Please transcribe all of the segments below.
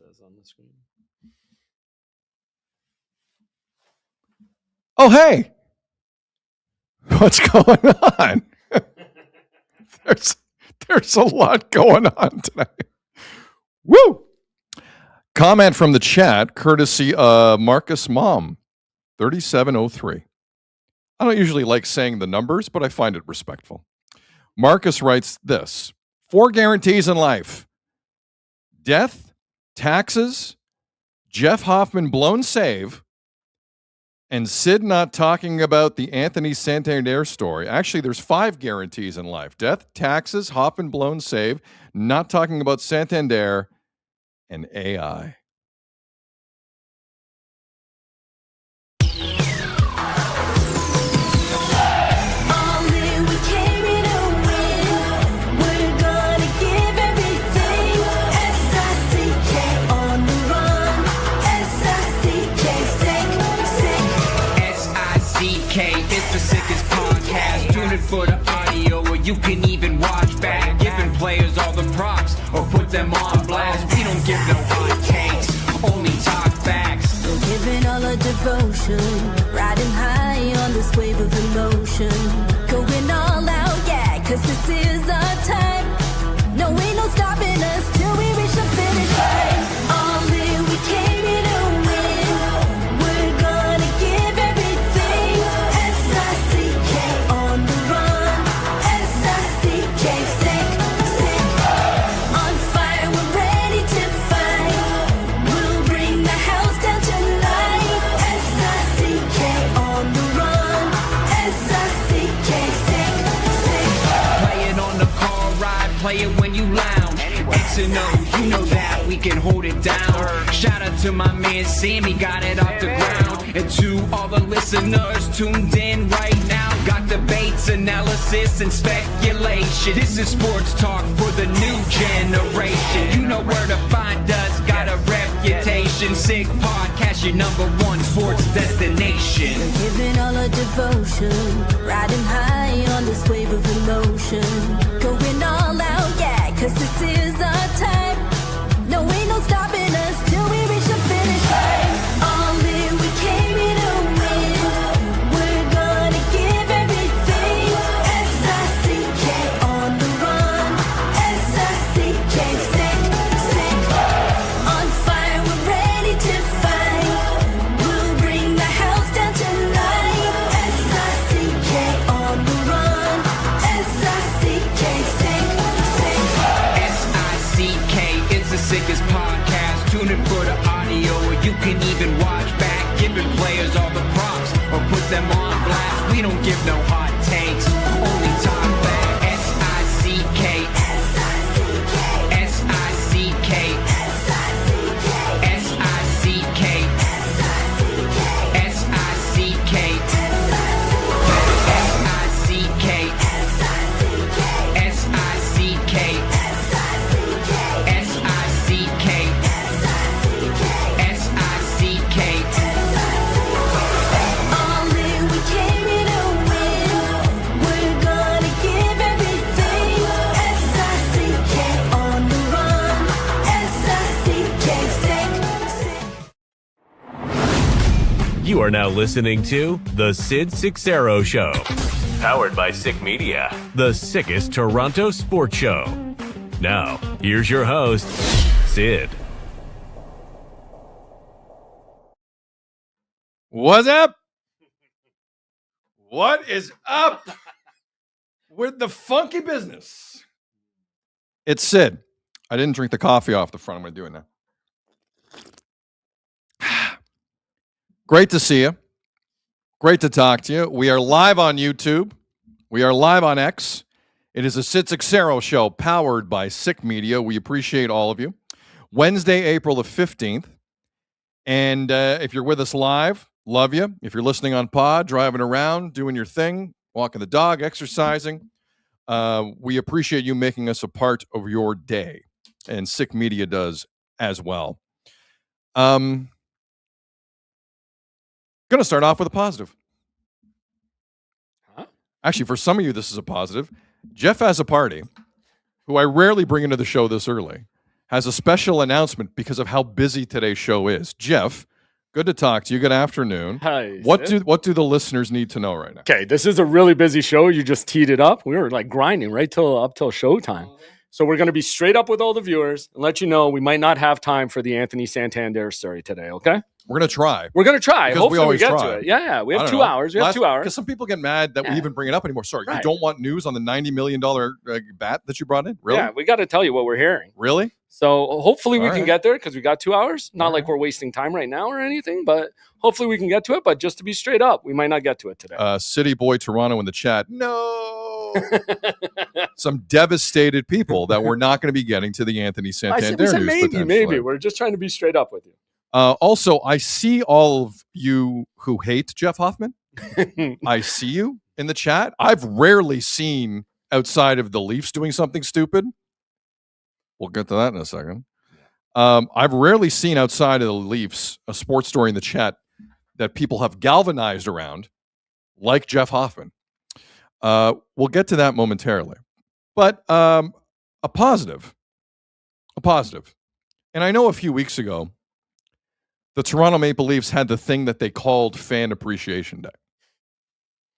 says on the screen. Oh, hey. What's going on? There's a lot going on tonight. Woo! Comment from the chat, courtesy Marcus Mom, 3703. I don't usually like saying the numbers, but I find it respectful. Marcus writes this: 4 guarantees in life: death, taxes, Jeff Hoffman blown save, and Sid not talking about the Anthony Santander story. Actually, there's 5 guarantees in life: death, taxes, Hoffman blown save, not talking about Santander, and AI. It's the sickest podcast. Tune in for the audio, or you can even watch back. Giving players all the props, or put them on blast. We don't give no hot takes, only talk facts. We're giving all our devotion, riding high on this wave of emotion. Going all out, yeah, cause this is our time. No, ain't no stopping us till we reach the finish line. All in, we came here to win. We're gonna give everything. S-I-C-K on the run. S-I-C-K, sick. On fire, we're ready to fight. We'll bring the house down tonight. S-I-C-K on the run. S-I-C-K, sick. Play it on the car ride, play it when you lounge. X and O, you know that we can hold it down. Shout out to my man Sammy, got it off the ground. And to all the listeners tuned in right now, got debates, analysis, and speculation. This is sports talk for the new generation. You know where to find us, got a reputation. Sick podcast, your #1 sports destination. Giving all our devotion, riding high on this wave of emotion. Going all out, yeah, cause this is our time. No, ain't no stopping us till we reach the finish line. All in, we came here to win. We're gonna give everything. S-I-C-K on the run. S-I-C-K, sick. On fire, we're ready to fight. We'll bring the house down tonight. S-I-C-K on the run. S-I-C-K, sick. S-I-C-K, it's the sickest podcast. Tune in for the audio, or you can even watch back. Giving players all the props, or put them on blast. We don't give no hot takes, only talk back. S-I-C-K, S-I-C-K, S-I-C-K, S-I-C-K, S-I-C-K, S-I-C-K, S-I-C-K, S-I-C-K, S-I-C-K, S-I-C-K, All in, we came here to win. We're gonna give everything. S-I-C-K on the run. S-I-C-K, sick. You are now listening to The Sid Seixeiro Show. Powered by Sick Media, the sickest Toronto sports show. Now, here's your host, Sid. What's up? What is up with the funky business? It's Sid. I didn't drink the coffee off the front. I'm going to do it now. Great to see you. Great to talk to you. We are live on YouTube. We are live on X. It is a Sid Seixeiro Show powered by Sick Media. We appreciate all of you. Wednesday, April the 15th. And if you're with us live, love you. If you're listening on pod, driving around, doing your thing, walking the dog, exercising, we appreciate you making us a part of your day. And Sick Media does as well. Going to start off with a positive. Actually, for some of you, this is a positive. Jeff has a party, who I rarely bring into the show this early, has a special announcement because of how busy today's show is. Jeff, good to talk to you. Good afternoon. Hi. What do the listeners need to know right now? Okay, this is a really busy show. You just teed it up. We were like grinding right up till showtime. So we're going to be straight up with all the viewers and let you know we might not have time for the Anthony Santander story today, okay? We're going to try. We're going to try. Because Hopefully we always get try. to it. Yeah. We I have don't 2 know. hours. We have 2 hours. Because some people get mad that we even bring it up anymore. Sorry, you Right. don't want news on the $90 million bat that you brought in? Really? Yeah, we got to tell you what we're hearing. Really? So hopefully we All can right. get there because we got 2 hours. Not All like we're wasting time right now or anything, but hopefully we can get to it. But just to be straight up, we might not get to it today. City Boy Toronto in the chat. No. Some devastated people that we're not going to be getting to the Anthony I Santander said news. maybe. potentially. We're just trying to be straight up with you. Also, I see all of you who hate Jeff Hoffman. I see you in the chat. I've rarely seen outside of the Leafs doing something stupid. We'll get to that in a second. I've rarely seen outside of the Leafs a sports story in the chat that people have galvanized around like Jeff Hoffman. We'll get to that momentarily. But a positive. And I know a few weeks ago, the Toronto Maple Leafs had the thing that they called Fan Appreciation Day.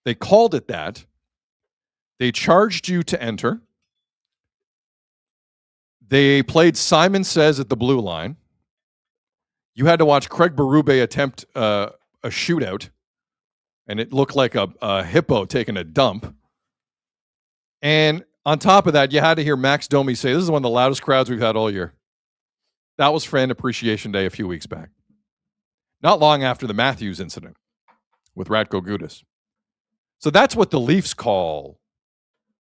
They called it that. They charged you to enter. They played Simon Says at the blue line. You had to watch Craig Berube attempt a shootout, and it looked like a hippo taking a dump. And on top of that, you had to hear Max Domi say, this is one of the loudest crowds we've had all year. That was Fan Appreciation Day a few weeks back. Not long after the Matthews incident with Ratko Gudas. So that's what the Leafs call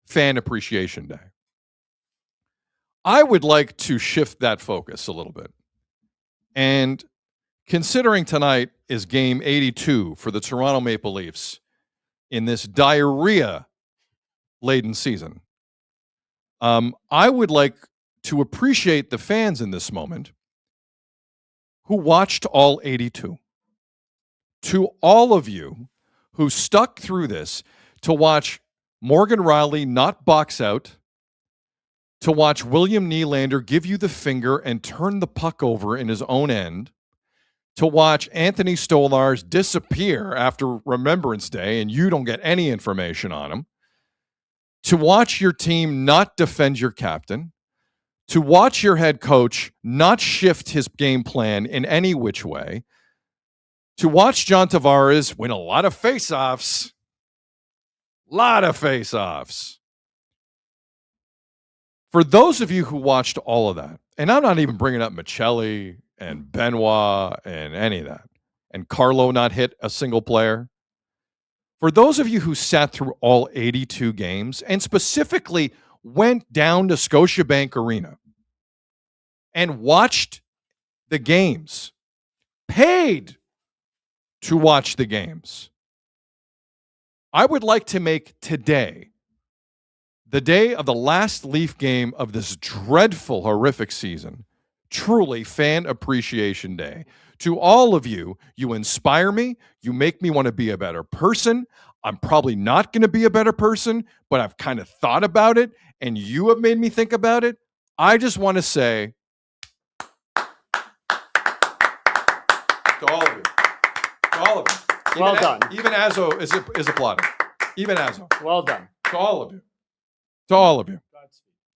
Fan Appreciation Day. I would like to shift that focus a little bit. And considering tonight is game 82 for the Toronto Maple Leafs in this diarrhea-laden season, I would like to appreciate the fans in this moment who watched all 82. To all of you who stuck through this to watch Morgan Rielly not box out, to watch William Nylander give you the finger and turn the puck over in his own end, to watch Anthony Stolarz disappear after Remembrance Day and you don't get any information on him, to watch your team not defend your captain, to watch your head coach not shift his game plan in any which way, to watch John Tavares win a lot of faceoffs. For those of you who watched all of that, and I'm not even bringing up Michelli and Benoit and any of that, and Carlo not hit a single player. For those of you who sat through all 82 games and specifically went down to Scotiabank Arena and watched the games, paid to watch the games, I would like to make today, the day of the last Leaf game of this dreadful, horrific season, truly Fan Appreciation Day. To all of you, you inspire me. You make me want to be a better person. I'm probably not going to be a better person, but I've kind of thought about it, and you have made me think about it. I just want to say to all of you, Well done. Even Azo is applauding. Even Azo. Well done. To all of you.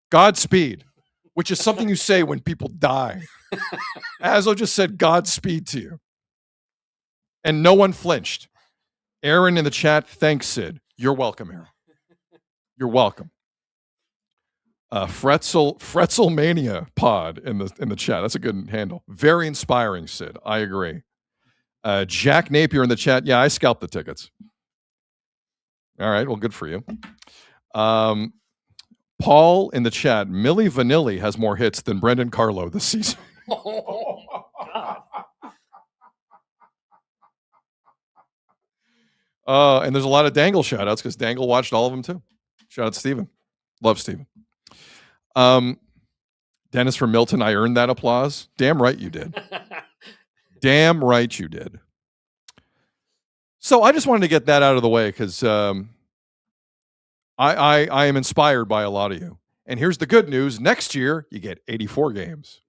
Godspeed, which is something you say when people die. Azo just said Godspeed to you. And no one flinched. Aaron in the chat, thanks, Sid. You're welcome, Aaron. You're welcome. Fretzel Mania Pod in the chat. That's a good handle. Very inspiring, Sid. I agree. Jack Napier in the chat. Yeah, I scalped the tickets. All right. Well, good for you. Paul in the chat. Milli Vanilli has more hits than Brendan Carlo this season. Oh, God. And there's a lot of Dangle shout outs because Dangle watched all of them too. Shout out Steven. Love Steven. Dennis from Milton, I earned that applause. Damn right you did. Damn right you did. So I just wanted to get that out of the way because I am inspired by a lot of you. And here's the good news. Next year, you get 84 games.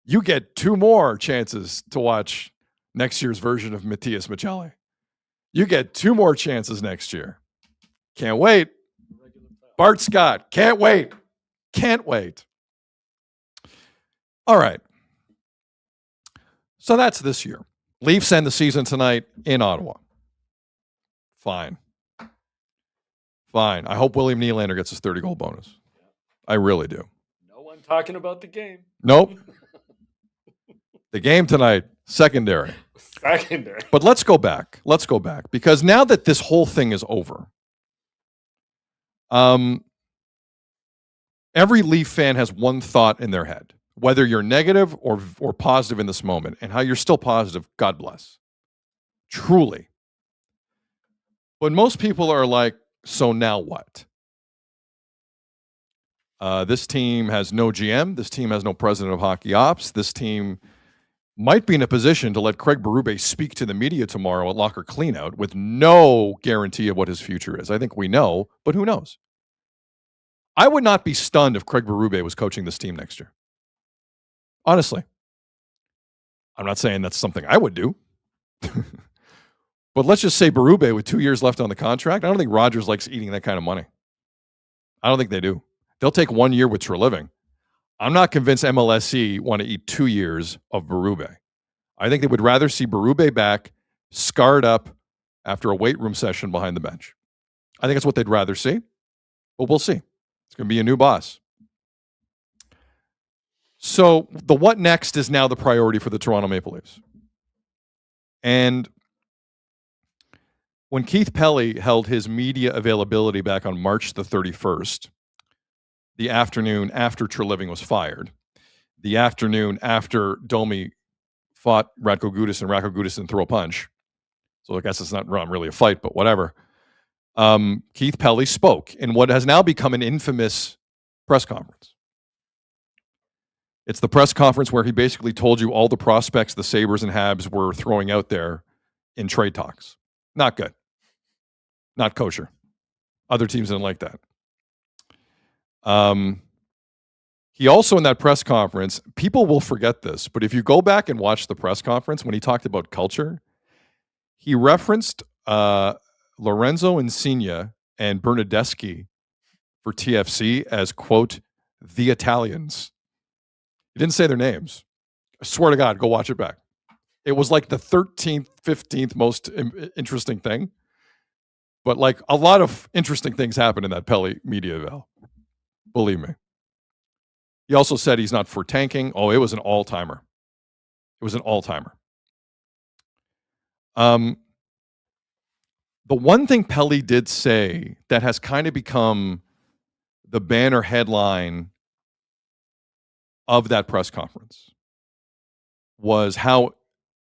You get 2 more chances to watch next year's version of Matthias Michelli. You get 2 more chances next year. Can't wait. Bart Scott, can't wait. Can't wait. All right. So that's this year. Leafs end the season tonight in Ottawa. Fine. I hope William Nylander gets his 30-goal bonus. I really do. No one talking about the game. Nope. The game tonight, secondary. But let's go back. Because now that this whole thing is over, every Leaf fan has one thought in their head, whether you're negative or positive in this moment, and how you're still positive, God bless. Truly. But most people are like, so now what? This team has no GM. This team has no president of hockey ops. This team might be in a position to let Craig Berube speak to the media tomorrow at locker cleanout with no guarantee of what his future is. I think we know, but who knows? I would not be stunned if Craig Berube was coaching this team next year. Honestly. I'm not saying that's something I would do. But let's just say Berube with 2 years left on the contract. I don't think Rogers likes eating that kind of money. I don't think they do. They'll take 1 year with Treliving. I'm not convinced MLSE want to eat 2 years of Berube. I think they would rather see Berube back, scarred up after a weight room session behind the bench. I think that's what they'd rather see, but we'll see. It's going to be a new boss. So the what next is now the priority for the Toronto Maple Leafs. And when Keith Pelley held his media availability back on March the 31st, the afternoon after Treliving was fired, the afternoon after Domi fought Radko Gudas and Radko Gudas didn't throw a punch. So I guess it's not really a fight, but whatever. Keith Pelley spoke in what has now become an infamous press conference. It's the press conference where he basically told you all the prospects the Sabres and Habs were throwing out there in trade talks. Not good. Not kosher. Other teams didn't like that. He also, in that press conference, people will forget this, but if you go back and watch the press conference when he talked about culture, he referenced Lorenzo Insigne and Bernadeschi for TFC as, quote, the Italians. He didn't say their names. I swear to God, go watch it back. It was like the 13th, 15th most interesting thing. But like a lot of interesting things happened in that Pelley media eval. Believe me. He also said he's not for tanking. Oh, it was an all-timer. It was an all-timer. The one thing Pelley did say that has kind of become the banner headline of that press conference was how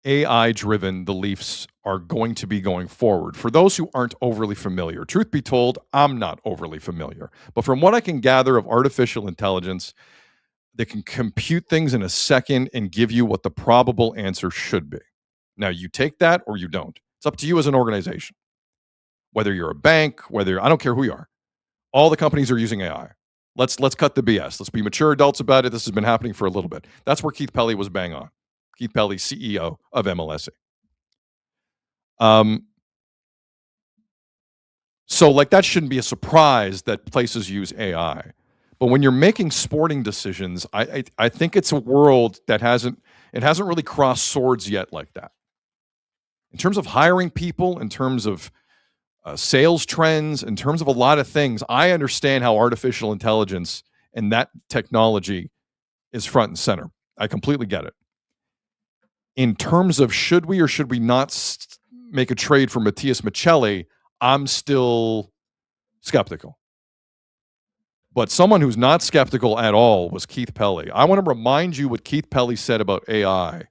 AI-driven the Leafs are going to be going forward. For those who aren't overly familiar, truth be told, I'm not overly familiar. But from what I can gather of artificial intelligence, they can compute things in a second and give you what the probable answer should be. Now, you take that or you don't. It's up to you as an organization. Whether you're a bank, I don't care who you are. All the companies are using AI. Let's cut the BS. Let's be mature adults about it. This has been happening for a little bit. That's where Keith Pelley was bang on. Keith Pelley, CEO of MLSE. So like that shouldn't be a surprise that places use AI. But when you're making sporting decisions, I think it's a world that hasn't really crossed swords yet like that. In terms of hiring people, in terms of sales trends, in terms of a lot of things, I understand how artificial intelligence and that technology is front and center. I completely get it. In terms of should we or should we not make a trade for Matthias Michelli, I'm still skeptical. But someone who's not skeptical at all was Keith Pelley. I want to remind you what Keith Pelley said about AI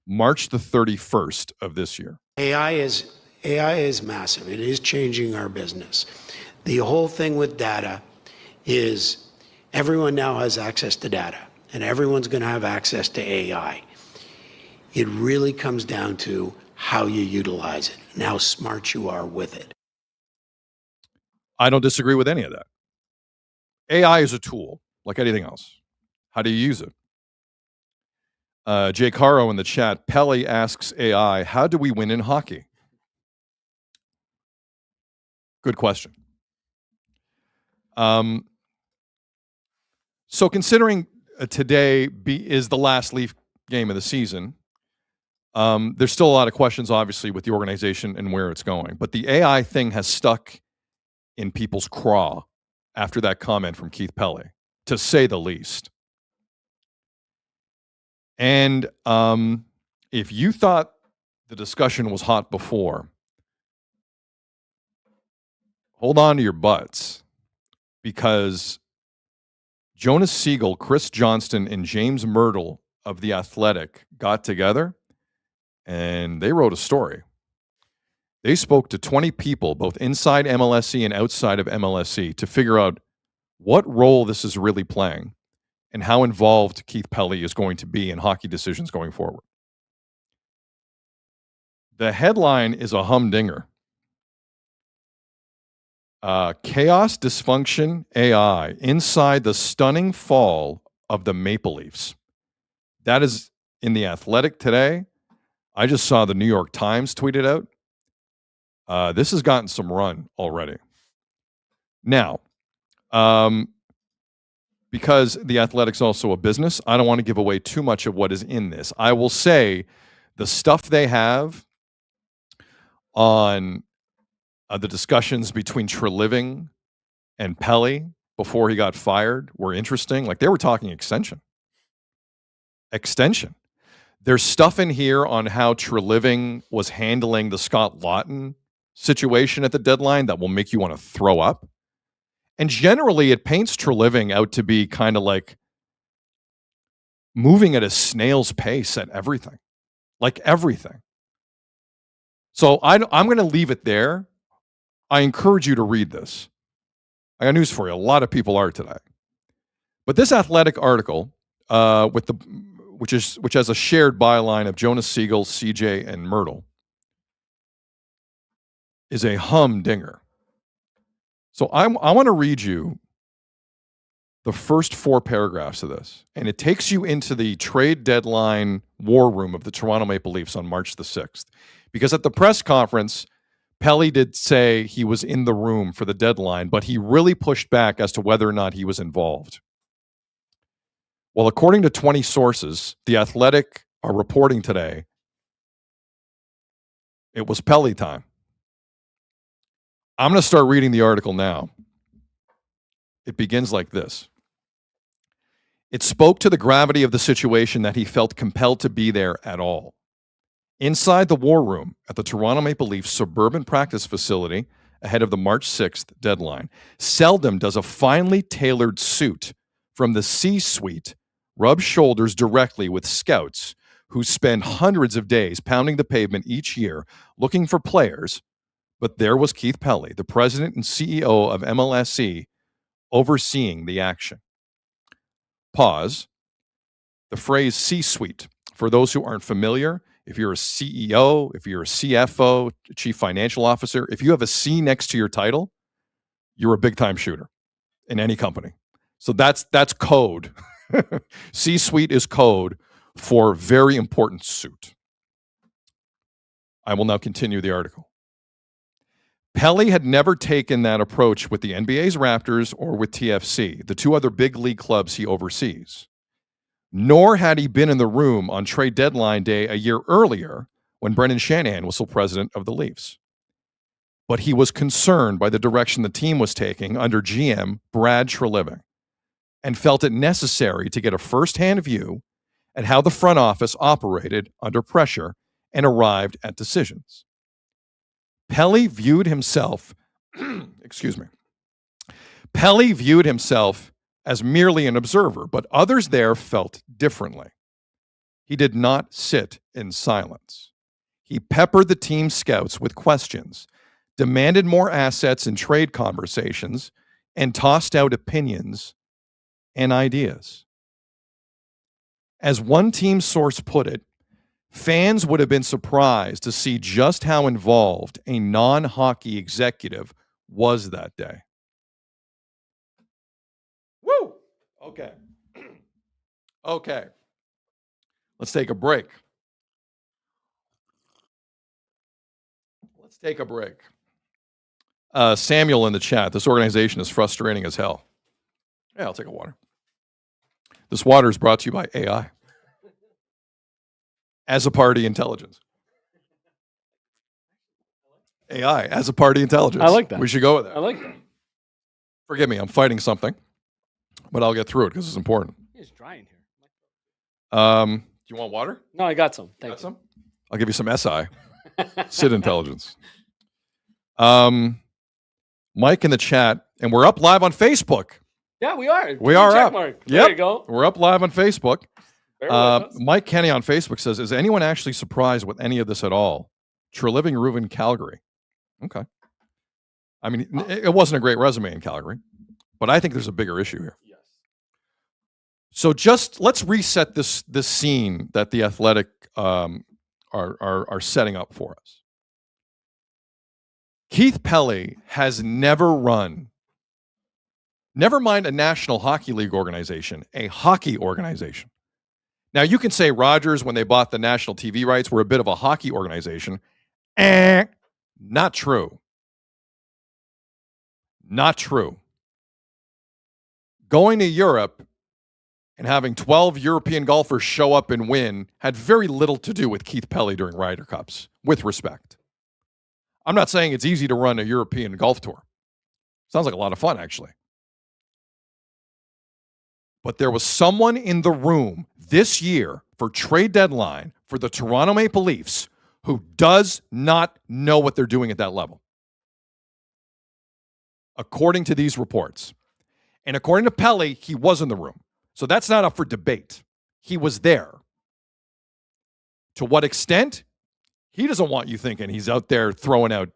March the 31st of this year. AI is massive. It is changing our business. The whole thing with data is everyone now has access to data, and everyone's going to have access to AI. It really comes down to how you utilize it and how smart you are with it. I don't disagree with any of that. AI is a tool like anything else. How do you use it? Jay Caro in the chat, Pelley asks AI, how do we win in hockey? Good question. So considering today is the last Leaf game of the season, there's still a lot of questions, obviously, with the organization and where it's going. But the AI thing has stuck in people's craw after that comment from Keith Pelley, to say the least. And if you thought the discussion was hot before, hold on to your butts, because Jonas Siegel, Chris Johnston, and James Myrtle of The Athletic got together and they wrote a story. They spoke to 20 people, both inside MLSE and outside of MLSE, to figure out what role this is really playing and how involved Keith Pelley is going to be in hockey decisions going forward. The headline is a humdinger. Chaos, Dysfunction, AI, inside the stunning fall of the Maple Leafs. That is in The Athletic today. I just saw the New York Times tweet it out. This has gotten some run already. Now, because The Athletic's also a business, I don't want to give away too much of what is in this. I will say the stuff they have on the discussions between Treliving and Pelley before he got fired were interesting. Like, they were talking extension. There's stuff in here on how Treliving was handling the Scott Lawton situation at the deadline that will make you want to throw up. And generally, it paints Treliving out to be kind of like moving at a snail's pace at everything. Like everything. So I'm going to leave it there. I encourage you to read this. I got news for you. A lot of people are today. But this Athletic article, which has a shared byline of Jonas Siegel, CJ, and Myrtle, is a humdinger. So I want to read you the first 4 paragraphs of this, and it takes you into the trade deadline war room of the Toronto Maple Leafs on March the 6th. Because at the press conference, Pelley did say he was in the room for the deadline, but he really pushed back as to whether or not he was involved. Well, according to 20 sources, The Athletic are reporting today, it was Pelley time. I'm going to start reading the article now. It begins like this. It spoke to the gravity of the situation that he felt compelled to be there at all. Inside the war room at the Toronto Maple Leafs suburban practice facility ahead of the March 6th deadline, seldom does a finely tailored suit from the C-suite rub shoulders directly with scouts who spend hundreds of days pounding the pavement each year looking for players. But there was Keith Pelley, the president and CEO of MLSE, overseeing the action. Pause. The phrase C-suite, for those who aren't familiar, if you're a CEO, if you're a CFO, chief financial officer, if you have a C next to your title, you're a big-time shooter in any company. So that's code. C-suite is code for very important suit. I will now continue the article. Pelley had never taken that approach with the NBA's Raptors or with TFC, the 2 other big league clubs he oversees. Nor had he been in the room on trade deadline day a year earlier when Brendan Shanahan was still president of the Leafs. But he was concerned by the direction the team was taking under GM Brad Treliving and felt it necessary to get a first-hand view at how the front office operated under pressure and arrived at decisions. Pelley viewed himself, Pelley viewed himself as merely an observer, but others there felt differently. He did not sit in silence. He peppered the team scouts with questions, demanded more assets in trade conversations, and tossed out opinions and ideas. As one team source put it, fans would have been surprised to see just how involved a non-hockey executive was that day. Okay. Okay. Let's take a break. Samuel in the chat. This organization is frustrating as hell. Yeah, I'll take a water. This water is brought to you by AI. As a party intelligence. AI as a party intelligence. I like that. We should go with that. I like that. Forgive me, I'm fighting something, but I'll get through it because it's important. It's dry in here. Do you want water? No, I got some. Thank Got you. some? I'll give you some SI. Sid Intelligence. Mike in the chat, and we're up live on Facebook. Yeah, we are. We are Check up. mark. Yep. There you go. We're up live on Facebook. Bear with us. Mike Kenny on Facebook says, is anyone actually surprised with any of this at all? Treliving Reuven, Calgary. Okay. I mean, it wasn't a great resume in Calgary, but I think there's a bigger issue here. Yes. So just let's reset this scene that the Athletic are setting up for us. Keith Pelley has never run, never mind a National Hockey League organization, a hockey organization. Now, you can say Rogers, when they bought the national TV rights, were a bit of a hockey organization. Not true. Not true. Going to Europe and having 12 European golfers show up and win had very little to do with Keith Pelley during Ryder Cups, with respect. I'm not saying it's easy to run a European golf tour. Sounds like a lot of fun, actually. But there was someone in the room this year for trade deadline for the Toronto Maple Leafs who does not know what they're doing at that level, according to these reports. And according to Pelley, he was in the room. So that's not up for debate. He was there. To what extent? He doesn't want you thinking he's out there throwing out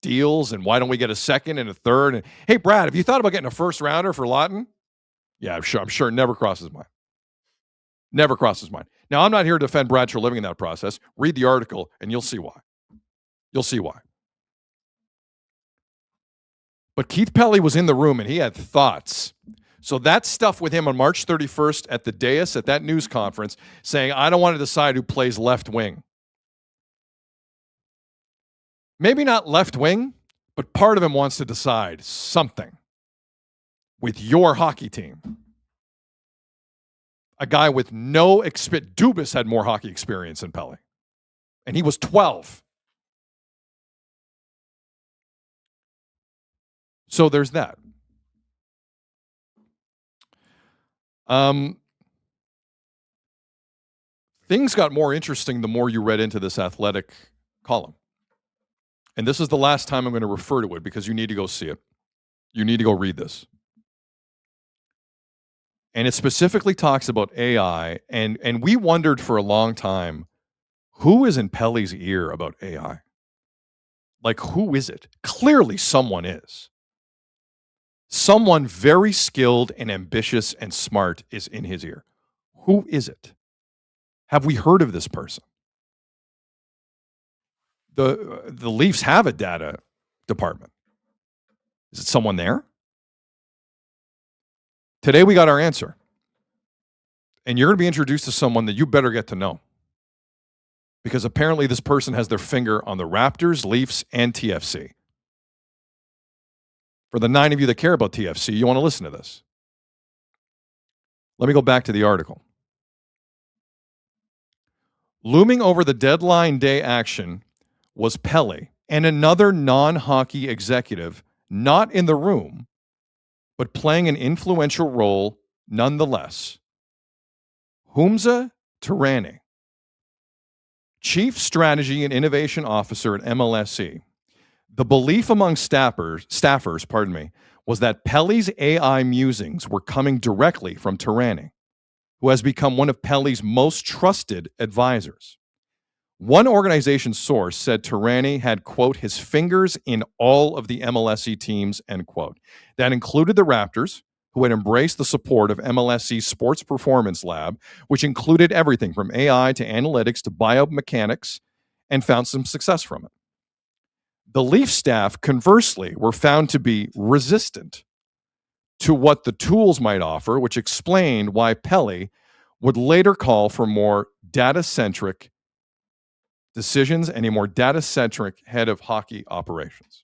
deals and why don't we get a second and a third? And hey, Brad, have you thought about getting a first rounder for Lawton? Yeah, I'm sure it never crosses his mind. Never crosses his mind. Now, I'm not here to defend Brad Treliving in that process. Read the article and you'll see why. You'll see why. But Keith Pelley was in the room and he had thoughts. So that stuff with him on March 31st at the dais at that news conference saying, I don't want to decide who plays left wing. Maybe not left wing, but part of him wants to decide something with your hockey team. A guy with no experience. Dubas had more hockey experience than Pelley. And he was 12. So there's that. Things got more interesting the more you read into this Athletic column. And this is the last time I'm going to refer to it because you need to go see it. You need to go read this. And it specifically talks about AI. And we wondered for a long time, who is in Pelley's ear about AI? Like, who is it? Clearly someone is. Someone very skilled and ambitious and smart is in his ear. Who is it? Have we heard of this person? The Leafs have a data department. Is it someone there? Today we got our answer. And you're going to be introduced to someone that you better get to know. Because apparently this person has their finger on the Raptors, Leafs, and TFC. For the 9 of you that care about TFC, you want to listen to this. Let me go back to the article. Looming over the deadline day action was Pelley and another non-hockey executive not in the room, but playing an influential role nonetheless. Humza Teherany, Chief Strategy and Innovation Officer at MLSE. The belief among staffers, was that Pelley's AI musings were coming directly from Teherany, who has become one of Pelley's most trusted advisors. One organization source said Teherany had, quote, his fingers in all of the MLSE teams, end quote. That included the Raptors, who had embraced the support of MLSE's Sports Performance Lab, which included everything from AI to analytics to biomechanics, and found some success from it. The Leaf staff, conversely, were found to be resistant to what the tools might offer, which explained why Pelley would later call for more data-centric decisions and a more data-centric head of hockey operations.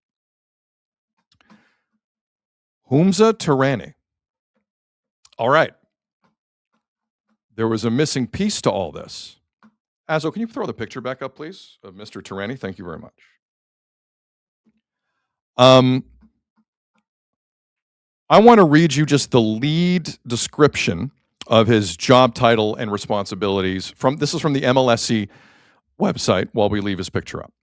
Humza Teherany. All right. There was a missing piece to all this. Azo, can you throw the picture back up, please, of Mr. Teherany? Thank you very much. I want to read you just the lead description of his job title and responsibilities. This is from the MLSE website while we leave his picture up.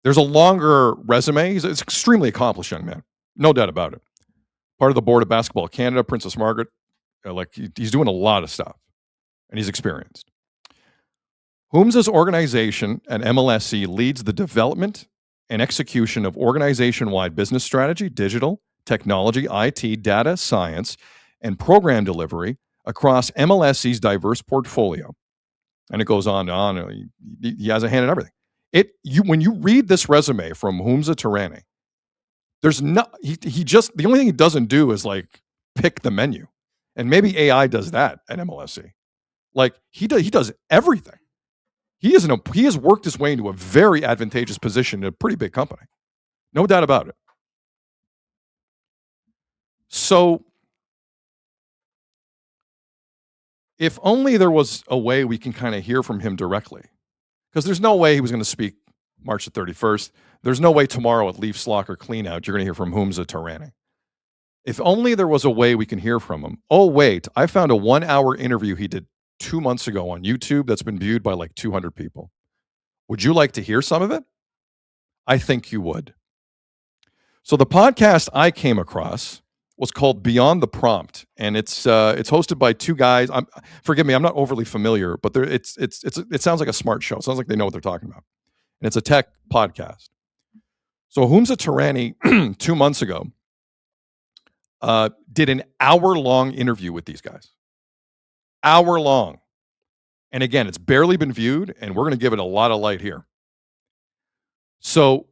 There's a longer resume. He's an extremely accomplished young man. No doubt about it. Part of the board of Basketball Canada, Princess Margaret. He's doing a lot of stuff, and he's experienced. Humza's organization at MLSE leads the development and execution of organization-wide business strategy, digital, technology, IT, data science, and program delivery across MLSE's diverse portfolio. And it goes on and on. He has a hand in everything. When you read this resume from Humza Teherany, there's the only thing he doesn't do is like pick the menu. And maybe AI does that at MLSE. Like he does everything. He has worked his way into a very advantageous position in a pretty big company. No doubt about it. So if only there was a way we can kind of hear from him directly, because there's no way he was going to speak March the 31st. There's no way tomorrow at Leafs Locker Cleanout you're going to hear from Humza Teherany. If only there was a way we can hear from him. Oh, wait, I found a 1-hour interview he did 2 months ago on YouTube that's been viewed by like 200 people. Would you like to hear some of it? I think you would. So the podcast I came across was called Beyond the Prompt, and it's hosted by two guys. Forgive me, I'm not overly familiar, but it sounds like a smart show. It sounds like they know what they're talking about, and it's a tech podcast. So Humza Teherany 2 months ago did an hour-long interview with these guys. Hour long. And again, it's barely been viewed, and we're going to give it a lot of light here. So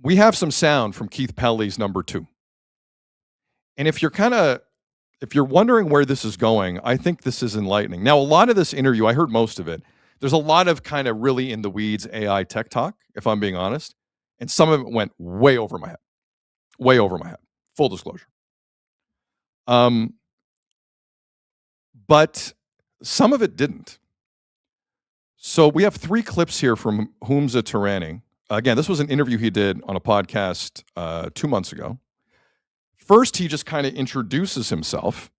we have some sound from Keith Pelley's number 2. And if you're wondering where this is going, I think this is enlightening. Now, a lot of this interview, I heard most of it. There's a lot of kind of really in the weeds AI tech talk, if I'm being honest. And some of it went way over my head. Way over my head. Full disclosure. But some of it didn't. So we have 3 clips here from Humza Teherany. Again, this was an interview he did on a podcast 2 months ago. First, he just kind of introduces himself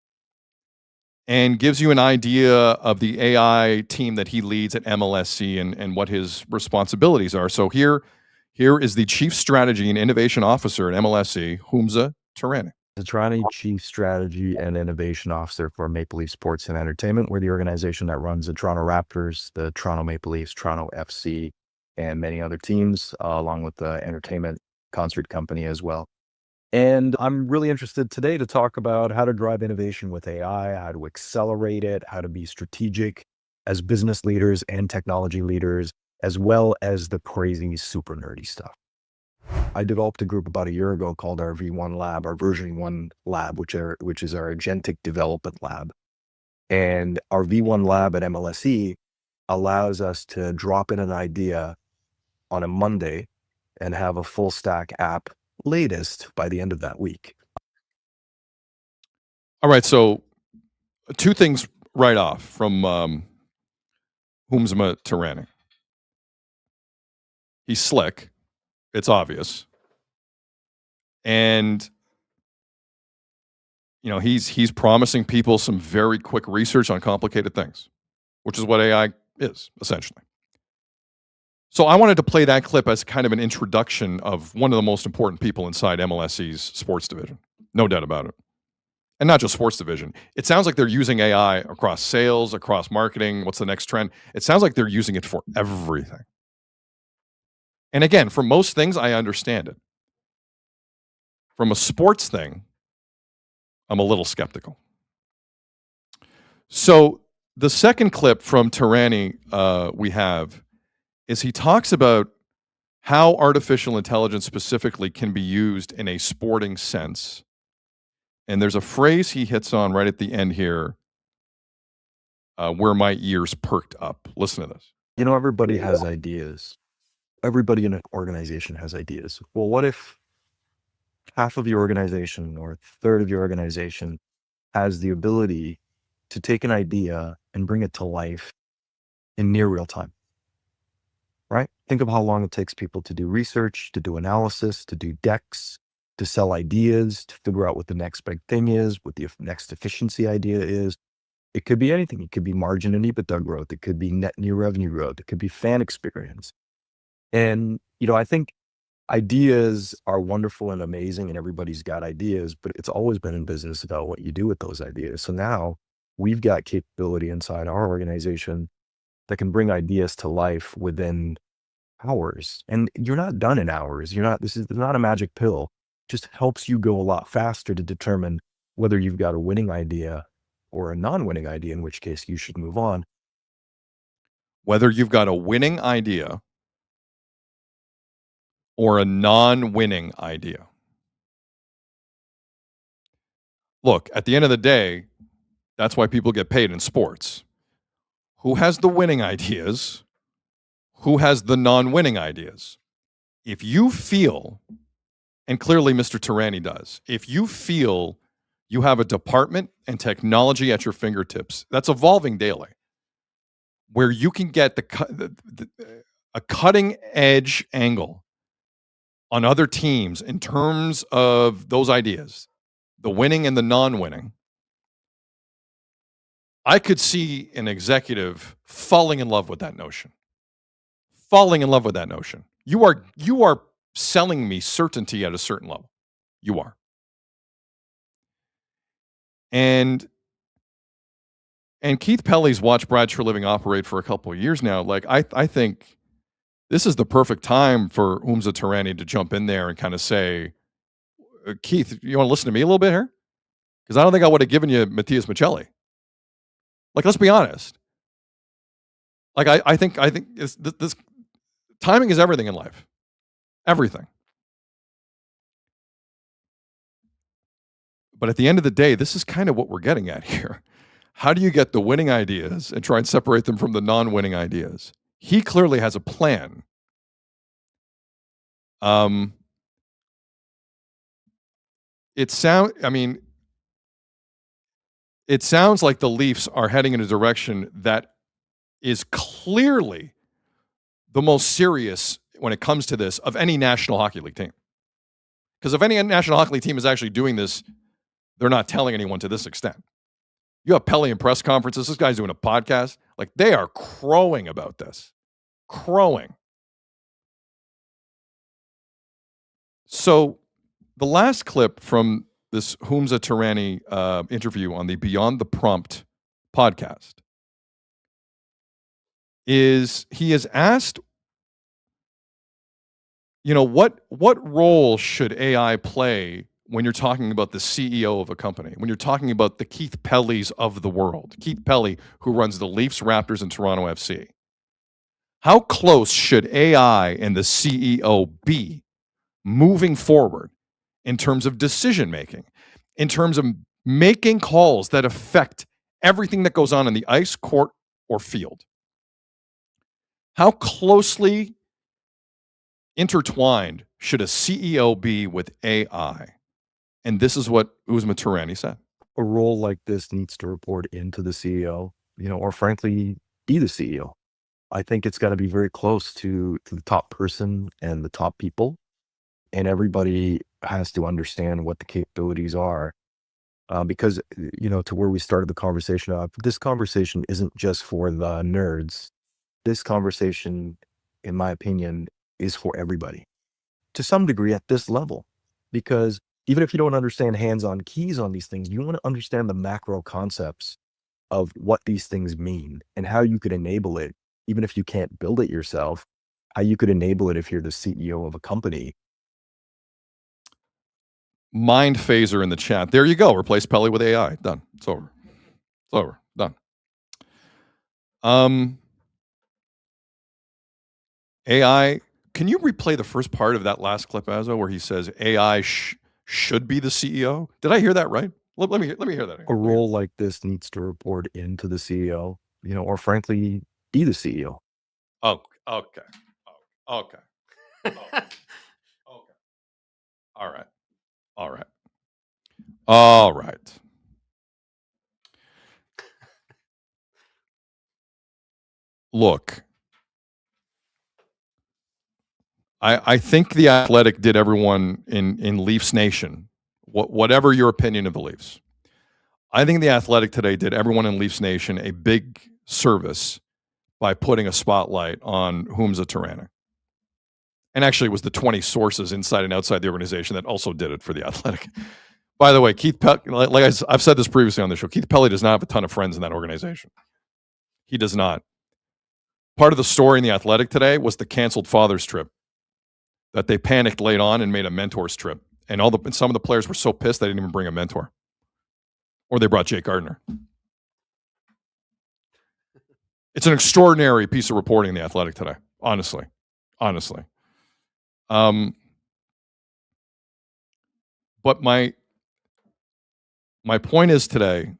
and gives you an idea of the AI team that he leads at MLSE and what his responsibilities are. So here is the Chief Strategy and Innovation Officer at MLSE, Humza Teherany. Teherany, Chief Strategy and Innovation Officer for Maple Leaf Sports and Entertainment. We're the organization that runs the Toronto Raptors, the Toronto Maple Leafs, Toronto FC, and many other teams, along with the entertainment concert company as well. And I'm really interested today to talk about how to drive innovation with AI, how to accelerate it, how to be strategic as business leaders and technology leaders, as well as the crazy, super nerdy stuff. I developed a group about a year ago called our V1 Lab, our version 1 lab, which is our agentic development lab. And our V1 Lab at MLSE allows us to drop in an idea on a Monday and have a full stack app latest by the end of that week. All right, so 2 things right off from Humza Teherany. He's slick. It's obvious. And he's promising people some very quick research on complicated things, which is what AI is, essentially. So I wanted to play that clip as kind of an introduction of one of the most important people inside MLSE's sports division. No doubt about it. And not just sports division. It sounds like they're using AI across sales, across marketing. What's the next trend? It sounds like they're using it for everything. And again, for most things, I understand it. From a sports thing, I'm a little skeptical. So the second clip from Teherany we have is he talks about how artificial intelligence specifically can be used in a sporting sense And there's a phrase he hits on right at the end here where my ears perked up. Listen to this. You know, everybody has ideas. Everybody in an organization has ideas. Well, what if half of your organization or a third of your organization has the ability to take an idea and bring it to life in near real time, right? Think of how long it takes people to do research, to do analysis, to do decks, to sell ideas, to figure out what the next big thing is, what the next efficiency idea is. It could be anything. It could be margin and EBITDA growth. It could be net new revenue growth. It could be fan experience. And, you know, I think ideas are wonderful and amazing and everybody's got ideas, but it's always been in business about what you do with those ideas. So now we've got capability inside our organization that can bring ideas to life within hours. And you're not done in hours. This is not a magic pill. It just helps you go a lot faster to determine whether you've got a winning idea or a non-winning idea, in which case you should move on. Whether you've got a winning idea or a non-winning idea. Look, at the end of the day, that's why people get paid in sports. Who has the winning ideas? Who has the non-winning ideas? If you feel, and clearly Mr. Teherany does, if you feel you have a department and technology at your fingertips that's evolving daily, where you can get a cutting edge angle on other teams in terms of those ideas, the winning and the non-winning, I could see an executive falling in love with that notion. Falling in love with that notion. You are selling me certainty at a certain level. You are. And Keith Pelley's watched Brad Treliving operate for a couple of years now. Like, I think this is the perfect time for Humza Teherany to jump in there and kind of say, Keith, you want to listen to me a little bit here? Because I don't think I would have given you Matthias Michelli. Like, let's be honest. Like, I think this timing is everything in life. Everything. But at the end of the day, this is kind of what we're getting at here. How do you get the winning ideas and try and separate them from the non-winning ideas? He clearly has a plan. It sounds like the Leafs are heading in a direction that is clearly the most serious when it comes to this of any National Hockey League team. Because if any National Hockey League team is actually doing this, they're not telling anyone to this extent. You have Pelley in press conferences. This guy's doing a podcast. Like, they are crowing about this. Crowing. So the last clip from this Humza Teherany interview on the Beyond the Prompt podcast is he is asked, you know, what role should AI play when you're talking about the CEO of a company, when you're talking about the Keith Pelleys of the world, Keith Pelley, who runs the Leafs, Raptors, and Toronto FC. How close should AI and the CEO be moving forward in terms of decision-making, in terms of making calls that affect everything that goes on in the ice, court, or field? How closely intertwined should a CEO be with AI? And this is what Humza Teherany said. A role like this needs to report into the CEO, or frankly, be the CEO. I think it's got to be very close to the top person and the top people. And everybody has to understand what the capabilities are. Because, to where we started the conversation off, this conversation isn't just for the nerds. This conversation, in my opinion, is for everybody to some degree at this level. Because even if you don't understand hands-on keys on these things, you want to understand the macro concepts of what these things mean and how you could enable it, even if you can't build it yourself, how you could enable it if you're the CEO of a company. Mind phaser in the chat. There you go. Replace Pelley with AI. Done. It's over. It's over. Done. AI. Can you replay the first part of that last clip, Azo, where he says AI should be the CEO. Did I hear that right? Let me hear that. A role like this needs to report into the CEO, or frankly, be the CEO. Oh, okay. Oh, okay. Okay. All right. Look, I think the Athletic did everyone in Leafs Nation, whatever your opinion of the Leafs. I think the Athletic today did everyone in Leafs Nation a big service by putting a spotlight on Humza Teherany. And actually, it was the 20 sources inside and outside the organization that also did it for the Athletic. By the way, Keith Pelley, I've said this previously on the show, Keith Pelley does not have a ton of friends in that organization. He does not. Part of the story in the Athletic today was the canceled father's trip, that they panicked late on and made a mentor's trip. And some of the players were so pissed they didn't even bring a mentor. Or they brought Jake Gardner. It's an extraordinary piece of reporting in the Athletic today, honestly. But my point is today,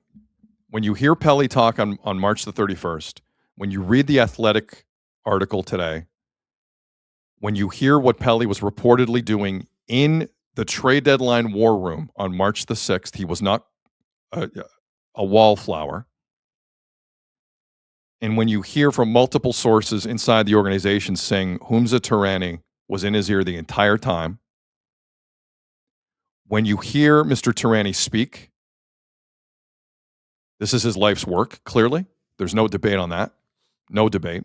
when you hear Pelley talk on March the 31st, when you read the Athletic article today, when you hear what Pelley was reportedly doing in the trade deadline war room on March the 6th, he was not a wallflower. And when you hear from multiple sources inside the organization saying Humza Teherany was in his ear the entire time, when you hear Mr. Teherany speak, this is his life's work, clearly. There's no debate on that. No debate.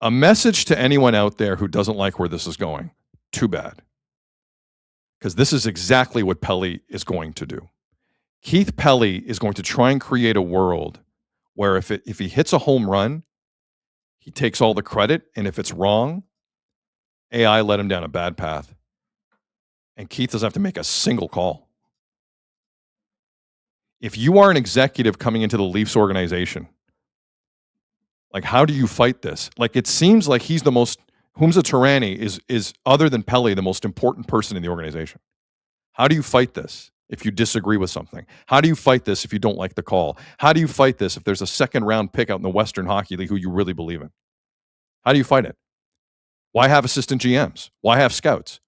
A message to anyone out there who doesn't like where this is going, too bad. Because this is exactly what Pelley is going to do. Keith Pelley is going to try and create a world where if he hits a home run, he takes all the credit, and if it's wrong, AI led him down a bad path. And Keith doesn't have to make a single call. If you are an executive coming into the Leafs organization, like, how do you fight this? Like, it seems like he's the most, Humza Teherany is other than Pelley, the most important person in the organization. How do you fight this if you disagree with something? How do you fight this if you don't like the call? How do you fight this if there's a second round pick out in the Western Hockey League who you really believe in? How do you fight it? Why have assistant GMs? Why have scouts?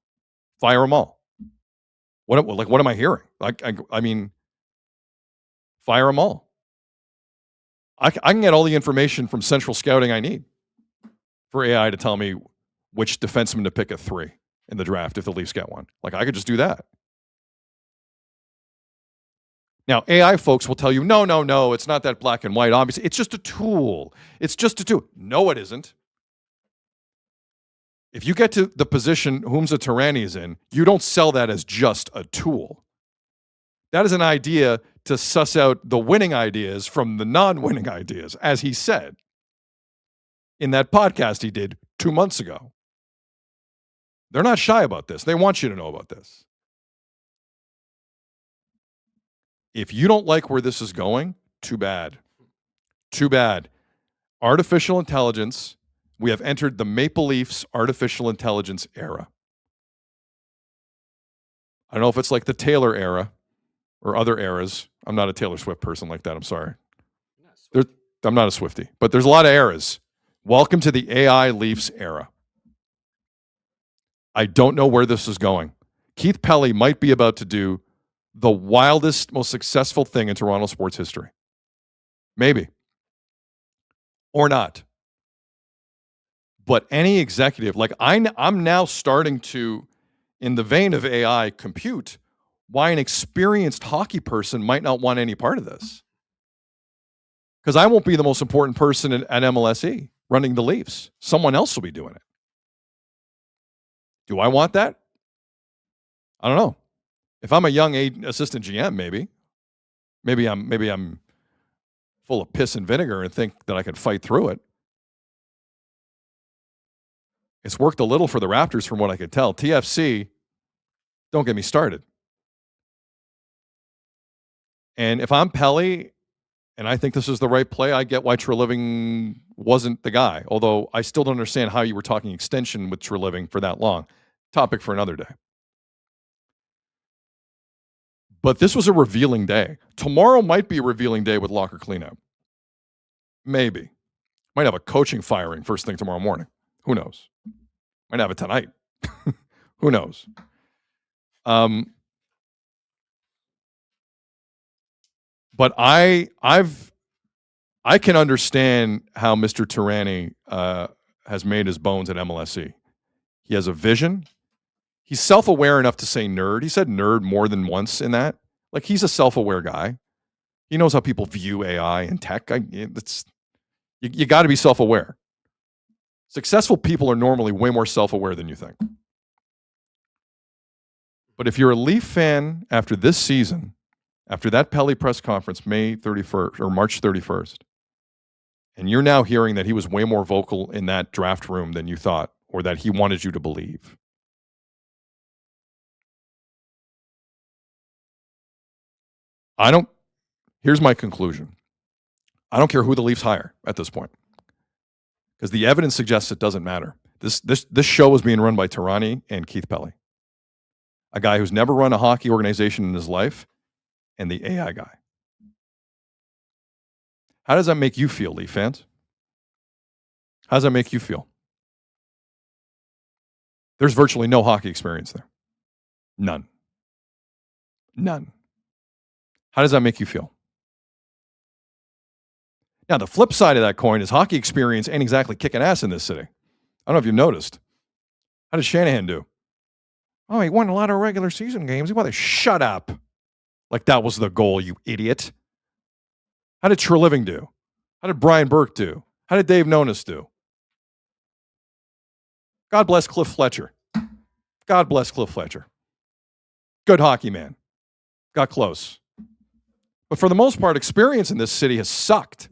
Fire them all. What am I hearing? I mean, fire them all. I can get all the information from central scouting I need for AI to tell me which defenseman to pick at 3 in the draft if the Leafs get one. Like, I could just do that. Now, AI folks will tell you, no, it's not that black and white. Obviously, it's just a tool. No, it isn't. If you get to the position Humza Teherany is in, you don't sell that as just a tool. That is an idea to suss out the winning ideas from the non-winning ideas, as he said in that podcast he did 2 months ago. They're not shy about this. They want you to know about this. If you don't like where this is going, too bad. Too bad. Artificial intelligence, we have entered the Maple Leafs artificial intelligence era. I don't know if it's like the Taylor era or other eras. I'm not a Taylor Swift person like that. I'm sorry. I'm not a Swiftie, but there's a lot of eras. Welcome to the AI Leafs era. I don't know where this is going. Keith Pelley might be about to do the wildest, most successful thing in Toronto sports history. Maybe. Or not. But any executive, like I'm now starting to, in the vein of AI, compute why an experienced hockey person might not want any part of this. Because I won't be the most important person at MLSE running the Leafs. Someone else will be doing it. Do I want that? I don't know. If I'm a young assistant GM, maybe I'm full of piss and vinegar and think that I could fight through it. It's worked a little for the Raptors from what I could tell. TFC, don't get me started. And if I'm Pelley, And I think this is the right play. I get why Treliving wasn't the guy, although I still don't understand how you were talking extension with Treliving for that long. Topic for another day. But this was a revealing day. Tomorrow might be a revealing day with locker cleanup. Maybe. Might have a coaching firing first thing tomorrow morning. Who knows? Might have it tonight. Who knows? But I can understand how Mr. Teherany has made his bones at MLSE. He has a vision. He's self-aware enough to say nerd. He said nerd more than once in that. Like, he's a self-aware guy. He knows how people view AI and tech. You got to be self-aware. Successful people are normally way more self-aware than you think. But if you're a Leaf fan after this season, after that Pelley press conference, May 31st or March 31st, and you're now hearing that he was way more vocal in that draft room than you thought, or that he wanted you to believe, here's my conclusion. I don't care who the Leafs hire at this point, because the evidence suggests it doesn't matter. This show is being run by Teherany and Keith Pelley, a guy who's never run a hockey organization in his life, and the AI guy. How does that make you feel, Leaf fans? How does that make you feel? There's virtually no hockey experience there. None. How does that make you feel? Now, the flip side of that coin is hockey experience ain't exactly kicking ass in this city. I don't know if you've noticed. How did Shanahan do? Oh, he won a lot of regular season games. He wanted to shut up. Like that was the goal, you idiot. How did Treliving do? How did Brian Burke do? How did Dave Nonis do? God bless Cliff Fletcher. God bless Cliff Fletcher. Good hockey man. Got close. But for the most part, experience in this city has sucked.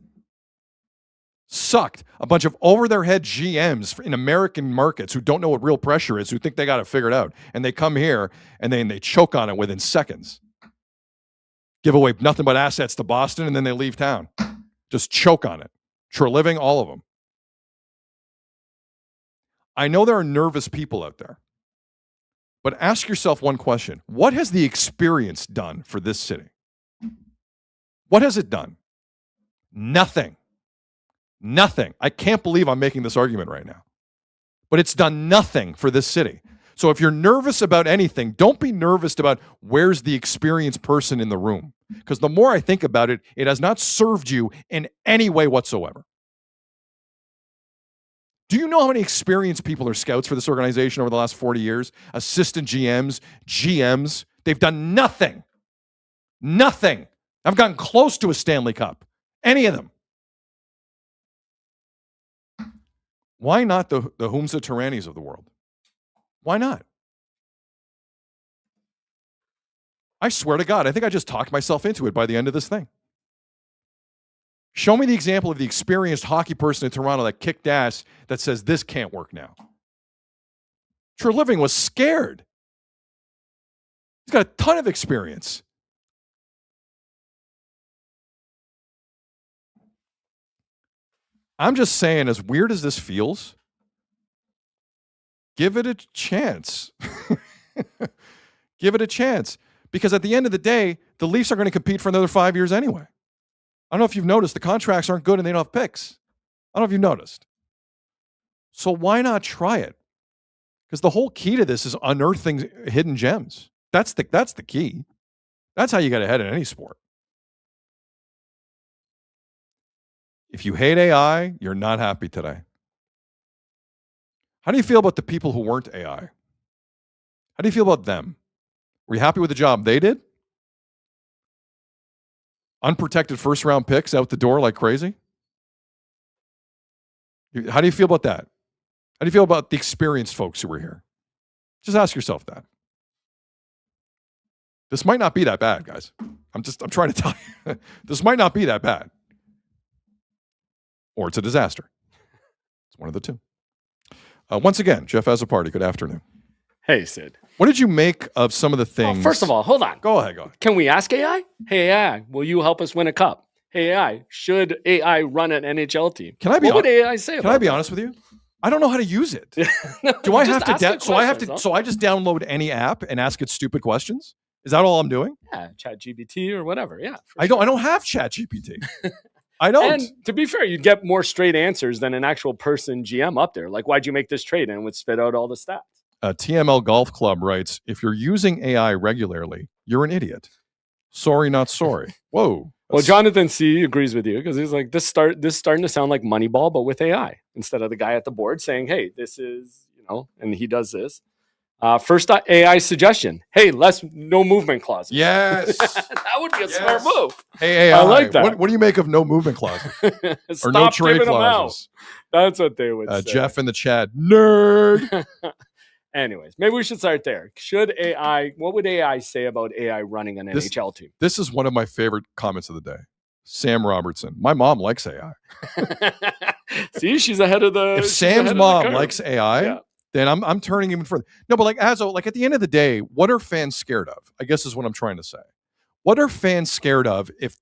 A bunch of over-their-head GMs in American markets who don't know what real pressure is, who think they got it figured out. And they come here and they choke on it within seconds. Give away nothing but assets to Boston, and then they leave town. Just choke on it. Treliving, all of them. I know there are nervous people out there. But ask yourself one question. What has the experience done for this city? What has it done? Nothing. I can't believe I'm making this argument right now. But it's done nothing for this city. So if you're nervous about anything, don't be nervous about where's the experienced person in the room. Because the more I think about it, it has not served you in any way whatsoever. Do you know how many experienced people are scouts for this organization over the last 40 years? Assistant GMs, GMs. They've done nothing. Nothing. I've gotten close to a Stanley Cup. Any of them. Why not the Humza Teheranis of the world? Why not? I swear to God, I think I just talked myself into it by the end of this thing. Show me the example of the experienced hockey person in Toronto that kicked ass that says this can't work now. Treliving was scared. He's got a ton of experience. I'm just saying, as weird as this feels, give it a chance. Give it a chance. Because at the end of the day, the Leafs are going to compete for another 5 years anyway. I don't know if you've noticed, the contracts aren't good and they don't have picks. I don't know if you've noticed. So why not try it? Because the whole key to this is unearthing hidden gems. That's the key. That's how you get ahead in any sport. If you hate AI, you're not happy today. How do you feel about the people who weren't AI? How do you feel about them? Were you happy with the job they did? Unprotected first-round picks out the door like crazy? How do you feel about that? How do you feel about the experienced folks who were here? Just ask yourself that. This might not be that bad, guys. I'm trying to tell you. This might not be that bad. Or it's a disaster. It's one of the two. Once again, Jeff has a party. Good afternoon. Hey, Sid. What did you make of some of the things? First of all, hold on. Go ahead. Can we ask AI? Hey, AI, will you help us win a cup? Hey AI, should AI run an NHL team? Can I be what would AI say about Can I be that? honest with you? I don't know how to use it. No, Do I just have to? ask it So I have to. questions, So I just download any app and ask it stupid questions. Is that all I'm doing? Yeah, ChatGPT or whatever. Yeah, I don't have ChatGPT. I don't. And to be fair, you'd get more straight answers than an actual person GM up there. Like, why'd you make this trade? And it would spit out all the stats. TML Golf Club writes, if you're using AI regularly, you're an idiot. Sorry, not sorry. Whoa. Well, Jonathan C agrees with you because he's like, this starting to sound like Moneyball, but with AI instead of the guy at the board saying, hey, this is, and he does this. First AI suggestion. Hey, no movement clauses. Yes. That would be a smart move. Hey, AI, I like that. What do you make of no movement clauses? Or no Stop trade giving them out. clauses? That's what they would say. Jeff in the chat, nerd. Anyways, maybe we should start there. What would AI say about AI running an NHL team? This is one of my favorite comments of the day. Sam Robertson. My mom likes AI. See, she's ahead of the. If Sam's mom likes AI, then I'm turning even further. No, but like at the end of the day, what are fans scared of? I guess is what I'm trying to say. What are fans scared of if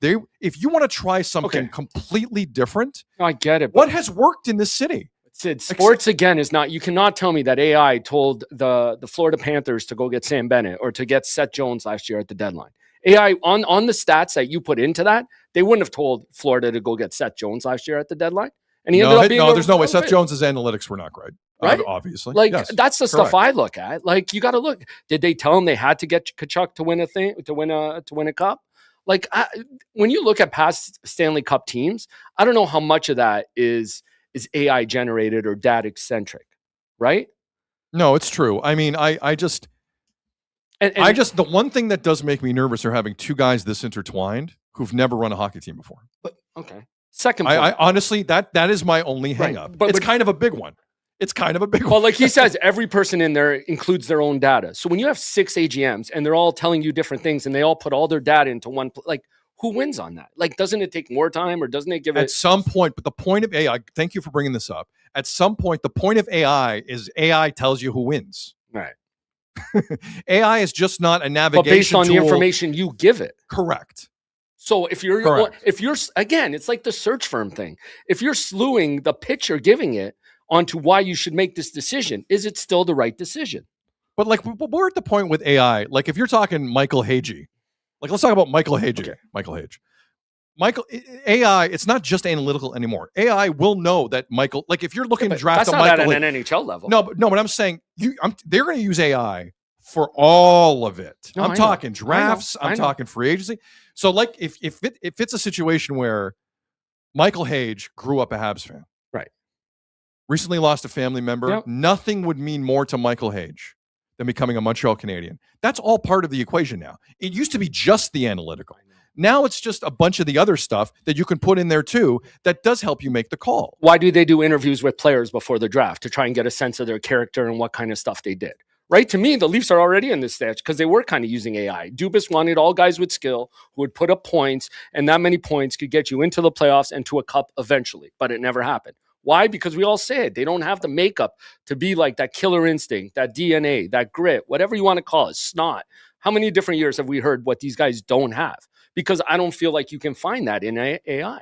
you want to try something completely different? No, I get it. What has worked in this city? Sid, sports again is not. You cannot tell me that AI told the Florida Panthers to go get Sam Bennett or to get Seth Jones last year at the deadline. AI on the stats that you put into that, they wouldn't have told Florida to go get Seth Jones last year at the deadline. And he ended up being there's no way. Seth Jones's analytics were not great. Right? Obviously. Like yes, that's the stuff I look at. Like you got to look. Did they tell him they had to get Kachuk to win a cup? Like when you look at past Stanley Cup teams, I don't know how much of that is AI generated or data centric, right? No, it's true. I mean, I just the one thing that does make me nervous are having two guys this intertwined who've never run a hockey team before. But okay. Second point. I honestly, that is my only hang up. But it's kind of a big one. It's kind of a big one. Well, like he says, every person in there includes their own data. So when you have 6 AGMs and they're all telling you different things and they all put all their data into one, like who wins on that? Like, doesn't it take more time or doesn't it give it? At some point, but the point of AI, thank you for bringing this up. At some point, the point of AI is AI tells you who wins. Right. AI is just not a navigation But based on tool. the information you give it. Correct. So if you're again, it's like the search firm thing. If you're slewing the pitch you're giving it onto why you should make this decision, is it still the right decision? But like we're at the point with AI. Like if you're talking Michael Hagee, like let's talk about Michael Hagee. Okay. Michael Hage. AI, it's not just analytical anymore. AI will know that Michael, like if you're looking to draft that's a not Michael at an NHL level. No, but I'm saying they're going to use AI for all of it. No, I'm talking drafts. I'm talking free agency. So like if it's a situation where Michael Hage grew up a Habs fan, right? Recently lost a family member. Yep. Nothing would mean more to Michael Hage than becoming a Montreal Canadian. That's all part of the equation now. It used to be just the analytical. Now it's just a bunch of the other stuff that you can put in there too that does help you make the call. Why do they do interviews with players before the draft to try and get a sense of their character and what kind of stuff they did? Right? To me, the Leafs are already in this stage because they were kind of using AI. Dubas wanted all guys with skill who would put up points, and that many points could get you into the playoffs and to a cup eventually, but it never happened. Why? Because we all say it. They don't have the makeup to be like that killer instinct, that DNA, that grit, whatever you want to call it, snot. How many different years have we heard what these guys don't have? Because I don't feel like you can find that in AI.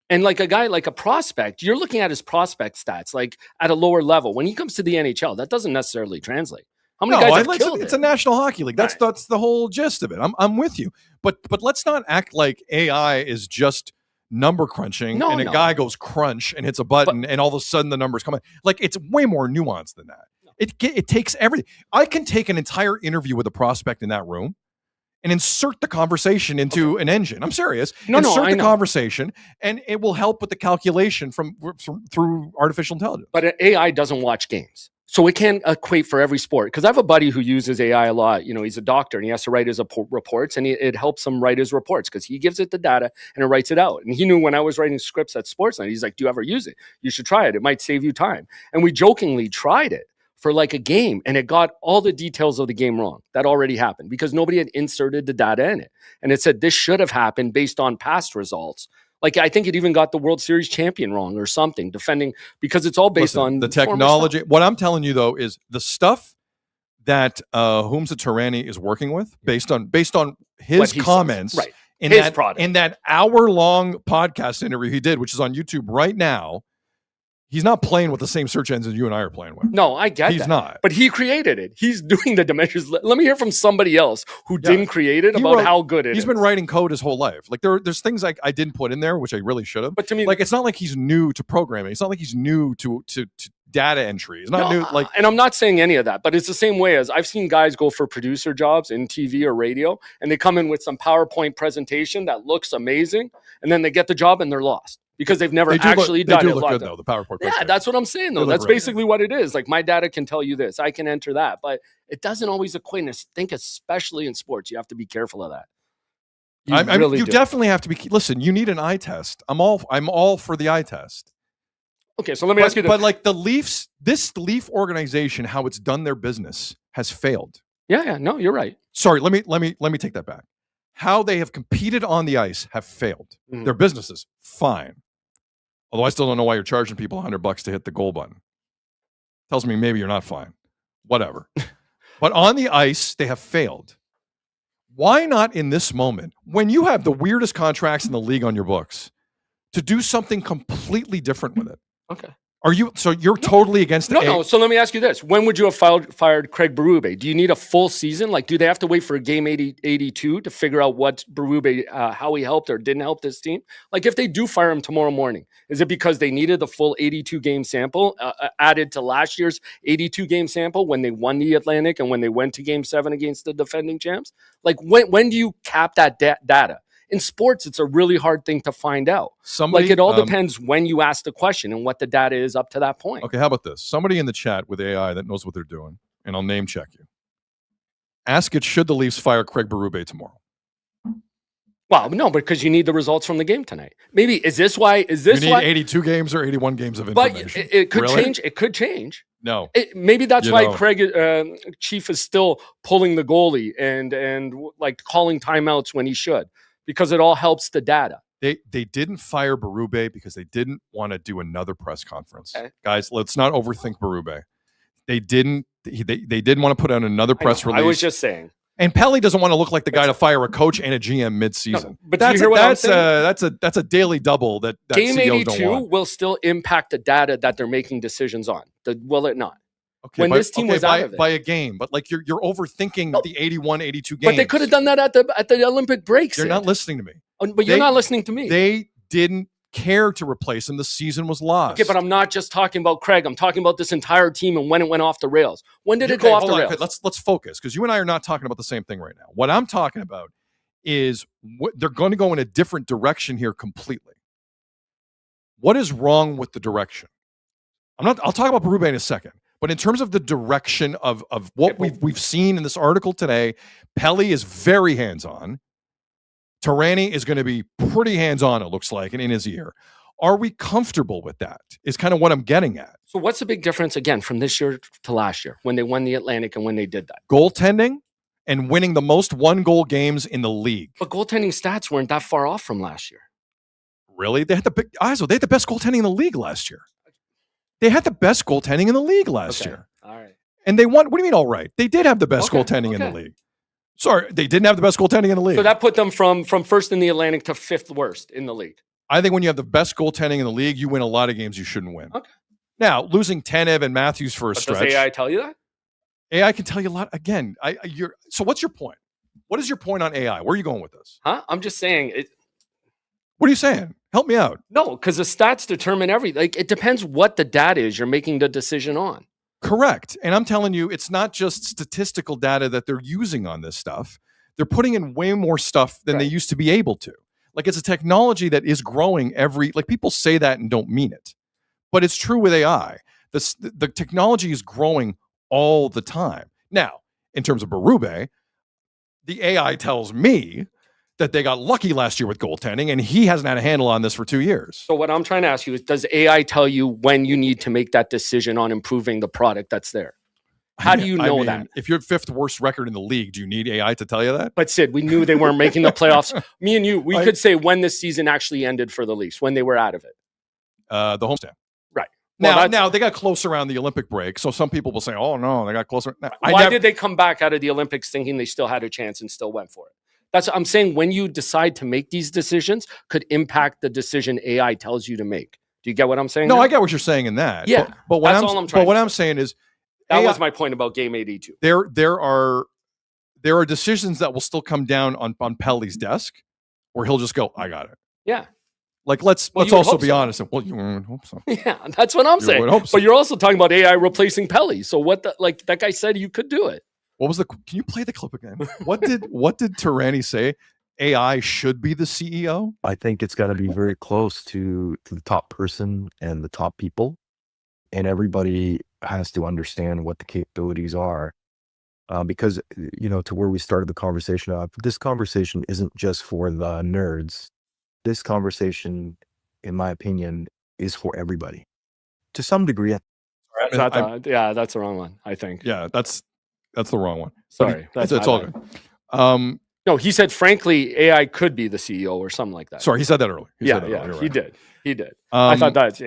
And like a guy, like a prospect, you're looking at his prospect stats, like at a lower level. When he comes to the NHL, that doesn't necessarily translate. How many guys have killed it's a National Hockey League. That's the whole gist of it. I'm with you. But let's not act like AI is just number crunching a guy goes crunch and hits a button and all of a sudden the numbers come in. Like it's way more nuanced than that. It takes everything. I can take an entire interview with a prospect in that room and insert the conversation into an engine. I'm serious. Insert the conversation, and it will help with the calculation through artificial intelligence. But AI doesn't watch games. So it can't equate for every sport. Because I have a buddy who uses AI a lot. You know, he's a doctor, and he has to write his reports, and it helps him write his reports because he gives it the data, and it writes it out. And he knew when I was writing scripts at Sportsnet, he's like, do you ever use it? You should try it. It might save you time. And we jokingly tried it for like a game, and it got all the details of the game wrong. That already happened because nobody had inserted the data in it. And it said this should have happened based on past results. Like I think it even got the World Series champion wrong or something, defending, because it's all based on the technology. What I'm telling you though is the stuff that Humza Teherany is working with, based on his comments in His that product. in that hour-long podcast interview he did, which is on YouTube right now, he's not playing with the same search engines you and I are playing with. No, I get He's that. not. But he created it. He's doing the dimensions. Let me hear from somebody else who didn't create it He about wrote- how good it is. He's been writing code his whole life. Like there's things I didn't put in there, which I really should have. But to me, like it's not like he's new to programming. It's not like he's new to data entry. It's not new. Like, and I'm not saying any of that, but it's the same way as I've seen guys go for producer jobs in TV or radio, and they come in with some PowerPoint presentation that looks amazing, and then they get the job and they're lost because they've never actually done it. They do look like good that. though. The PowerPoint. Yeah, that's what I'm saying though. That's basically what it is. Like my data can tell you this, I can enter that, but it doesn't always equate. And I think especially in sports, you have to be careful of that. You definitely have to be. Listen, you need an eye test. I'm all for the eye test. Okay, so let me ask you this. But like the Leafs, this Leaf organization, how it's done their business has failed. Yeah, no, you're right. Sorry, let me take that back. How they have competed on the ice have failed. Mm-hmm. Their businesses, fine. Although I still don't know why you're charging people $100 to hit the goal button. Tells me maybe you're not fine. Whatever. But on the ice, they have failed. Why not in this moment, when you have the weirdest contracts in the league on your books, to do something completely different with it? Okay. So you're totally against it? No. So let me ask you this. When would you have fired Craig Berube? Do you need a full season? Like, do they have to wait for game 82 to figure out what Berube, how he helped or didn't help this team? Like, if they do fire him tomorrow morning, is it because they needed the full 82 game sample added to last year's 82 game sample when they won the Atlantic and when they went to game 7 against the defending champs? Like, when do you cap that data? In sports, it's a really hard thing to find out. It all depends when you ask the question and what the data is up to that point. Okay, how about this? Somebody in the chat with AI that knows what they're doing, and I'll name check you. Ask it, should the Leafs fire Craig Berube tomorrow? Well, no, because you need the results from the game tonight. Maybe, is this why? You need 82 games or 81 games of information? But it could change. It could change. No. Maybe that's why Craig Chief is still pulling the goalie and like calling timeouts when he should. Because it all helps the data. They didn't fire Berube because they didn't want to do another press conference. Okay. Guys, let's not overthink Berube. They didn't want to put out another press release. I was just saying. And Pelley doesn't want to look like the guy to fire a coach and a GM mid-season. No, but that's a daily double that game CEOs don't 82 want. will still impact the data that they're making decisions on. Will it not? Okay, this team was out of it by a game, but like you're overthinking the 81, 82 games. But they could have done that at the Olympic breaks. You're not listening to me. But you're not listening to me. They didn't care to replace him. The season was lost. Okay, but I'm not just talking about Craig. I'm talking about this entire team and when it went off the rails. When did it go off the rails? Okay, let's focus, because you and I are not talking about the same thing right now. What I'm talking about is they're going to go in a different direction here completely. What is wrong with the direction? I'll talk about Berube in a second. But in terms of the direction of what we've seen in this article today, Pelley is very hands-on. Teherany is going to be pretty hands-on, it looks like, and in his ear. Are we comfortable with that? Is kind of what I'm getting at. So what's the big difference, again, from this year to last year when they won the Atlantic and when they did that? Goaltending and winning the most one-goal games in the league. But goaltending stats weren't that far off from last year. Really? They had the best goaltending in the league last year. They had the best goaltending in the league last year. All right. And they won. What do you mean, all right? They did have the best goaltending in the league. Sorry, they didn't have the best goaltending in the league. So that put them from first in the Atlantic to fifth worst in the league. I think when you have the best goaltending in the league, you win a lot of games you shouldn't win. Okay. Now, losing Tanev and Matthews for a stretch. Does AI tell you that? AI can tell you a lot. Again, so what's your point? What is your point on AI? Where are you going with this? Huh? I'm just saying it. What are you saying? Help me out. No, because the stats determine everything. Like, it depends what the data is you're making the decision on. Correct. And I'm telling you, it's not just statistical data that they're using on this stuff. They're putting in way more stuff than they used to be able to. Like, it's a technology that is growing like people say that and don't mean it. But it's true with AI. The technology is growing all the time. Now, in terms of Berube, the AI tells me that they got lucky last year with goaltending, and he hasn't had a handle on this for 2 years. So what I'm trying to ask you is, does AI tell you when you need to make that decision on improving the product that's there? How do you know that? If you're fifth worst record in the league, do you need AI to tell you that? But Sid, we knew they weren't making the playoffs. Me and you, we could say when the season actually ended for the Leafs, when they were out of it. The homestand. Right. Now they got close around the Olympic break, so some people will say, oh, no, they got closer. Why did they come back out of the Olympics thinking they still had a chance and still went for it? That's I'm saying when you decide to make these decisions could impact the decision AI tells you to make. Do you get what I'm saying? No, now? I get what you're saying in that. Yeah, but what that's all I'm trying But what to I'm say. saying is That AI was my point about Game 82. there are decisions that will still come down on Pelley's desk where he'll just go, I got it. Yeah. Like let's you would also hope be so. honest. Well, you would hope so. Yeah, that's what I'm You saying. would hope so. But you're also talking about AI replacing Pelley. So what the like that guy said you could do it. What was can you play the clip again? What did Teherany say? AI should be the CEO? I think it's got to be very close to the top person and the top people. And everybody has to understand what the capabilities are. Because, to where we started the conversation off, this conversation isn't just for the nerds. This conversation, in my opinion, is for everybody to some degree. Yeah, that's the wrong one, I think. Yeah, that's the wrong one. Sorry. It's That's all good. No, he said, frankly, AI could be the CEO or something like that. Sorry, he said that earlier. He did. He did. I thought that's,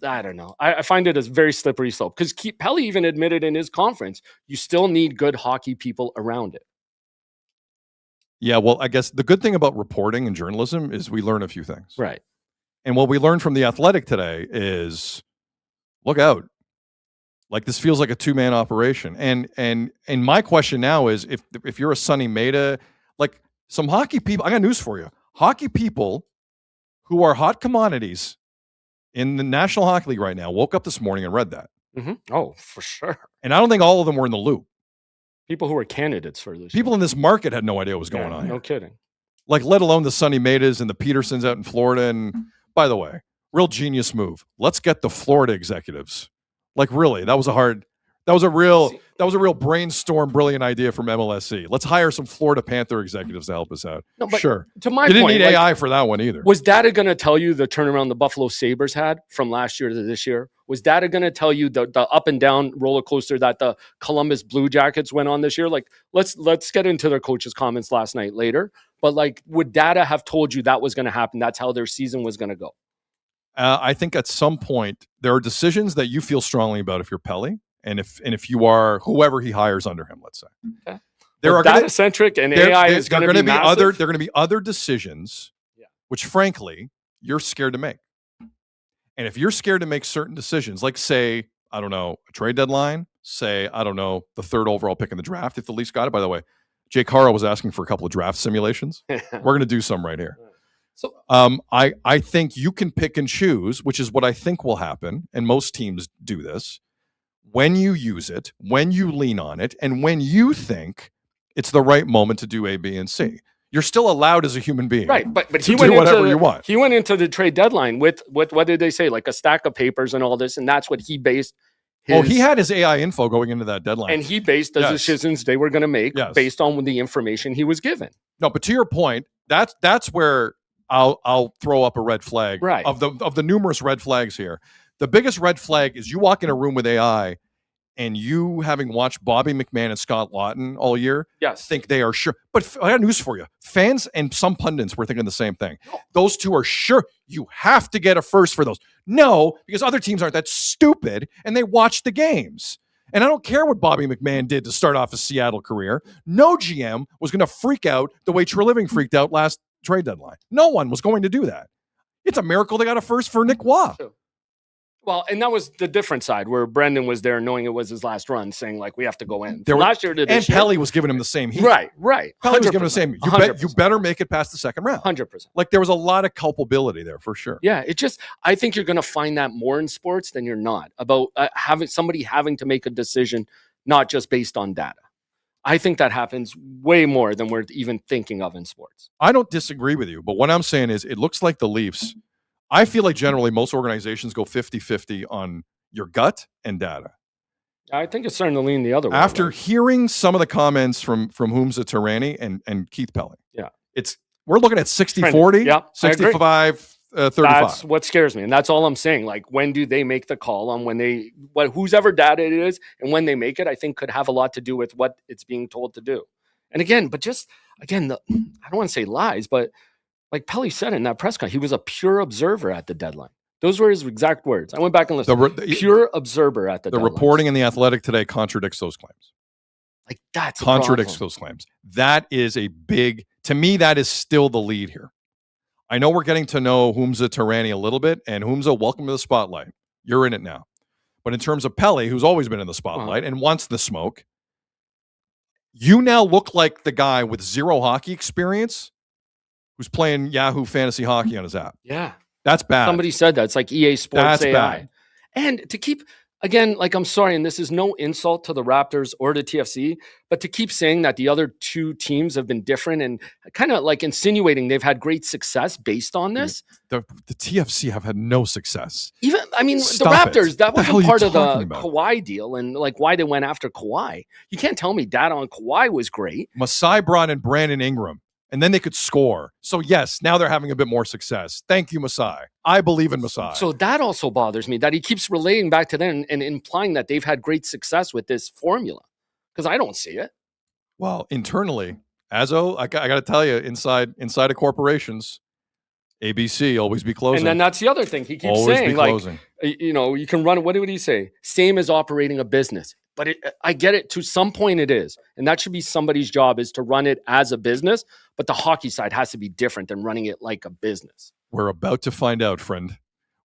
I don't know. I find it a very slippery slope because Pelley even admitted in his conference, you still need good hockey people around it. Yeah, well, I guess the good thing about reporting and journalism is we learn a few things. Right. And what we learned from The Athletic today is look out. Like this feels like a two-man operation. And my question now is if you're a Sonny Maeda, like some hockey people, I got news for you. Hockey people who are hot commodities in the National Hockey League right now woke up this morning and read that. Mm-hmm. Oh, for sure. And I don't think all of them were in the loop. People who are candidates for this. People in this market had no idea what was going on. No kidding. Like, let alone the Sonny Maedas and the Petersons out in Florida. And by the way, real genius move. Let's get the Florida executives. Like, really, that was a real brainstorm, brilliant idea from MLSC. Let's hire some Florida Panther executives to help us out. No, but sure. To my you didn't point, need AI for that one either. Was data going to tell you the turnaround the Buffalo Sabres had from last year to this year? Was data going to tell you the up and down roller coaster that the Columbus Blue Jackets went on this year? Like, let's get into their coach's comments last night later. But like, would data have told you that was going to happen? That's how their season was going to go. I think at some point there are decisions that you feel strongly about if you're Pelley, and if you are whoever he hires under him, let's say. Okay. There are data centric and AI is going to be massive. There are going to be other decisions, which frankly you're scared to make. And if you're scared to make certain decisions, like say, I don't know, a trade deadline, say, I don't know, the third overall pick in the draft, if the Leafs got it. By the way, Jay Caro was asking for a couple of draft simulations. We're going to do some right here. So I think you can pick and choose, which is what I think will happen, and most teams do this, when you use it, when you lean on it, and when you think it's the right moment to do A, B, and C. You're still allowed as a human being, right? But he went do whatever you want. He went into the trade deadline with what did they say? Like a stack of papers and all this, and that's what he based. He had his AI info going into that deadline, and he based the decisions they were going to make based on the information he was given. No, but to your point, that's where I'll throw up a red flag. Right. Of the numerous red flags here, the biggest red flag is you walk in a room with AI. And you, having watched Bobby McMahon and Scott Lawton all year, think they are sure. But I got news for you. Fans and some pundits were thinking the same thing. Those two are sure you have to get a first for those. No, because other teams aren't that stupid, and they watch the games. And I don't care what Bobby McMahon did to start off his Seattle career. No GM was going to freak out the way Treliving freaked out last trade deadline. No one was going to do that. It's a miracle they got a first for Nick Waugh. Well, and that was the different side where Brendan was there knowing it was his last run, saying, like, we have to go in. Last year to this year. Pelley was giving him the same heat. Right. Pelley was giving him the same. You better make it past the second round. 100%. Like, there was a lot of culpability there, for sure. Yeah, I think you're going to find that more in sports than you're not, about having to make a decision, not just based on data. I think that happens way more than we're even thinking of in sports. I don't disagree with you, but what I'm saying is it looks like the Leafs, I feel like generally most organizations go 50-50 on your gut and data. I think it's starting to lean the other way. After hearing some of the comments from Humza Teherany and Keith Pelley. Yeah. We're looking at 60-40, 65-35. That's what scares me. And that's all I'm saying. Like, when do they make the call on whose ever data it is, and when they make it, I think could have a lot to do with what it's being told to do. And again, I don't want to say lies, but like Pelley said in that press conference, he was a pure observer at the deadline. Those were his exact words. I went back and listened. Pure observer at the deadline. The reporting in The Athletic today contradicts those claims. Like that's contradicts a those claims. That is a big, to me, that is still the lead here. I know we're getting to know Humza Teherany a little bit, and Humza, welcome to the spotlight. You're in it now. But in terms of Pelley, who's always been in the spotlight and wants the smoke, you now look like the guy with zero hockey experience who's playing Yahoo Fantasy Hockey on his app. Yeah. That's bad. Somebody said that. It's like EA Sports That's AI. bad. And to keep, again, like, I'm sorry, and this is no insult to the Raptors or to TFC, but to keep saying that the other two teams have been different and kind of like insinuating they've had great success based on this. The TFC have had no success. Even, I mean, Stop the Raptors, it. that What the hell wasn't are part you of the talking about? Kawhi deal and like why they went after Kawhi. You can't tell me data on Kawhi was great. Masai brought in Brandon Ingram, and then they could score. So yes, now they're having a bit more success. Thank you, Masai. I believe in Masai. So that also bothers me that he keeps relating back to them and implying that they've had great success with this formula because I don't see it. Well, internally, Azo, I got to tell you, inside of corporations, ABC always be closing. And then that's the other thing he keeps Always saying, be like, closing. you know, you can run. What did he say? Same as operating a business, but I get it. To some point, it is, and that should be somebody's job is to run it as a business. But the hockey side has to be different than running it like a business. We're about to find out, friend.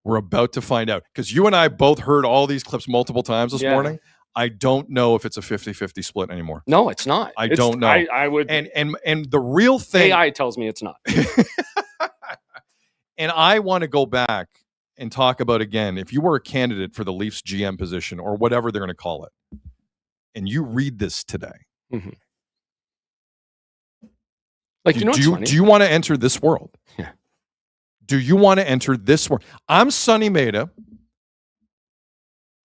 We're about to find out because you and I both heard all these clips multiple times this morning. I don't know if it's a 50-50 split anymore. No, it's not. I don't know. I would. And the real thing, AI tells me it's not. and I want to go back and talk about again, if you were a candidate for the Leafs GM position or whatever they're going to call it, and you read this today, like, you know, do you want to enter this world? Yeah. Do you want to enter this world? I'm Sonny Maeda.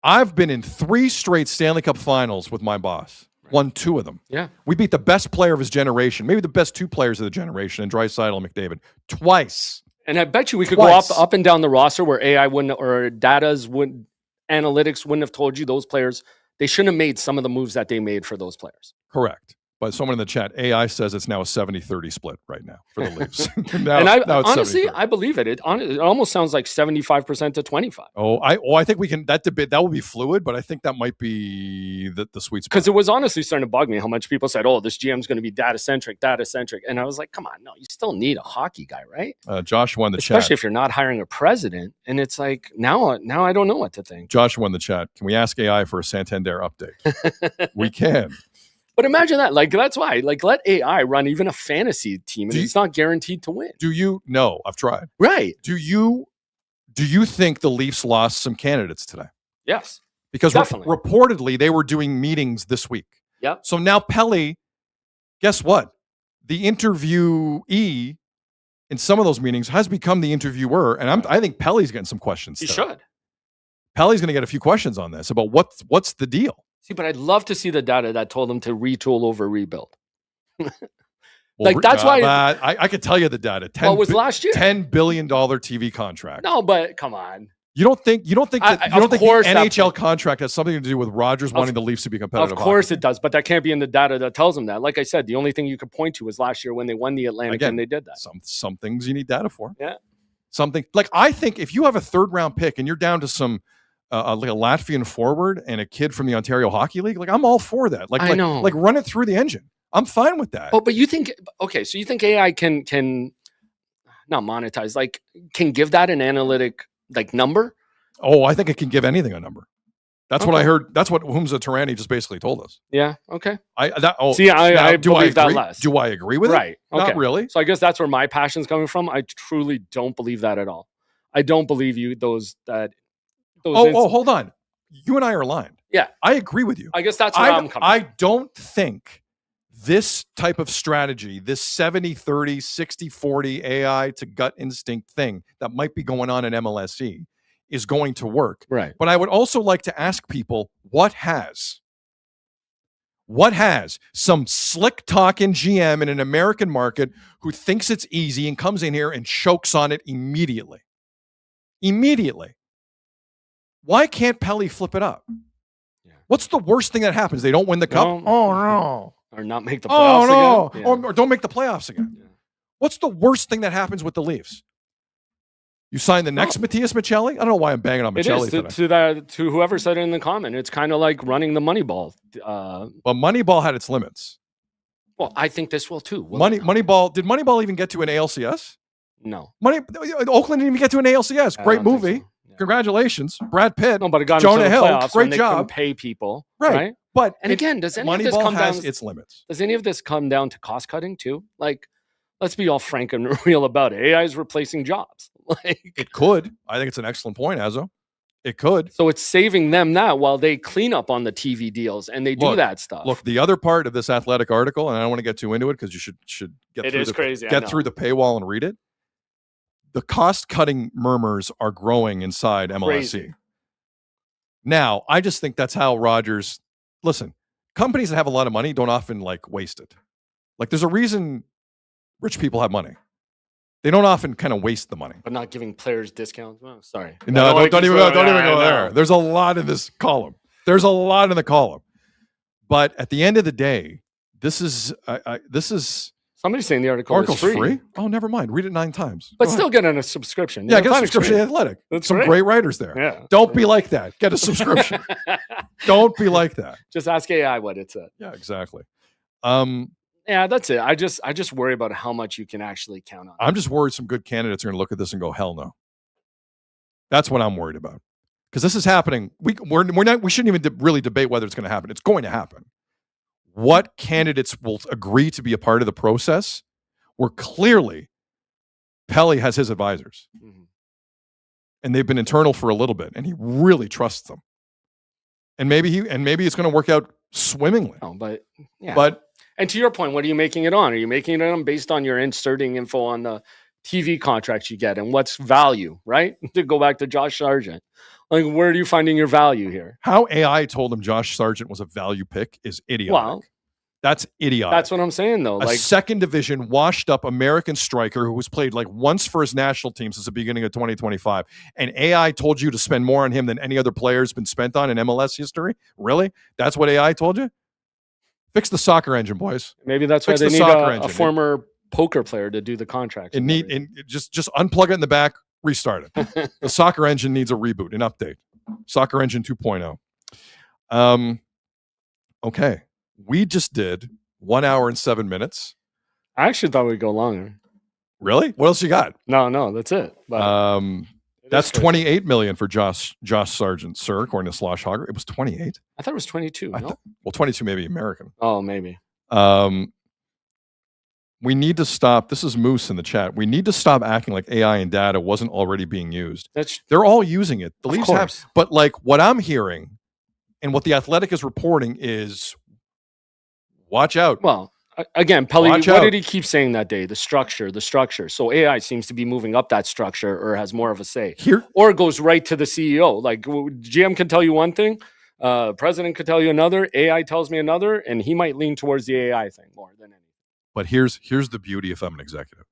I've been in 3 straight Stanley Cup finals with my boss. Won 2 of them. Yeah. We beat the best player of his generation, maybe the best 2 players of the generation, and Draisaitl and McDavid twice. And I bet you we could Twice. go up and down the roster where AI wouldn't, or analytics wouldn't have told you those players. They shouldn't have made some of the moves that they made for those players. Correct. But someone in the chat, AI says it's now a 70-30 split right now for the Leafs. And now it's honestly, 70-30. I believe it. It almost sounds like 75% to 25. I think we can, that debate, that will be fluid, but I think that might be the sweet spot. Because it was honestly starting to bug me how much people said, oh, this GM's going to be data-centric. And I was like, come on, no, you still need a hockey guy, right? Josh won the Especially chat. if you're not hiring a president. And it's like, now I don't know what to think. Josh won the chat. Can we ask AI for a Santander update? We can. But imagine that. Like, that's why. Like, let AI run even a fantasy team, and it's not guaranteed to win. Do you? No, I've tried. Right. Do you think the Leafs lost some candidates today? Yes. Because Definitely. reportedly they were doing meetings this week. Yep. So now Pelley, guess what? The interviewee in some of those meetings has become the interviewer, and I think Pelley's getting some questions. He today. should. Pelley's going to get a few questions on this about what's the deal. See, but I'd love to see the data that told them to retool over rebuild. Well, like, that's why I could tell you the data. Well, it was last year. $10 billion TV contract. No, but come on. You don't think the NHL that, contract has something to do with Rodgers wanting the Leafs to be competitive? Of course it does, but that can't be in the data that tells them that. Like I said, the only thing you could point to was last year when they won the Atlantic and they did that. Some things you need data for. Yeah. Something like, I think if you have a 3rd round pick and you're down to some like a Latvian forward and a kid from the Ontario Hockey League, like, I'm all for that. Like, I know. Like, run it through the engine. I'm fine with that. Oh, but you think, okay, so you think AI can not monetize, like, can give that an analytic, like, number? Oh, I think it can give anything a number. That's what I heard. That's what Humza Teherany just basically told us. Yeah. Okay. I believe that less. Do I agree with it? Right. Okay. Not really. So I guess that's where my passion's coming from. I truly don't believe that at all. I don't believe hold on. You and I are aligned. Yeah. I agree with you. I guess that's where I'm coming from. I don't think this type of strategy, this 70-30, 60-40 AI to gut instinct thing that might be going on in MLSE is going to work. Right. But I would also like to ask people, what has some slick talking GM in an American market who thinks it's easy and comes in here and chokes on it immediately? Why can't Pelley flip it up? Yeah. What's the worst thing that happens? They don't win the cup? Oh, no. Or not make the playoffs again? Yeah. Or don't make the playoffs again. Yeah. What's the worst thing that happens with the Leafs? You sign the next Matthias Michelli? I don't know why I'm banging on It Michelli is today. to whoever said it in the comment. It's kind of like running the Moneyball. But Moneyball had its limits. Well, I think this will too. Moneyball, did Moneyball even get to an ALCS? No. Oakland didn't even get to an ALCS. I Great don't think movie. so. Yeah. Congratulations. Brad Pitt. No, but it got Jonah into the Hill. playoffs when Great they job. couldn't pay people. Right. Right. But And again, does any of this Moneyball come down? has its limits. Does any of this come down to cost cutting too? Like, let's be all frank and real about it. AI is replacing jobs. It could. I think it's an excellent point, Azo. It could. So it's saving them that while they clean up on the TV deals and they do that stuff. Look, the other part of this Athletic article, and I don't want to get too into it because you should get It through is crazy. I get know. through the paywall and read it. The cost-cutting murmurs are growing inside MLSE. Crazy. Now, I just think that's how Rogers. Listen, companies that have a lot of money don't often waste it. Like, there's a reason rich people have money. They don't often kind of waste the money. But not giving players discounts. Oh, sorry. No, don't even go there. No. There's a lot in this column. There's a lot in the column. But at the end of the day, this is Somebody's saying the article is free. Oh, never mind. Read it 9 times. But Go still ahead. getting a subscription. Yeah, get a Athletics subscription to free. Athletic. That's Some great. great writers there. Yeah. Don't be like that. Get a subscription. Don't be like that. Just ask AI what it said. Yeah, exactly. Yeah, that's it. I just worry about how much you can actually count on. I'm just worried some good candidates are going to look at this and go, hell no. That's what I'm worried about. Because this is happening. We shouldn't even really debate whether it's going to happen. It's going to happen. What candidates will agree to be a part of the process? Where clearly Pelley has his advisors. Mhm. And they've been internal for a little bit, and he really trusts them. And maybe it's going to work out swimmingly. Oh, but yeah. But and to your point, what are you making it on? Are you making it on based on your inserting info on the TV contracts you get and what's value, right? To go back to Josh Sargent. Like, where are you finding your value here? how AI told him Josh Sargent was a value pick is idiotic. Well, That's idiotic. that's what I'm saying, though. A Like, second division washed up American striker who was played once for his national team since the beginning of 2025. And AI told you to spend more on him than any other player has been spent on in MLS history? Really? That's what AI told you? Fix the soccer engine, boys. maybe that's why Fix they the need soccer a engine. former poker player to do the contracts. and everything. Just unplug it in the back, restart it. The soccer engine needs a reboot, an update. Soccer engine 2.0. Okay. We just did 1 hour and 7 minutes. I actually thought we'd go longer. Really? What else you got? No, that's it. But it That's is crazy. 28 million for Josh Sargent, sir, according to Slosh Hogger. It was 28. I thought it was 22. No? Well, 22 maybe American. Oh, maybe. We need to stop. This is Moose in the chat. We need to stop acting like AI and data wasn't already being used. They're all using it. The Of Leafs have, course. but what I'm hearing and what the Athletic is reporting is, watch out. Well, again, Pelley, Watch what out. did he keep saying that day? The structure. So AI seems to be moving up that structure or has more of a say. Here, Or it goes right to the CEO. Like, GM can tell you one thing, president could tell you another, AI tells me another, and he might lean towards the AI thing more than anything. but here's the beauty if I'm an executive.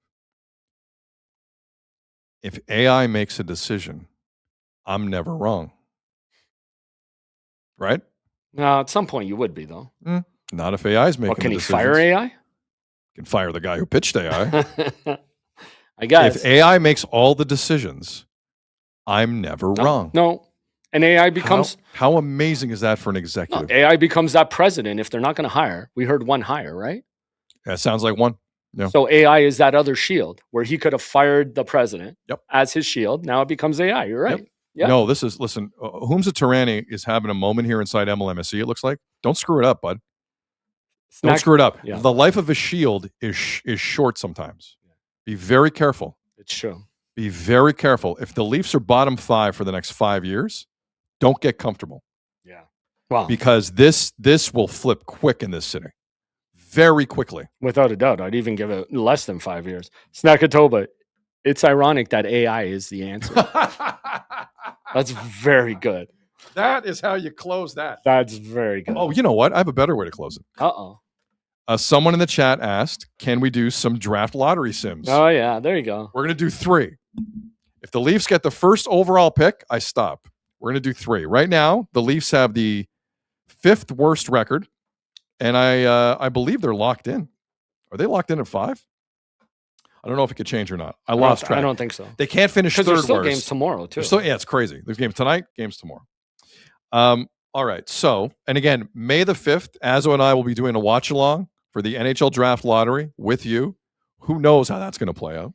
If AI makes a decision, I'm never wrong. Right? Now, at some point, you would be, though. Not if AI is making Well, can the he decisions. fire AI? Can fire the guy who pitched AI. I guess. If AI makes all the decisions, I'm never wrong. No. And AI becomes How amazing is that for an executive? AI becomes that president if they're not going to hire. We heard one hire, right? That sounds like one. Yeah. So AI is that other shield where he could have fired the president Yep. as his shield. Now it becomes AI. You're right. Yep. No, listen, Humza Teherany is having a moment here inside MLMSE, it looks like. Don't screw it up, bud. Don't Snack- screw it up. Yeah. The life of a shield is short sometimes. Be very careful. It's true. Be very careful. If the Leafs are bottom 5 for the next 5 years, don't get comfortable Yeah. Wow. because this will flip quick in this city. Very quickly. Without a doubt, I'd even give it less than 5 years. Snackatoba, it's ironic that AI is the answer. That's very good. That is how you close that. That's very good. Oh, you know what? I have a better way to close it. Uh-oh. Someone in the chat asked, can we do some draft lottery sims? Oh, yeah. There you go. We're going to do 3. If the Leafs get the first overall pick, I stop. We're going to do 3. Right now, the Leafs have the 5th worst record, and I believe they're locked in. Are they locked in at 5? I don't know if it could change or not. I lost track. I don't think so. They can't finish third Because there's still worst. games tomorrow, too. Yeah, it's crazy. There's games tonight, games tomorrow. All right. So, and again, May the 5th, Azo and I will be doing a watch along for the NHL Draft Lottery with you. Who knows how that's going to play out?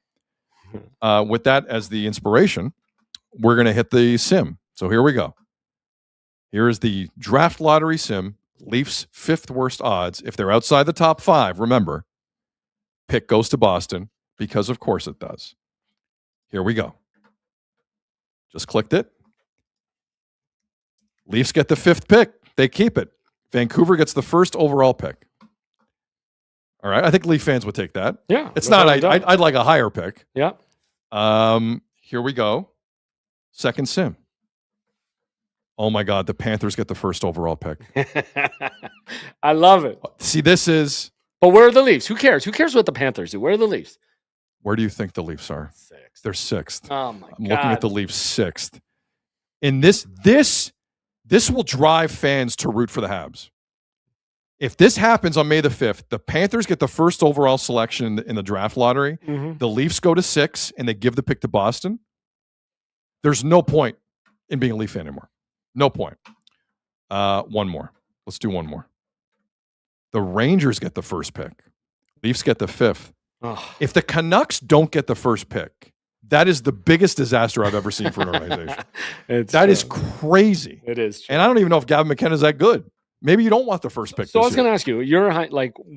With that as the inspiration, we're going to hit the sim. So here we go. Here is the Draft Lottery sim. Leafs 5th worst odds. If they're outside the top 5, remember, pick goes to Boston because of course it does. Here we go. Just clicked it. Leafs get the 5th pick. They keep it. Vancouver gets the 1st overall pick. All right. I think Leaf fans would take that. Yeah. It's not. I'd like a higher pick. Yeah. Here we go. Second sim. Oh my God. The Panthers get the 1st overall pick. I love it. See, this is. But where are the Leafs? Who cares? Who cares what the Panthers do? Where are the Leafs? Where do you think the Leafs are? 6th. They're 6th. Oh my God. I'm looking at the Leafs 6th. And this will drive fans to root for the Habs. If this happens on May the 5th, the Panthers get the 1st overall selection in the draft lottery. Mm-hmm. The Leafs go to 6 and they give the pick to Boston. There's no point in being a Leaf fan anymore. No point. One more. Let's do one more. The Rangers get the 1st pick. Leafs get the 5th. Oh. If the Canucks don't get the 1st pick, that is the biggest disaster I've ever seen for an organization. That is crazy. It is true. And I don't even know if Gavin McKenna's that good. Maybe you don't want the 1st pick. So I was going to ask you,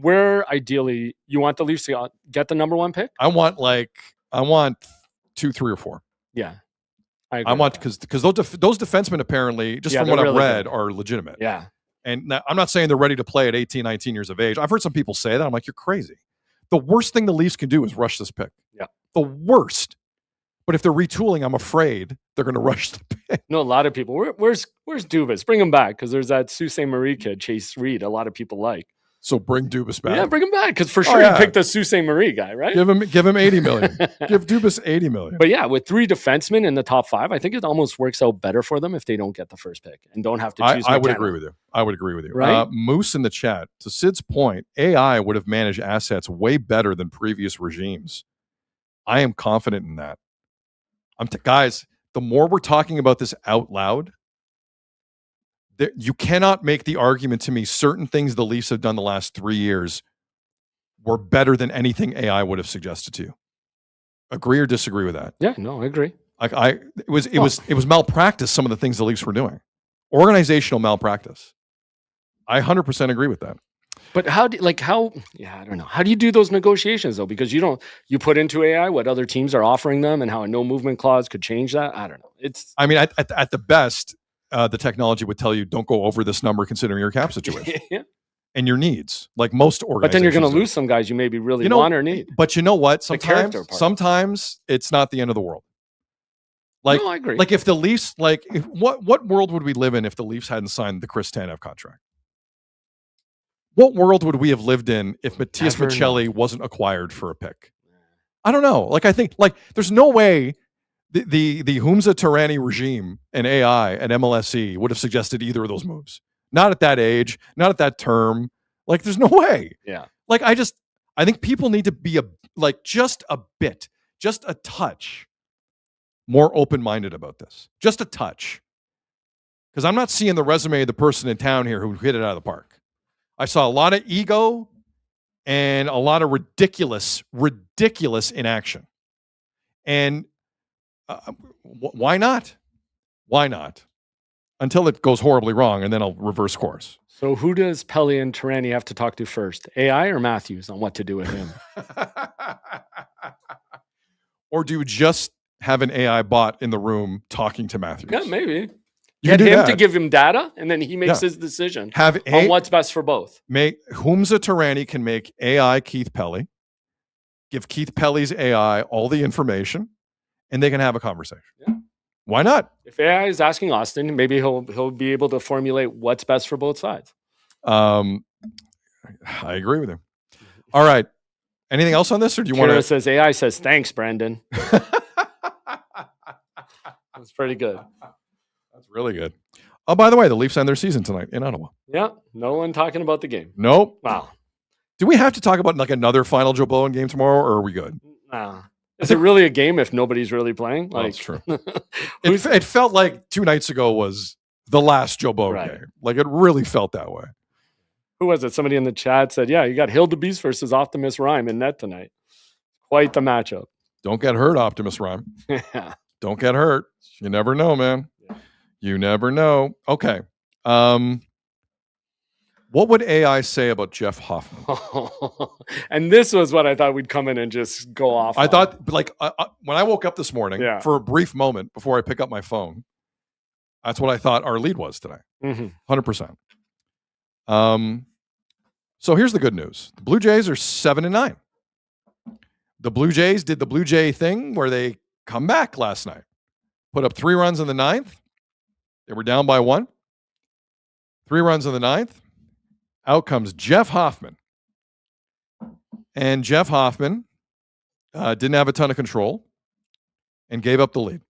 where ideally you want the Leafs to get the number 1 pick? I want 2, 3, or 4. Yeah. I want because those defensemen apparently, just from what I've read, are legitimate. Yeah. And now, I'm not saying they're ready to play at 18, 19 years of age. I've heard some people say that. I'm like, you're crazy. The worst thing the Leafs can do is rush this pick. Yeah. The worst. But if they're retooling, I'm afraid they're going to rush the pick. No, a lot of people. Where's Dubas? Bring him back because there's that Sault Ste. Marie kid, Chase Reed. A lot of people like. So bring Dubas back. Yeah, bring him back because for sure he picked the Sault Ste. Marie guy, right? Give him $80 million. Give Dubas $80 million. But yeah, with 3 defensemen in the top 5, I think it almost works out better for them if they don't get the 1st pick and don't have to choose. I would agree with you. I would agree with you. Right? Moose in the chat. To Sid's point, AI would have managed assets way better than previous regimes. I am confident in that. Guys, the more we're talking about this out loud, you cannot make the argument to me certain things the Leafs have done the last 3 years were better than anything AI would have suggested to you. Agree or disagree with that? Yeah, no, I agree. It was malpractice, some of the things the Leafs were doing. Organizational malpractice. I 100% agree with that. But I don't know. How do you do those negotiations though? Because you put into AI what other teams are offering them and how a no movement clause could change that. I don't know. At the best, the technology would tell you don't go over this number considering your cap situation yeah. and your needs, like most organizations. But then you're going to lose some guys you maybe really want or need. But you know what? Sometimes it's not the end of the world. Like, no, I agree. Like if the Leafs, what world would we live in if the Leafs hadn't signed the Chris Tanev contract? What world would we have lived in if Matias Maccelli wasn't acquired for a pick? I don't know. I think there's no way the Humza Teherany regime and AI and MLSE would have suggested either of those moves. Not at that age, not at that term. There's no way. Yeah. I think people need to be just a touch more open-minded about this. Just a touch. Because I'm not seeing the resume of the person in town here who hit it out of the park. I saw a lot of ego and a lot of ridiculous inaction. And why not? Why not? Until it goes horribly wrong, and then I'll reverse course. So who does Pelley and Teherany have to talk to first? AI or Matthews on what to do with him? Or do you just have an AI bot in the room talking to Matthews? Yeah, maybe. Get him to give him data, and then he makes his decision on what's best for both. Humza Teherany can make AI Keith Pelley, give Keith Pelley's AI all the information, and they can have a conversation. Yeah. Why not? If AI is asking Austin, maybe he'll be able to formulate what's best for both sides. I agree with him. All right. Anything else on this, or do you want to? Says AI says thanks, Brandon. That's pretty good. That's really good. Oh, by the way, the Leafs end their season tonight in Ottawa. Yeah, no one talking about the game. Nope. Wow. Do we have to talk about another final Joe Bowen game tomorrow, or are we good? Is it really a game if nobody's really playing? Well, that's true. Who's- It felt like 2 nights ago was the last Joe Bo Right. game. Like it really felt that way. Who was it? Somebody in the chat said, yeah, you got Hildebeest versus Optimus Rhyme in net tonight. Quite the matchup. Don't get hurt, Optimus Rhyme. Yeah. Don't get hurt. You never know, man. You never know. Okay. What would AI say about Jeff Hoffman? And this was what I thought we'd come in and just go off. I on. thought, like, when I woke up this morning, Yeah. for a brief moment before I pick up my phone, that's what I thought our lead was today. 100%. So here's the good news. The Blue Jays are 7-9. The Blue Jays did the Blue Jay thing where they come back last night. Put up 3 runs in the 9th. They were down by 1. 3 runs in the 9th. Out comes Jeff Hoffman. And Jeff Hoffman didn't have a ton of control and gave up the lead.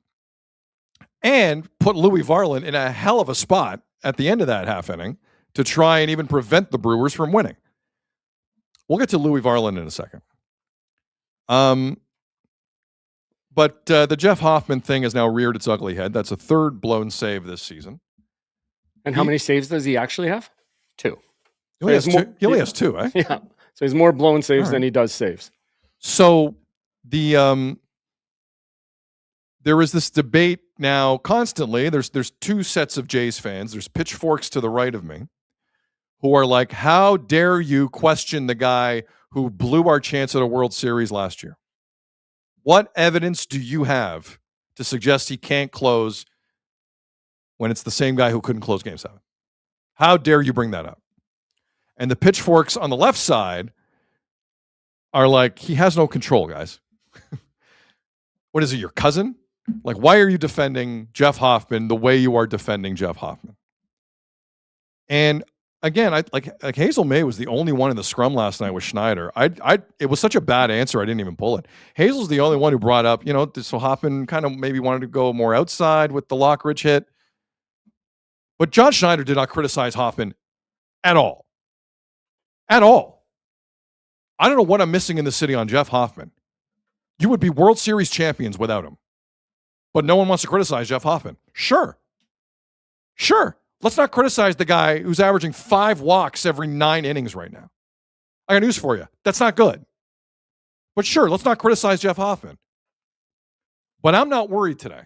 And put Louis Varland in a hell of a spot at the end of that half inning to try and even prevent the Brewers from winning. We'll get to Louis Varland in a second. But the Jeff Hoffman thing has now reared its ugly head. That's a 3rd blown save this season. And how many saves does he actually have? 2. He only has 2, eh? Yeah. So he's more blown saves than he does saves. So the there is this debate now constantly. There's 2 sets of Jays fans. There's pitchforks to the right of me who are like, how dare you question the guy who blew our chance at a World Series last year? What evidence do you have to suggest he can't close when it's the same guy who couldn't close Game 7? How dare you bring that up? And the pitchforks on the left side are like, he has no control, guys. What is it, your cousin? Like, why are you defending Jeff Hoffman the way you are defending Jeff Hoffman? And again, like Hazel May was the only one in the scrum last night with Schneider. It was such a bad answer, I didn't even pull it. Hazel's the only one who brought up, so Hoffman kind of maybe wanted to go more outside with the Lockridge hit. But John Schneider did not criticize Hoffman at all. At all. I don't know what I'm missing in the city on Jeff Hoffman. You would be World Series champions without him. But no one wants to criticize Jeff Hoffman. Sure. Let's not criticize the guy who's averaging 5 walks every 9 innings right now. I got news for you. That's not good. But sure, let's not criticize Jeff Hoffman. But I'm not worried today.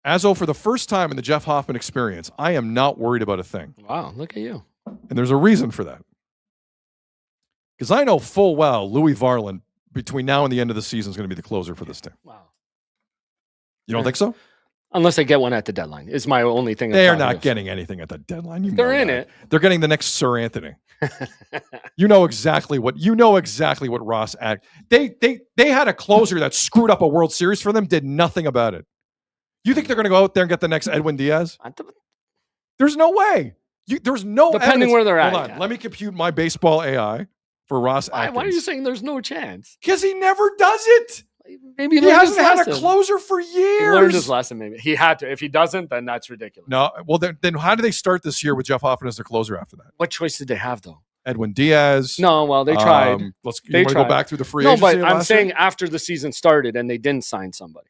As though for the first time in the Jeff Hoffman experience, I am not worried about a thing. Wow, look at you. And there's a reason for that. Because I know full well Louis Varland, between now and the end of the season, is going to be the closer for this team. Wow. You don't think so? Unless they get one at the deadline, is my only thing. They are not getting anything at the deadline. They're in it. They're getting the next Sir Anthony. You know exactly what Ross act. They had a closer that screwed up a World Series for them, did nothing about it. You think they're going to go out there and get the next Edwin Diaz? There's no way. There's no depending evidence. where they're at. Hold on. Let me compute my baseball AI for Ross Atkins. Why are you saying there's no chance? Because he never does it. Maybe he hasn't had a closer for years. He learned his lesson. Maybe he had to. If he doesn't, then that's ridiculous. No. Well, then how do they start this year with Jeff Hoffman as their closer after that? What choice did they have though? Edwin Diaz. No. Well, they tried. You want to go back through the free agency? No, but I'm saying after the season started and they didn't sign somebody,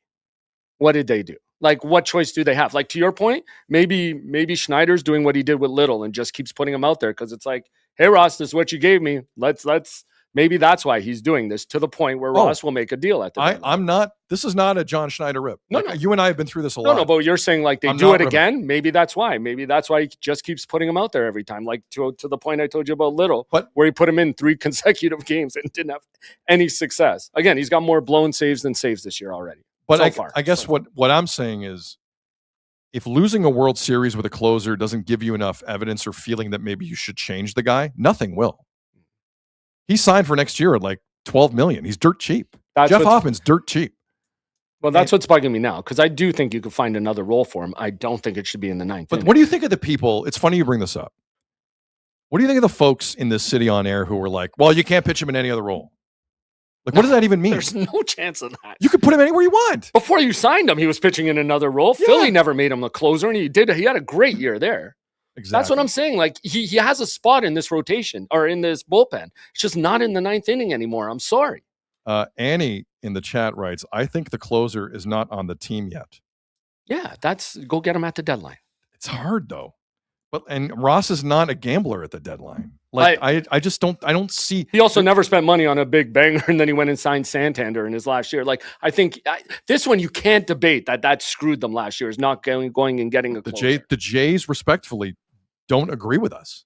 what did they do? Like, what choice do they have? Like, to your point, maybe Schneider's doing what he did with Little and just keeps putting him out there because it's like, hey, Ross, this is what you gave me. Let's. Maybe that's why he's doing this, to the point where Ross will make a deal at the deadline. I'm not. This is not a John Schneider rip. No. You and I have been through this a lot. No, but you're saying like they do it again. Maybe that's why. Maybe that's why he just keeps putting him out there every time. Like to the point I told you about Little, where he put him in 3 consecutive games and didn't have any success. Again, he's got more blown saves than saves this year already. But so far. I guess what I'm saying is, if losing a World Series with a closer doesn't give you enough evidence or feeling that maybe you should change the guy, nothing will. He signed for next year at like $12 million. He's dirt cheap. Jeff Hoffman's dirt cheap. Well, that's what's bugging me now, because I do think you could find another role for him. I don't think it should be in the 9th. But what do you think of the people? It's funny you bring this up. What do you think of the folks in this city on air who were like, well, you can't pitch him in any other role? Like, what does that even mean? There's no chance of that. You could put him anywhere you want. Before you signed him, he was pitching in another role. Yeah. Philly never made him a closer, and he had a great year there. Exactly. That's what I'm saying. Like, he has a spot in this rotation or in this bullpen. It's just not in the 9th inning anymore. I'm sorry. Annie in the chat writes, I think the closer is not on the team yet. Yeah, go get him at the deadline. It's hard though. And Ross is not a gambler at the deadline. Like I just don't see. He also never spent money on a big banger, and then he went and signed Santander in his last year. Like I think this one you can't debate that screwed them last year. Is not going and getting a closer. The Jays respectfully don't agree with us.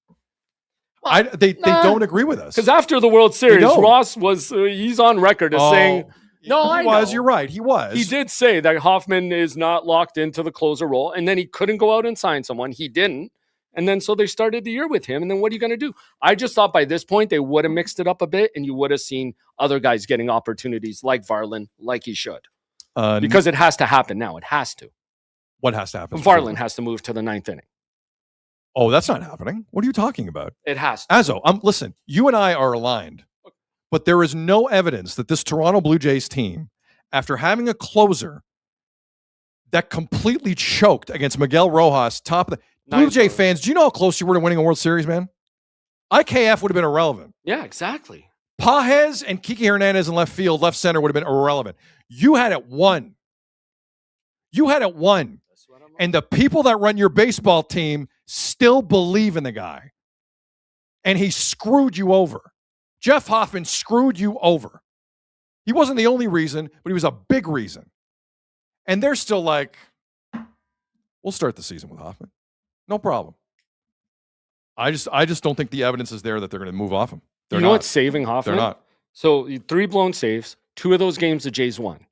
They don't agree with us because after the World Series, Ross was he's on record as saying. No, he was. You're right. He was. He did say that Hoffman is not locked into the closer role, and then he couldn't go out and sign someone. He didn't. And then so they started the year with him. And then what are you going to do? I just thought by this point they would have mixed it up a bit and you would have seen other guys getting opportunities like Varland, like he should. Because it has to happen now. It has to. What has to happen? Varland has to move to the 9th inning. Oh, that's not happening. What are you talking about? It has to. Azzo, listen, you and I are aligned. But there is no evidence that this Toronto Blue Jays team, after having a closer that completely choked against Miguel Rojas, top of the Blue Jay fans, do you know how close you were to winning a World Series, man? IKF would have been irrelevant. Yeah, exactly. Pages and Kiki Hernandez in left field, left center would have been irrelevant. You had it won. And the people that run your baseball team still believe in the guy. And he screwed you over. Jeff Hoffman screwed you over. He wasn't the only reason, but he was a big reason. And they're still like, we'll start the season with Hoffman. No problem. I just don't think the evidence is there that they're going to move off him. You know what's saving Hoffman? They're not. So 3 blown saves. 2 of those games the Jays won.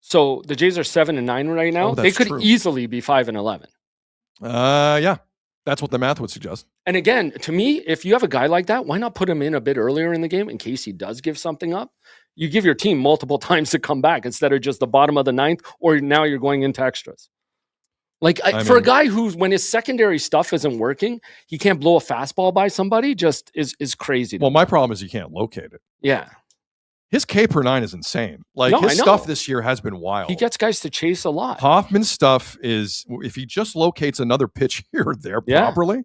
So the Jays are 7-9 right now. They could easily be 5-11. Yeah. That's what the math would suggest. And again, to me, if you have a guy like that, why not put him in a bit earlier in the game in case he does give something up? You give your team multiple times to come back instead of just the bottom of the 9th, or now you're going into extras. Like for a guy who's when his secondary stuff isn't working, he can't blow a fastball by somebody. Just is crazy. Well, my problem is he can't locate it. Yeah, his K per 9 is insane. Like his stuff this year has been wild. He gets guys to chase a lot. Hoffman's stuff is if he just locates another pitch here or there properly,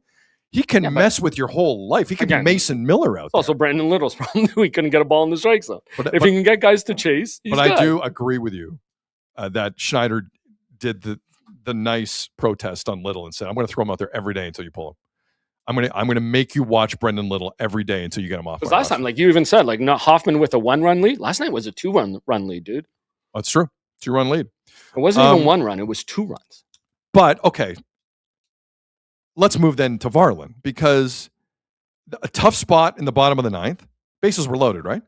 he can mess with your whole life. He can be Mason Miller out there. Also, Brandon Little's problem he couldn't get a ball in the strike zone. But he can get guys to chase, he's good. I do agree with you that Schneider did the nice protest on Little and said, I'm going to throw him out there every day until you pull him. I'm going to make you watch Brendan Little every day until you get him off. Because last time, like you even said, like not Hoffman with a 1-run lead. Last night was a 2-run lead, dude. That's true. 2-run lead. It wasn't even 1 run. It was 2 runs. But, okay. Let's move then to Varland because a tough spot in the bottom of the 9th. Bases were loaded, right?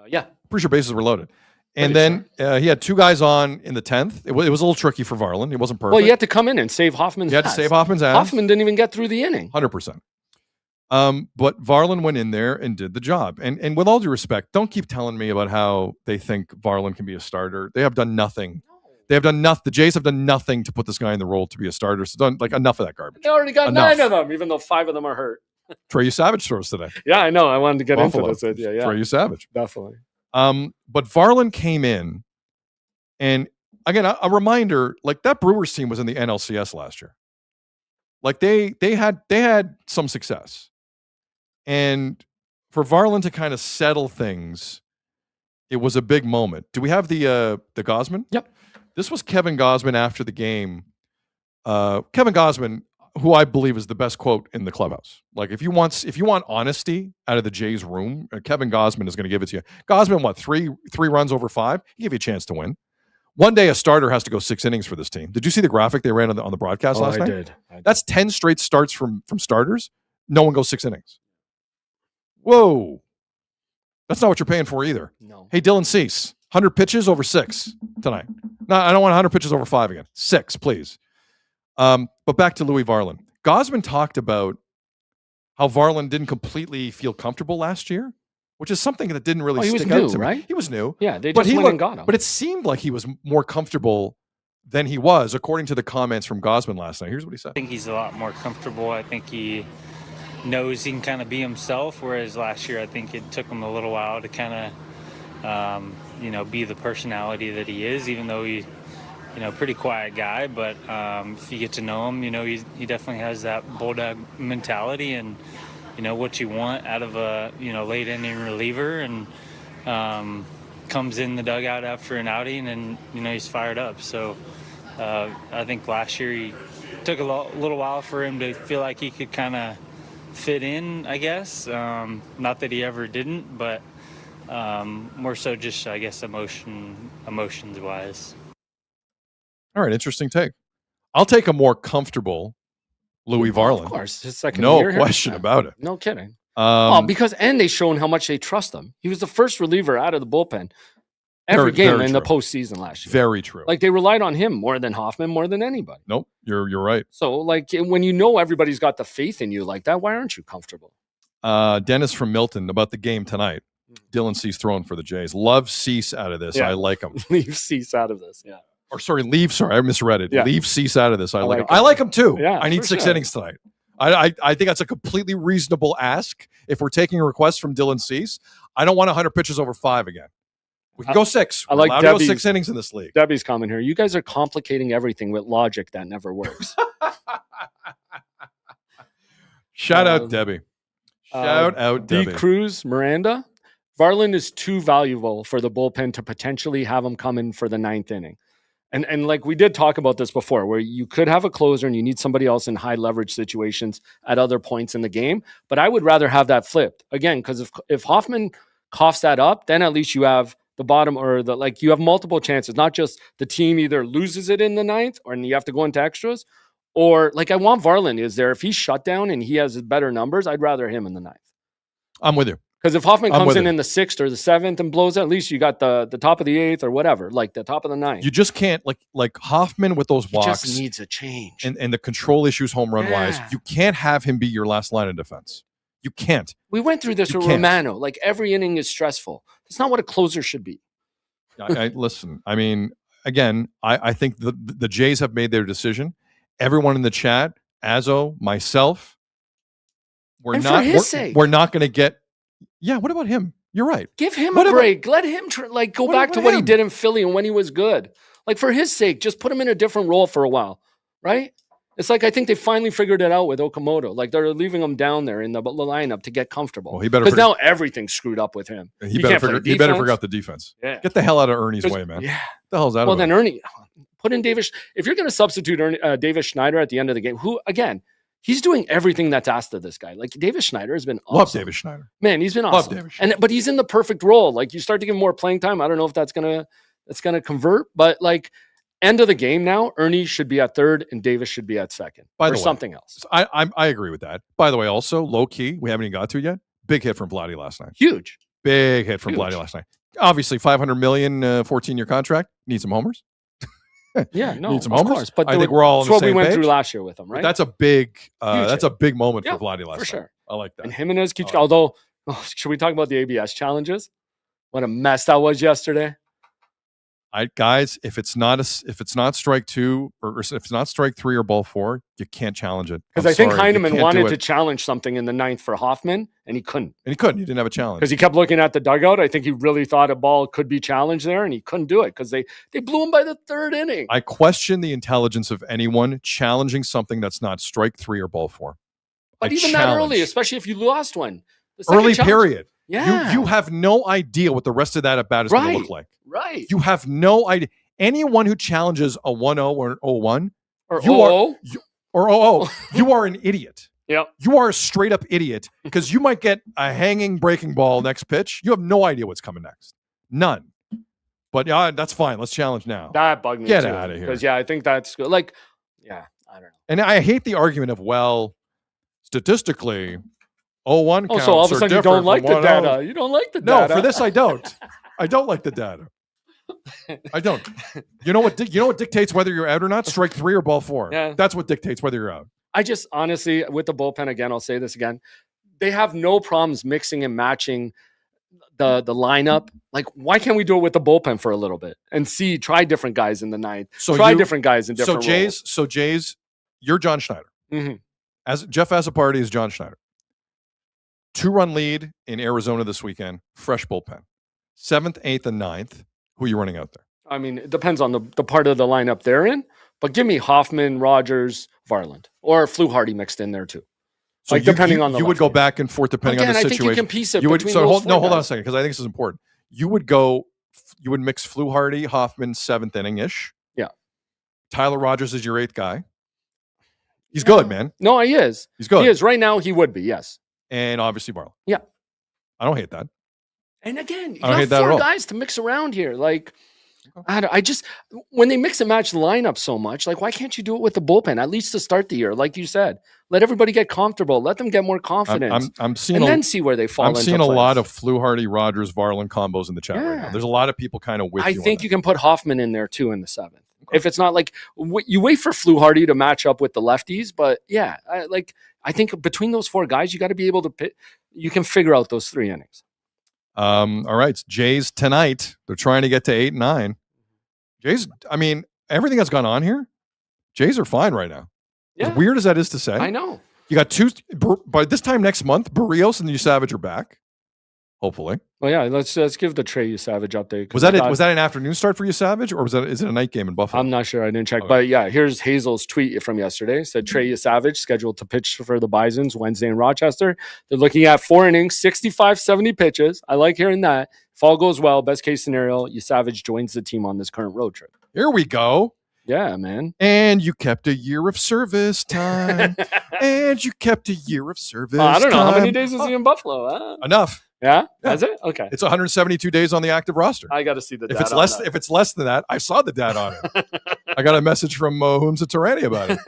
Yeah. Pretty sure bases were loaded. And then he had 2 guys on in the 10th. It was a little tricky for Varland. It wasn't perfect. Well, you had to come in and save Hoffman's ass. You had to save Hoffman's ass. Hoffman didn't even get through the inning. 100%. But Varland went in there and did the job. And with all due respect, don't keep telling me about how they think Varland can be a starter. They have done nothing. They have done nothing. The Jays have done nothing to put this guy in the role to be a starter. So done enough of that garbage. They already got 9 of them, even though 5 of them are hurt. Trey Savage throws today. Yeah, I know. I wanted to get Buffalo. into this. Yeah. Trey Savage. Definitely. But Varland came in. And again, a reminder, like that Brewers team was in the NLCS last year. Like they had some success. And for Varland to kind of settle things, it was a big moment. Do we have the Gausman? Yep. This was Kevin Gausman after the game. Kevin Gausman, who I believe is the best quote in the clubhouse. Like if you want honesty out of the Jays room, Kevin Gausman is going to give it to you. Gausman, what, three runs over 5? He gave you a chance to win. One day a starter has to go 6 innings for this team. Did you see the graphic they ran on the broadcast last night? I did. That's 10 straight starts from starters. No one goes 6 innings. Whoa. That's not what you're paying for either. No. Hey, Dylan Cease, 100 pitches over 6 tonight. No, I don't want 100 pitches over 5 again. 6, please. But back to Louis Varland. Gausman talked about how Varland didn't completely feel comfortable last year, which is something that didn't really stick out to me. Right? He was new. Yeah, they just went and got him. But it seemed like he was more comfortable than he was, according to the comments from Gausman last night. Here's what he said. I think he's a lot more comfortable. I think he knows he can kind of be himself, whereas last year I think it took him a little while to kind of, be the personality that he is, even though he's, pretty quiet guy. But if you get to know him, he definitely has that bulldog mentality and, what you want out of a, late inning reliever. And, comes in the dugout after an outing and, he's fired up. So I think last year he took a little while for him to feel like he could kind of fit in, I guess. Not that he ever didn't, but more so just, I guess, emotions wise. All right, interesting take. I'll take a more comfortable Louis Varland. Of course, his second no year question here. about it. No kidding. And they've shown how much they trust him. He was the first reliever out of the bullpen every game in the postseason last year. Very true. Like they relied on him more than Hoffman, more than anybody. Nope, you're right. So like when you know everybody's got the faith in you like that, why aren't you comfortable? Dennis from Milton about the game tonight. Dylan Cease throwing for the Jays. Love Cease out of this. Yeah. I like him. Leave Cease out of this. Yeah. Or sorry, I misread it. Yeah. Leave Cease out of this. I like him. him. I like him too. Yeah, I need for 6 sure. innings tonight. I think that's a completely reasonable ask. If we're taking a request from Dylan Cease, I don't want 100 pitches over 5 again. We can go 6. I We're like allowed to go Debbie's- 6 innings in this league. Debbie's comment here. You guys are complicating everything with logic that never works. Shout out Debbie. Shout out D. Debbie. Cruz, Miranda. Varland is too valuable for the bullpen to potentially have him come in for the 9th inning. And like we did talk about this before, where you could have a closer and you need somebody else in high leverage situations at other points in the game. But I would rather have that flipped again, because if Hoffman coughs that up, then at least you have the bottom or you have multiple chances, not just the team either loses it in the 9th or you have to go into extras, or like I want Varland is there. If he's shut down and he has better numbers, I'd rather him in the 9th. I'm with you. Because if Hoffman comes in the 6th or the 7th and blows it, at least you got the top of the 8th or whatever, like the top of the 9th. You just can't like Hoffman with those He walks. just needs a change. And the control issues home run wise. Yeah. You can't have him be your last line of defense. You can't. We went through this You with can't. Romano. Like every inning is stressful. That's not what a closer should be. Listen, I mean, again, I think the Jays have made their decision. Everyone in the chat, Azzo, myself, we're And for not his sake. we're not going to get. Yeah, what about him? You're right. Give him What a about- break. Let him go What back to about what he him? did in Philly and when he was good. Like for his sake, just put him in a different role for a while, right? It's like I think they finally figured it out with Okamoto. Like they're leaving him down there in the lineup to get comfortable. Well, he better because figure- now everything's screwed up with him. He better figure out the defense. Yeah. Get the hell out of Ernie's way, man. Yeah. The hell's out Well, of then it? Ernie, put in Davis. If you're going to substitute Davis Schneider at the end of the game, who again, he's doing everything that's asked of this guy. Like Davis Schneider has been awesome. Love Davis Schneider. Man, he's been Love awesome. Davis Schneider. But he's in the perfect role. Like you start to give him more playing time. I don't know if that's gonna convert, but like end of the game now, Ernie should be at 3rd and Davis should be at 2nd By or the way, something else. I agree with that. By the way, also low key, we haven't even got to yet. Big hit from Vladdy last night. Huge. Big hit from Huge. Vladdy last night. Obviously, $500 million, 14-year contract. Need some homers. Yeah, no, Need some of homers. course. But I think we're all on that's the what same we went page. through last year with him, right? That's a big. Huge That's hit. a big moment Yeah, for Vladdy last for night. sure. I like that. And Jimenez keeps. Oh. Although, should we talk about the ABS challenges? What a mess that was yesterday. Guys, if it's not strike 2 or if it's not strike 3 or ball 4, you can't challenge it. Because I'm I think sorry, you Heineman can't wanted do to it. challenge something in the 9th for Hoffman, and he couldn't. And he couldn't. He didn't have a challenge. Because he kept looking at the dugout. I think he really thought a ball could be challenged there, and he couldn't do it because they blew him by the 3rd inning. I question the intelligence of anyone challenging something that's not strike 3 or ball 4. But I even that challenge. early, especially if you lost one. The second Early challenge- period. Yeah. You have no idea what the rest of that at bat is going to look like. Right. You have no idea. Anyone who challenges a 1-0 or an 0-1 Or you oh, or 0-0, you are an idiot. Yep. You are a straight up idiot because you might get a hanging breaking ball next pitch. You have no idea what's coming next. None. But yeah, that's fine. Let's challenge now. That bugged me Get too. outta here. Because I think that's good. Like, yeah, I don't know. And I hate the argument of, well, statistically, 0-1 Oh, counts so all of a are sudden you different don't like from the 1-0. data. You don't like the No, data. for this I don't. I don't like the data. I don't. You know what dictates whether you're out or not? Strike 3 or ball 4. Yeah. That's what dictates whether you're out. I just honestly, with the bullpen again, I'll say this again. They have no problems mixing and matching the lineup. Like, why can't we do it with the bullpen for a little bit and try different guys in the 9th? Try different guys in different roles. So Jays, you're John Schneider. Mhm. As Jeff Azzopardi is John Schneider. 2-run lead in Arizona this weekend. Fresh bullpen. 7th, 8th, and 9th. Who are you running out there? I mean, it depends on the part of the lineup they're in, but give me Hoffman, Rogers, Varland, or Fluharty mixed in there too. So like, depending on the you would left go hand. back and forth depending Again, on the I situation. think you can piece it You would between so those hold four on a guys. second because I think this is important. You would go you would mix Fluharty, Hoffman, 7th inning ish. Yeah. Tyler Rogers is your 8th guy. He's good, man. No, he is. He's good. He is. Right now, he would be, yes. And obviously Varland. Yeah. I don't hate that. And again, you I don't hate got that at 4 all. guys to mix around here. Like, I just, when they mix and match the lineup so much, like, why can't you do it with the bullpen, at least to start the year? Like you said, let everybody get comfortable. Let them get more confidence. I'm seeing and then see where they fall into I'm seeing place. a lot of Fluharty, Rogers, Varland combos in the chat right now. There's a lot of people kind of with I you. think you can put Hoffman in there too in the 7th. If it's not like you wait for Fluharty to match up with the lefties, but yeah, I think between those 4 guys, you got to be able to you can figure out those 3 innings. All right, Jays tonight. They're trying to get to 8-9. Jays, I mean, everything that's gone on here, Jays are fine right now. Yeah. As weird as that is to say. I know. You got 2 by this time next month, Barrios and Savage are back. Hopefully. Well, yeah, let's give the Trey Savage update. Was that an afternoon start for Savage, or is it a night game in Buffalo? I'm not sure. I didn't check. Okay. But yeah, here's Hazel's tweet from yesterday. It said Trey Savage scheduled to pitch for the Bisons Wednesday in Rochester. They're looking at 4 innings, 65, 70 pitches. I like hearing that. If all goes well, best case scenario, Savage joins the team on this current road trip. Here we go. Yeah, man. And you kept a year of service time. And you kept a year of service I don't know. time. How many days is he in Buffalo? Huh? Enough. Yeah? That's it? Okay. It's 172 days on the active roster. I got to see the data. If it's less than that, I saw the data on it. I got a message from Humza Teherany about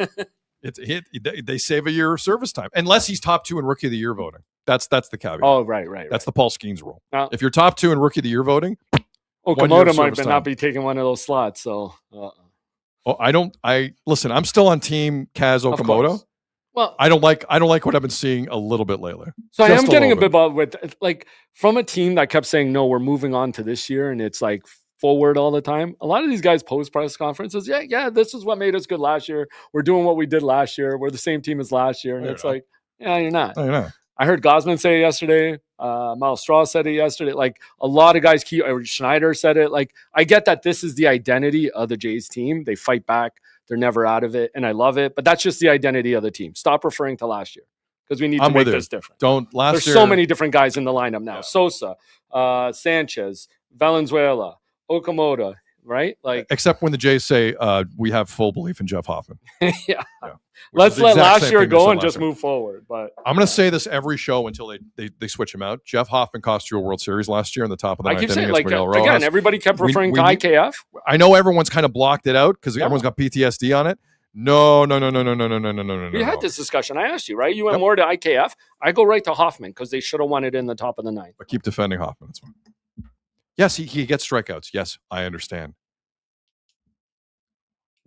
it. They save a year of service time. Unless he's top 2 in Rookie of the Year voting. That's the caveat. Oh, right. That's the Paul Skeens rule. No. If you're top 2 in Rookie of the Year voting, Okamoto might not be taking one of those slots. So, listen, I'm still on team Kaz Okamoto. Well, I don't like what I've been seeing a little bit lately. So I am getting a bit bothered with, like, from a team that kept saying, no, we're moving on to this year. And it's like forward all the time. A lot of these guys post press conferences. Yeah. This is what made us good last year. We're doing what we did last year. We're the same team as last year. And it's like, yeah, you're not. No, you're not. I heard Gosman say it yesterday. Miles Straw said it yesterday. Like, a lot of guys, Schneider said it. Like, I get that this is the identity of the Jays team. They fight back. They're never out of it. And I love it. But that's just the identity of the team. Stop referring to last year, because we need to make this different. There's so many different guys in the lineup now. Yeah. Sosa, Sanchez, Valenzuela, Okamoto, right? Like, except when the Jays say we have full belief in Jeff Hoffman. Yeah. Let's let last year go and just move forward. But I'm going to say this every show until they switch him out. Jeff Hoffman cost you a World Series last year in the top of the ninth inning. Again, everybody kept referring to IKF. I know everyone's kind of blocked it out because everyone's got PTSD on it. No. We had this discussion. I asked you, right? You went more to IKF. I go right to Hoffman because they should have won it in the top of the ninth. But keep defending Hoffman. That's fine. Yes, he gets strikeouts. Yes, I understand.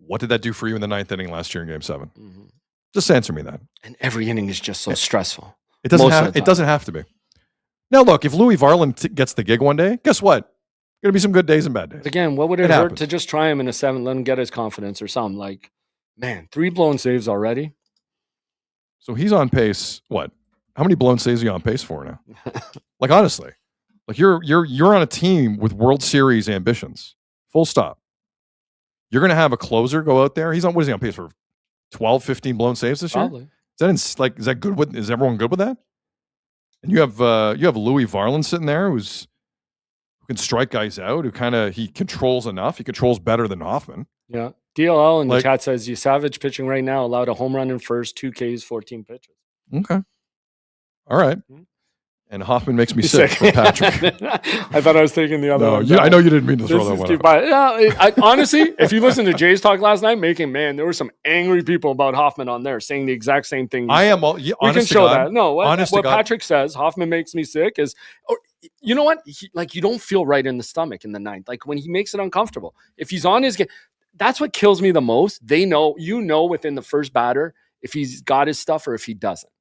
What did that do for you in the ninth inning last year in Game 7? Mm-hmm. Just answer me that. And every inning is just so stressful. It doesn't have to be. Now, look, if Louis Varland gets the gig one day, guess what? Going to be some good days and bad days. Again, what would it hurt to just try him in a 7th, let him get his confidence or something? Like, man, 3 blown saves already. So he's on pace. What? How many blown saves are you on pace for now? Like, honestly, like you're on a team with World Series ambitions. Full stop. You're going to have a closer go out there. What is he on pace for? 12, 15 blown saves this year? Probably. Is that good is everyone good with that? And you have Louis Varland sitting there who can strike guys out, he controls enough. He controls better than Hoffman. Yeah. DLL in the chat says Savage pitching right now allowed a home run in first, 2 Ks, 14 pitches. Okay. All right. Mm-hmm. And Hoffman makes me sick for Patrick. I thought I was taking the other one. I know you didn't mean to throw that one out. Honestly, if you listen to Jay's talk last night, there were some angry people about Hoffman on there saying the exact same thing. We can show that. No, what Patrick says, Hoffman makes me sick, is, you know what? You don't feel right in the stomach in the ninth. Like, when he makes it uncomfortable. If he's on his game, that's what kills me the most. They know, within the first batter, if he's got his stuff or if he doesn't.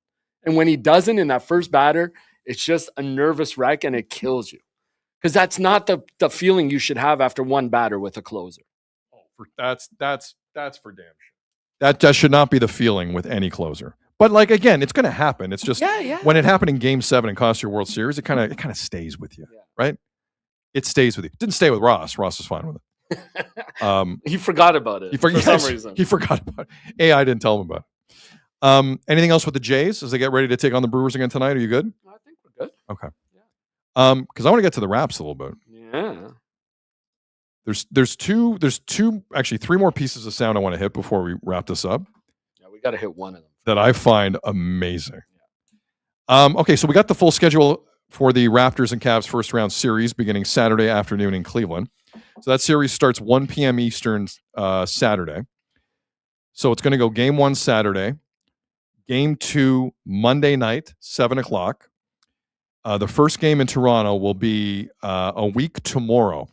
And when he doesn't in that first batter, it's just a nervous wreck and it kills you. Because that's not the feeling you should have after one batter with a closer. That's for damn sure. That should not be the feeling with any closer. But again, it's going to happen. It's just when it happened in Game 7 and cost you a World Series, it kind of stays with you, right? It stays with you. It didn't stay with Ross. Ross was fine with it. He forgot about it for some reason. He forgot about it. AI didn't tell him about it. Anything else with the Jays as they get ready to take on the Brewers again tonight? Are you good? I think we're good. Okay. Yeah. Because I want to get to the Raps a little bit. Yeah. There's two actually three more pieces of sound I want to hit before we wrap this up Yeah, we got to hit one of them. that I find amazing. Okay, so we got the full schedule for the Raptors and Cavs first round series beginning Saturday afternoon in Cleveland. So that series starts 1 p.m. Eastern Saturday. So it's going to go game 1 Saturday, game 2 Monday night, 7 o'clock. The first game in Toronto will be a week tomorrow.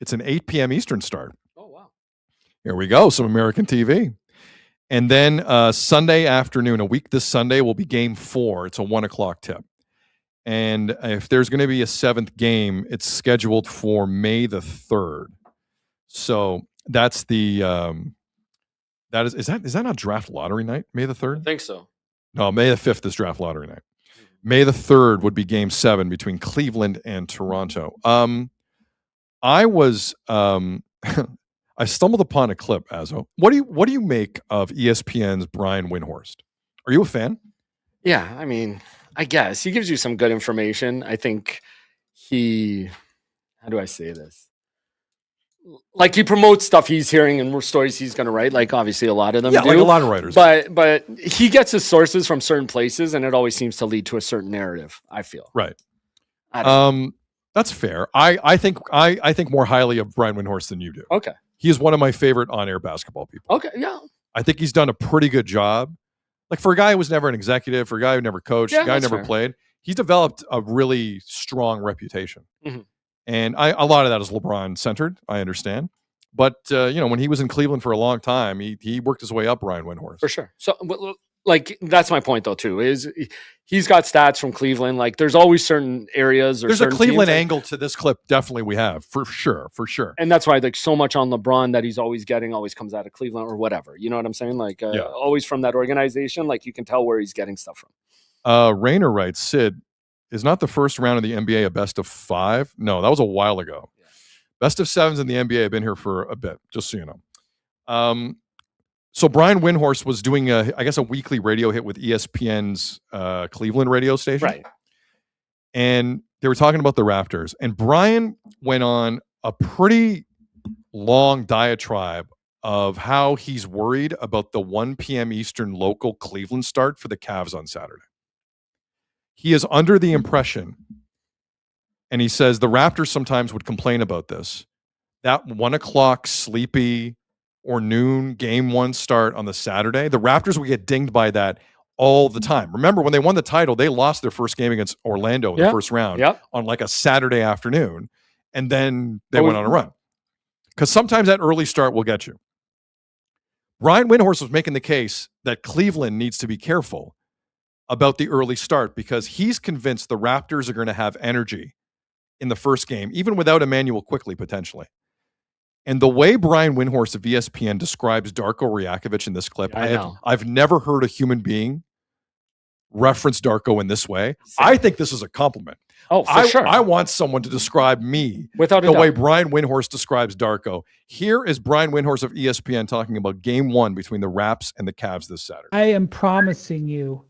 It's an 8 p.m. Eastern start. Oh, wow. Here we go, some American TV. And then Sunday afternoon, a week this Sunday, will be game 4. It's a 1 o'clock tip. And if there's going to be a 7th game, it's scheduled for May the 3rd. So that's the is that not draft lottery night? May the 3rd? I think so. No, May the 5th is draft lottery night. May the 3rd would be game 7 between Cleveland and Toronto. I was I stumbled upon a clip, Azo. What do you make of ESPN's Brian Windhorst? Are you a fan? Yeah, I mean, I guess he gives you some good information. I think how do I say this? Like he promotes stuff he's hearing and stories he's going to write. Like obviously a lot of them do. Like a lot of writers. But he gets his sources from certain places, and it always seems to lead to a certain narrative. I feel right. I don't know. That's fair. I think more highly of Brian Windhorst than you do. Okay. He is one of my favorite on-air basketball people. Okay. Yeah. I think he's done a pretty good job. Like for a guy who was never an executive, for a guy who never coached, a guy who never played, he's developed a really strong reputation. Mm-hmm. And a lot of that is LeBron centered. I understand. But, when he was in Cleveland for a long time, he worked his way up, Brian Windhorst. For sure. So, like, that's my point, though, too, is he's got stats from Cleveland. Like, there's always certain areas or there's a Cleveland teams, angle to this clip. Definitely we have, for sure. And that's why, like, so much on LeBron that he's always getting always comes out of Cleveland or whatever. You know what I'm saying? Like, always from that organization. Like, you can tell where he's getting stuff from. Rayner writes, Sid, is not the first round of the NBA a best of 5? No, that was a while ago. Yeah. Best of 7s in the NBA have been here for a bit, just so you know. So Brian Windhorst was doing a weekly radio hit with ESPN's Cleveland radio station. Right. And they were talking about the Raptors. And Brian went on a pretty long diatribe of how he's worried about the 1 p.m. Eastern local Cleveland start for the Cavs on Saturday. He is under the impression, and he says the Raptors sometimes would complain about this, that 1 o'clock sleepy or noon game 1 start on the Saturday, the Raptors would get dinged by that all the time. Remember, when they won the title, they lost their first game against Orlando in the first round on like a Saturday afternoon, and then they went on a run. Because sometimes that early start will get you. Brian Windhorst was making the case that Cleveland needs to be careful about the early start because he's convinced the Raptors are going to have energy in the first game, even without Emmanuel Quickley potentially. And the way Brian Windhorst of ESPN describes Darko Rajakovic in this clip, I've never heard a human being reference Darko in this way. Same. I think this is a compliment. Oh, for sure. I want someone to describe me without the way Brian Windhorst describes Darko. Here is Brian Windhorst of ESPN talking about game 1 between the Raps and the Cavs this Saturday. I am promising you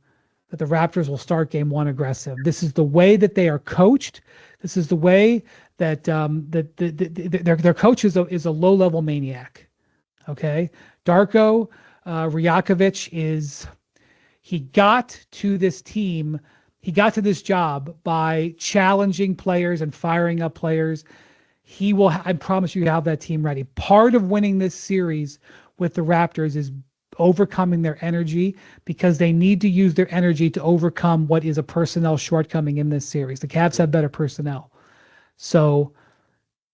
that the Raptors will start game 1 aggressive. This is the way that they are coached. This is the way that their coach is a low-level maniac. Okay? Darko Rajakovic he got to this team, he got to this job by challenging players and firing up players. He will, I promise you, have that team ready. Part of winning this series with the Raptors is overcoming their energy because they need to use their energy to overcome what is a personnel shortcoming in this series. The Cavs have better personnel. So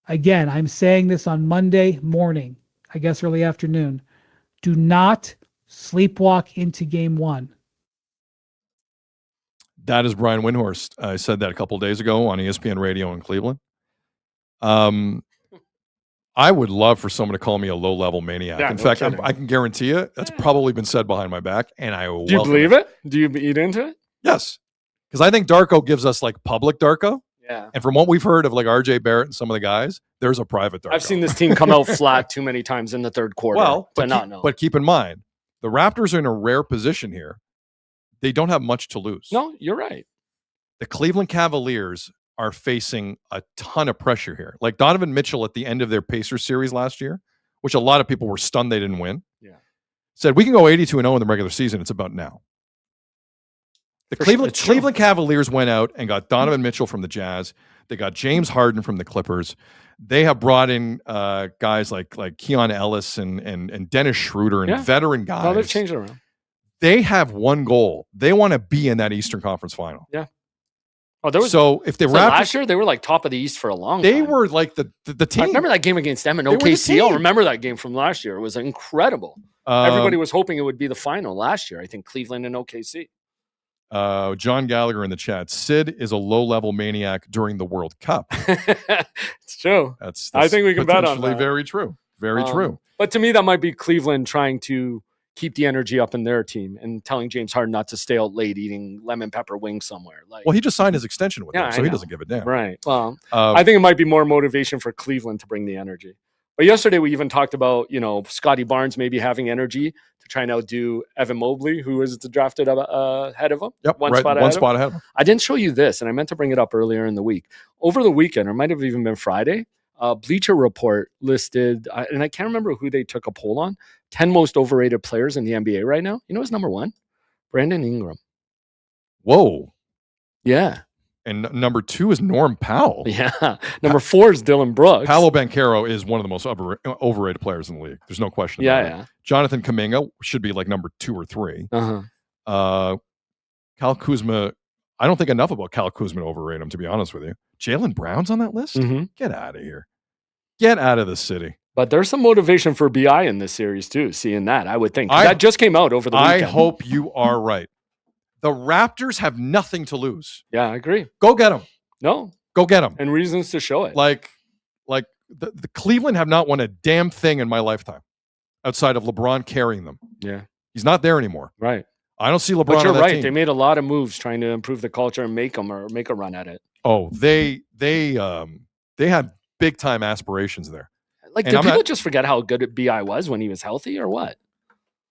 again, I'm saying this on Monday morning, I guess early afternoon. Do not sleepwalk into game 1. That is Brian Windhorst. I said that a couple of days ago on ESPN Radio in Cleveland. I would love for someone to call me a low-level maniac. In fact, I can guarantee you that's probably been said behind my back, and I Do you believe it? Do you eat into it? Yes. Because I think Darko gives us like public Darko. Yeah. And from what we've heard of like RJ Barrett and some of the guys, there's a private Darko. I've seen this team come out flat too many times in the third quarter But keep in mind, the Raptors are in a rare position here. They don't have much to lose. No, you're right. The Cleveland Cavaliers are facing a ton of pressure here. Like Donovan Mitchell at the end of their Pacers series last year, which a lot of people were stunned they didn't win. Yeah. Said we can go 82-0 in the regular season. It's about now. The Cleveland Cavaliers went out and got Donovan Mitchell from the Jazz. They got James Harden from the Clippers. They have brought in guys like Keon Ellis and Dennis Schroeder and veteran guys. Oh, they've changed it around. They have one goal. They want to be in that Eastern Conference Final. Yeah. Oh, there was if the Raptors last year they were like top of the East for a long time. They were like the team. I remember that game against them in OKC. I'll remember that game from last year. It was incredible. Everybody was hoping it would be the final last year. I think Cleveland and OKC. John Gallagher in the chat. Sid is a low-level maniac during the World Cup. It's true. That's I think we can bet on that. Very true. Very true. But to me, that might be Cleveland trying to keep the energy up in their team and telling James Harden not to stay out late eating lemon pepper wings somewhere. Like, well, he just signed his extension with them, so I he know. doesn't give a damn. Right. Well, I think it might be more motivation for Cleveland to bring the energy. But yesterday we even talked about, Scotty Barnes maybe having energy to try and outdo Evan Mobley, who was drafted ahead of him. Yep, one spot ahead of him. I didn't show you this, and I meant to bring it up earlier in the week. Over the weekend, or it might have even been Friday, Bleacher Report listed, and I can't remember who they took a poll on, 10 most overrated players in the NBA right now. You know who's number one? Brandon Ingram. Whoa. Yeah. And number 2 is Norm Powell. Yeah. Number 4 is Dylan Brooks. Paolo Banchero is one of the most overrated players in the league. There's no question about it. Jonathan Kuminga should be like number 2 or 3. Kyle Kuzma, I don't think enough about Kyle Kuzma to overrate him, to be honest with you. Jaylen Brown's on that list? Mm-hmm. Get out of here. Get out of the city. But there's some motivation for BI in this series, too, seeing that, I would think. That just came out over the weekend. I hope you are right. The Raptors have nothing to lose. Yeah, I agree. Go get them. No. Go get them. And reasons to show it. Like the Cleveland have not won a damn thing in my lifetime outside of LeBron carrying them. Yeah. He's not there anymore. Right. I don't see LeBron But you're on that right. team. They made a lot of moves trying to improve the culture and make a run at it. Oh, they had big time aspirations there. Like, did people just forget how good BI was when he was healthy, or what?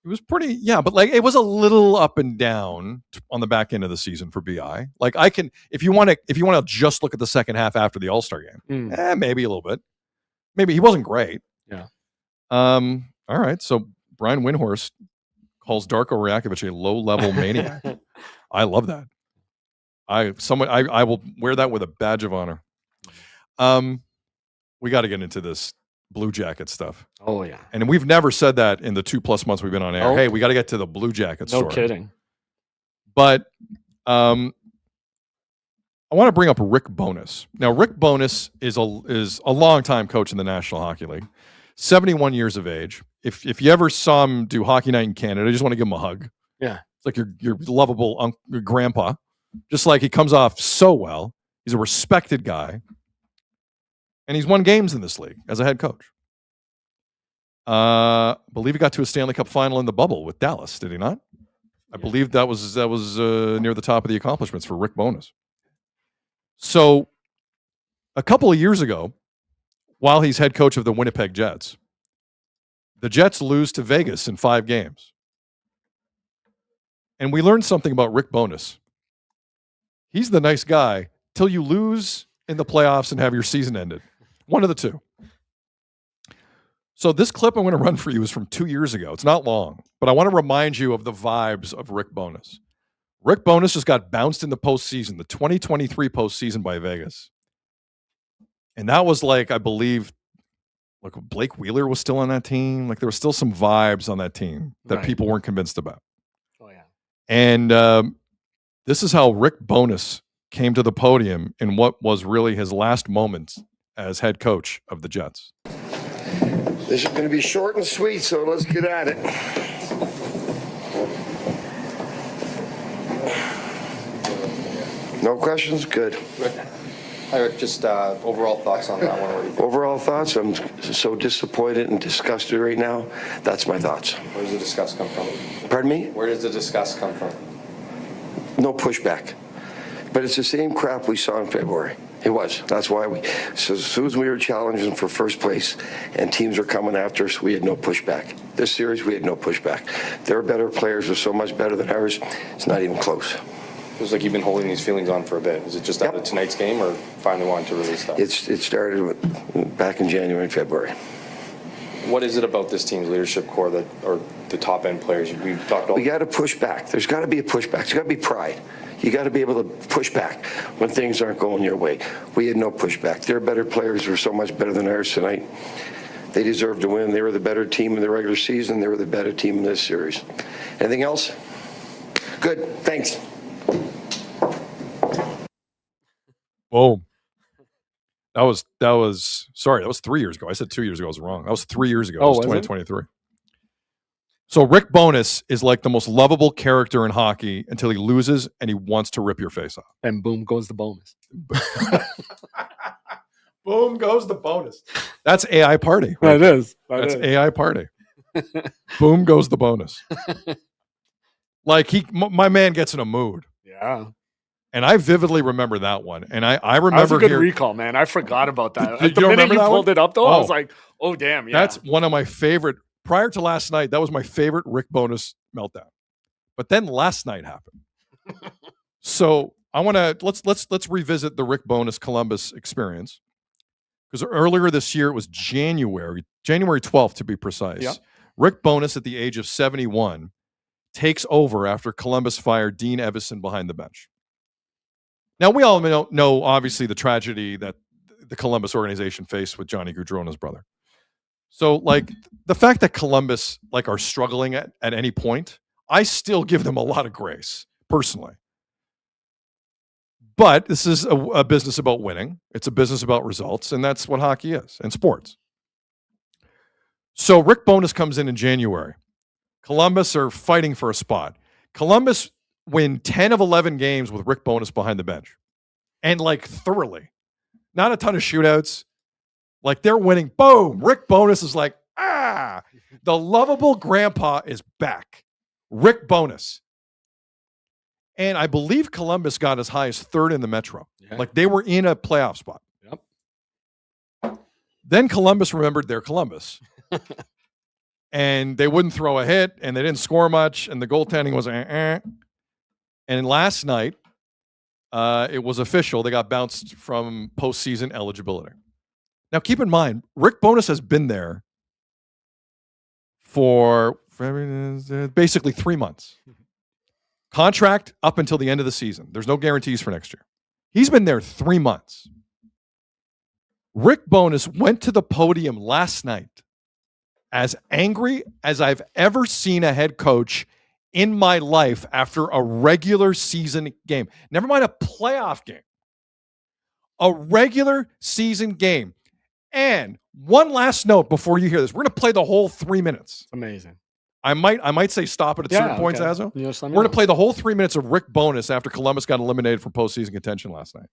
It was pretty, but like it was a little up and down on the back end of the season for BI. Like if you want to just look at the second half after the All-Star game, maybe a little bit. Maybe he wasn't great. Yeah. All right. So Brian Windhorst calls Darko Rajakovic a low-level maniac. I love that. I will wear that with a badge of honor. We got to get into this Blue Jacket stuff. Oh, yeah. And we've never said that in the 2+ months we've been on air. Oh. Hey, we got to get to the Blue Jacket story. No kidding. But I want to bring up Rick Bowness. Now, Rick Bowness is a longtime coach in the National Hockey League, 71 years of age. If you ever saw him do Hockey Night in Canada, you just want to give him a hug. Yeah. It's like your lovable your grandpa. Just like he comes off so well. He's a respected guy. And he's won games in this league as a head coach. I believe he got to a Stanley Cup final in the bubble with Dallas, did he not? I believe that was near the top of the accomplishments for Rick Bowness. So a couple of years ago, while he's head coach of the Winnipeg Jets, the Jets lose to Vegas in 5 games. And we learned something about Rick Bowness. He's the nice guy till you lose in the playoffs and have your season ended. One of the two. So this clip I'm going to run for you is from 2 years ago. It's not long, but I want to remind you of the vibes of Rick Bowness. Rick Bowness just got bounced in the postseason, the 2023 postseason by Vegas. And that was like, I believe, like Blake Wheeler was still on that team. Like there was still some vibes on that team that people weren't convinced about. Oh, yeah. And this is how Rick Bowness came to the podium in what was really his last moments as head coach of the Jets. This is going to be short and sweet, so let's get at it. No questions? Good. Hi, Rick. Just overall thoughts on that one. Overall thoughts? I'm so disappointed and disgusted right now. That's my thoughts. Where does the disgust come from? Pardon me? Where does the disgust come from? No pushback. But it's the same crap we saw in February. It was. That's why so as soon as we were challenging for first place and teams were coming after us, we had no pushback. This series, we had no pushback. Their better players are so much better than ours, it's not even close. Feels like you've been holding these feelings on for a bit. Is it just after tonight's game, or finally wanting to release that? It started back in January and February. What is it about this team's leadership core that, or the top end players? We've talked about. We got to push back. There's got to be a pushback. There's got to be pride. You got to be able to push back when things aren't going your way. We had no pushback. Their better players were so much better than ours tonight. They deserved to win. They were the better team in the regular season. They were the better team in this series. Anything else? Good. Thanks. Boom. That was 3 years ago. I said 2 years ago. I was wrong. That was 3 years ago. It was 2023. So Rick Bowness is like the most lovable character in hockey until he loses and he wants to rip your face off. And boom goes the bonus. Boom goes the bonus. That's AI party. Right? That is. That's AI party. Boom goes the bonus. Like my man gets in a mood. Yeah. And I vividly remember that one. And I remember that was a good here, recall, man. I forgot about that. Did the you minute remember you that pulled one? it up, though, I was like, oh, damn, yeah. That's one of my favorite. Prior to last night, that was my favorite Rick Bowness meltdown. But then last night happened. So I want to let's revisit the Rick Bowness Columbus experience. Because earlier this year, it was January 12th to be precise. Yep. Rick Bowness, at the age of 71, takes over after Columbus fired Dean Evison behind the bench. Now, we all know, obviously, the tragedy that the Columbus organization faced with Johnny Gaudreau and his brother. So, like, the fact that Columbus, like, are struggling at any point, I still give them a lot of grace, personally. But this is a business about winning. It's a business about results, and that's what hockey is, and sports. So, Rick Bowness comes in January. Columbus are fighting for a spot. Columbus win 10 of 11 games with Rick Bowness behind the bench. And like thoroughly. Not a ton of shootouts. Like they're winning. Boom. Rick Bowness is like, the lovable grandpa is back. Rick Bowness. And I believe Columbus got as high as third in the Metro. Yeah. Like they were in a playoff spot. Yep. Then Columbus remembered their Columbus. And they wouldn't throw a hit, and they didn't score much, and the goaltending was And last night, it was official. They got bounced from postseason eligibility. Now, keep in mind, Rick Bowness has been there for basically 3 months. Contract up until the end of the season. There's no guarantees for next year. He's been there 3 months. Rick Bowness went to the podium last night as angry as I've ever seen a head coach in my life after a regular season game. Never mind a playoff game. A regular season game. And one last note before you hear this. We're going to play the whole 3 minutes. Amazing. I might say stop it at certain points, Azo. We're going to play the whole 3 minutes of Rick Bowness after Columbus got eliminated from postseason contention last night.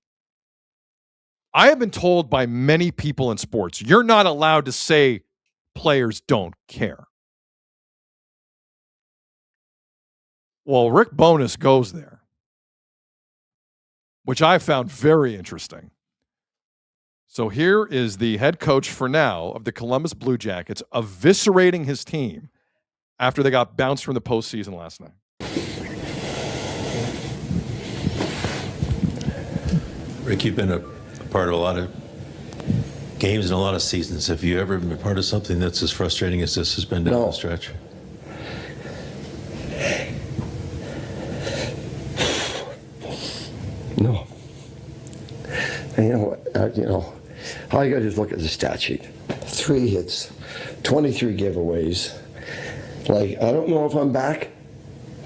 I have been told by many people in sports, you're not allowed to say players don't care. Well, Rick Bowness goes there, which I found very interesting. So here is the head coach for now of the Columbus Blue Jackets eviscerating his team after they got bounced from the postseason last night. Rick, you've been a part of a lot of games and a lot of seasons. Have you ever been part of something that's as frustrating as this has been down the stretch? No. And you know what? All you got to do is look at the stat sheet. 3 hits, 23 giveaways. Like, I don't know if I'm back,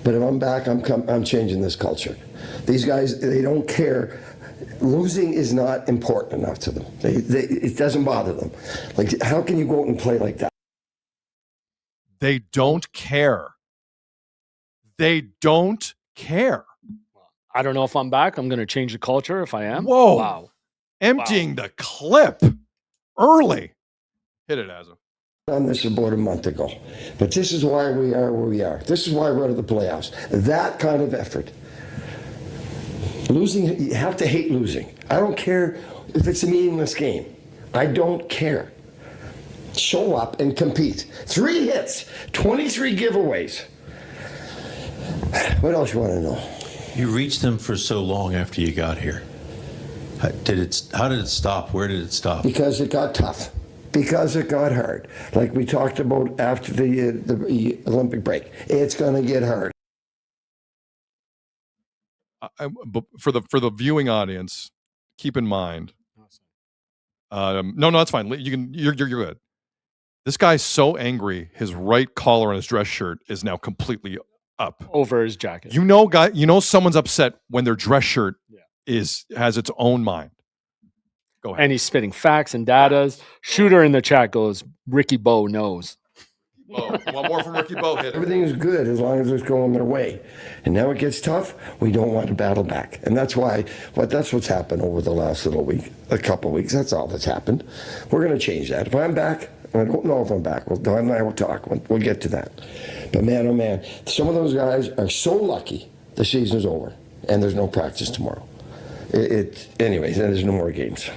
but if I'm back, I'm changing this culture. These guys, they don't care. Losing is not important enough to them. It doesn't bother them. Like, how can you go out and play like that? They don't care. They don't care. I don't know if I'm back. I'm going to change the culture if I am. Whoa. Wow. Emptying the clip early. Hit it, Azo. Done this about a month ago. But this is why we are where we are. This is why we're out of the playoffs. That kind of effort. Losing, you have to hate losing. I don't care if it's a meaningless game. I don't care. Show up and compete. 3 hits, 23 giveaways. What else you want to know? You reached them for so long after you got here. How did it stop? Where did it stop? Because it got tough. Because it got hard. Like we talked about after the Olympic break. It's going to get hard. But for the viewing audience, keep in mind. No, that's fine. You're good. This guy's so angry. His right collar on his dress shirt is now completely up over his jacket. Someone's upset when their dress shirt has its own mind. Go ahead. And he's spitting facts and datas. Shooter in the chat goes, Ricky Bow knows. One more from Ricky Bow. Hit Everything is good as long as it's going their way. And now it gets tough. We don't want to battle back. And that's what's happened over the last a couple of weeks. That's all that's happened. We're going to change that. If I'm back, I don't know if I'm back. Don and I will talk. We'll get to that. But man, oh man, some of those guys are so lucky the season's over and there's no practice tomorrow. Anyways, and there's no more games.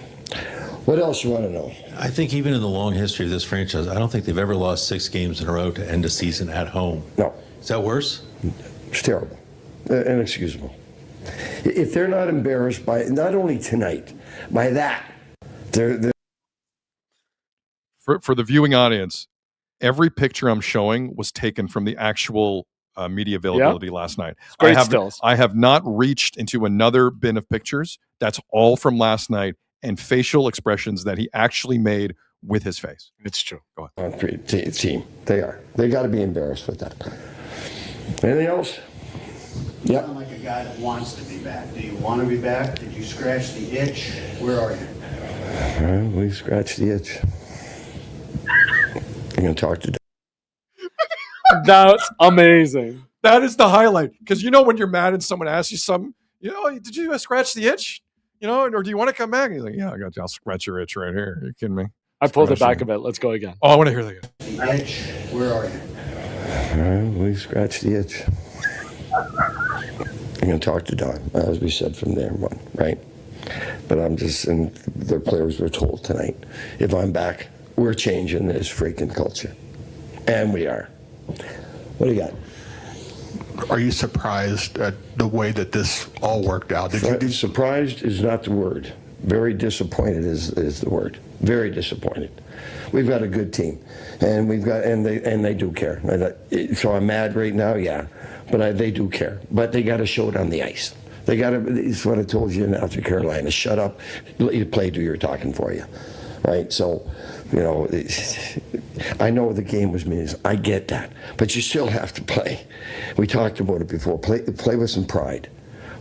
What else you want to know? I think even in the long history of this franchise, I don't think they've ever lost 6 games in a row to end a season at home. No. Is that worse? It's terrible. Inexcusable. If they're not embarrassed by, not only tonight, by that, they're For the viewing audience, every picture I'm showing was taken from the actual media availability last night. Great stills. I have not reached into another bin of pictures. That's all from last night and facial expressions that he actually made with his face. It's true. Go ahead. Team. They are. They got to be embarrassed with that. Anything else? You sound like a guy that wants to be back. Do you want to be back? Did you scratch the itch? Where are you? We scratched the itch. I'm going to talk to. That's amazing. That is the highlight. Because when you're mad and someone asks you something, did you scratch the itch? Or do you want to come back? And he's like, yeah, I'll scratch your itch right here. Are you kidding me? I pulled it back a bit. Let's go again. Oh, I want to hear that again. The itch. Where are you? We scratched the itch. I'm going to talk to Don, as we said from there one, right? But and their players were told tonight, if I'm back, we're changing this freaking culture. And we are. What do you got? Are you surprised at the way that this all worked out? Surprised is not the word. Very disappointed is the word. Very disappointed. We've got a good team, and they do care. So I'm mad right now, yeah, but they do care. But they got to show it on the ice. They got to. It's what I told you in North Carolina. Shut up, let you play, do your talking for you, right? So. I know the game was meaningless. I get that. But you still have to play. We talked about it before. Play with some pride.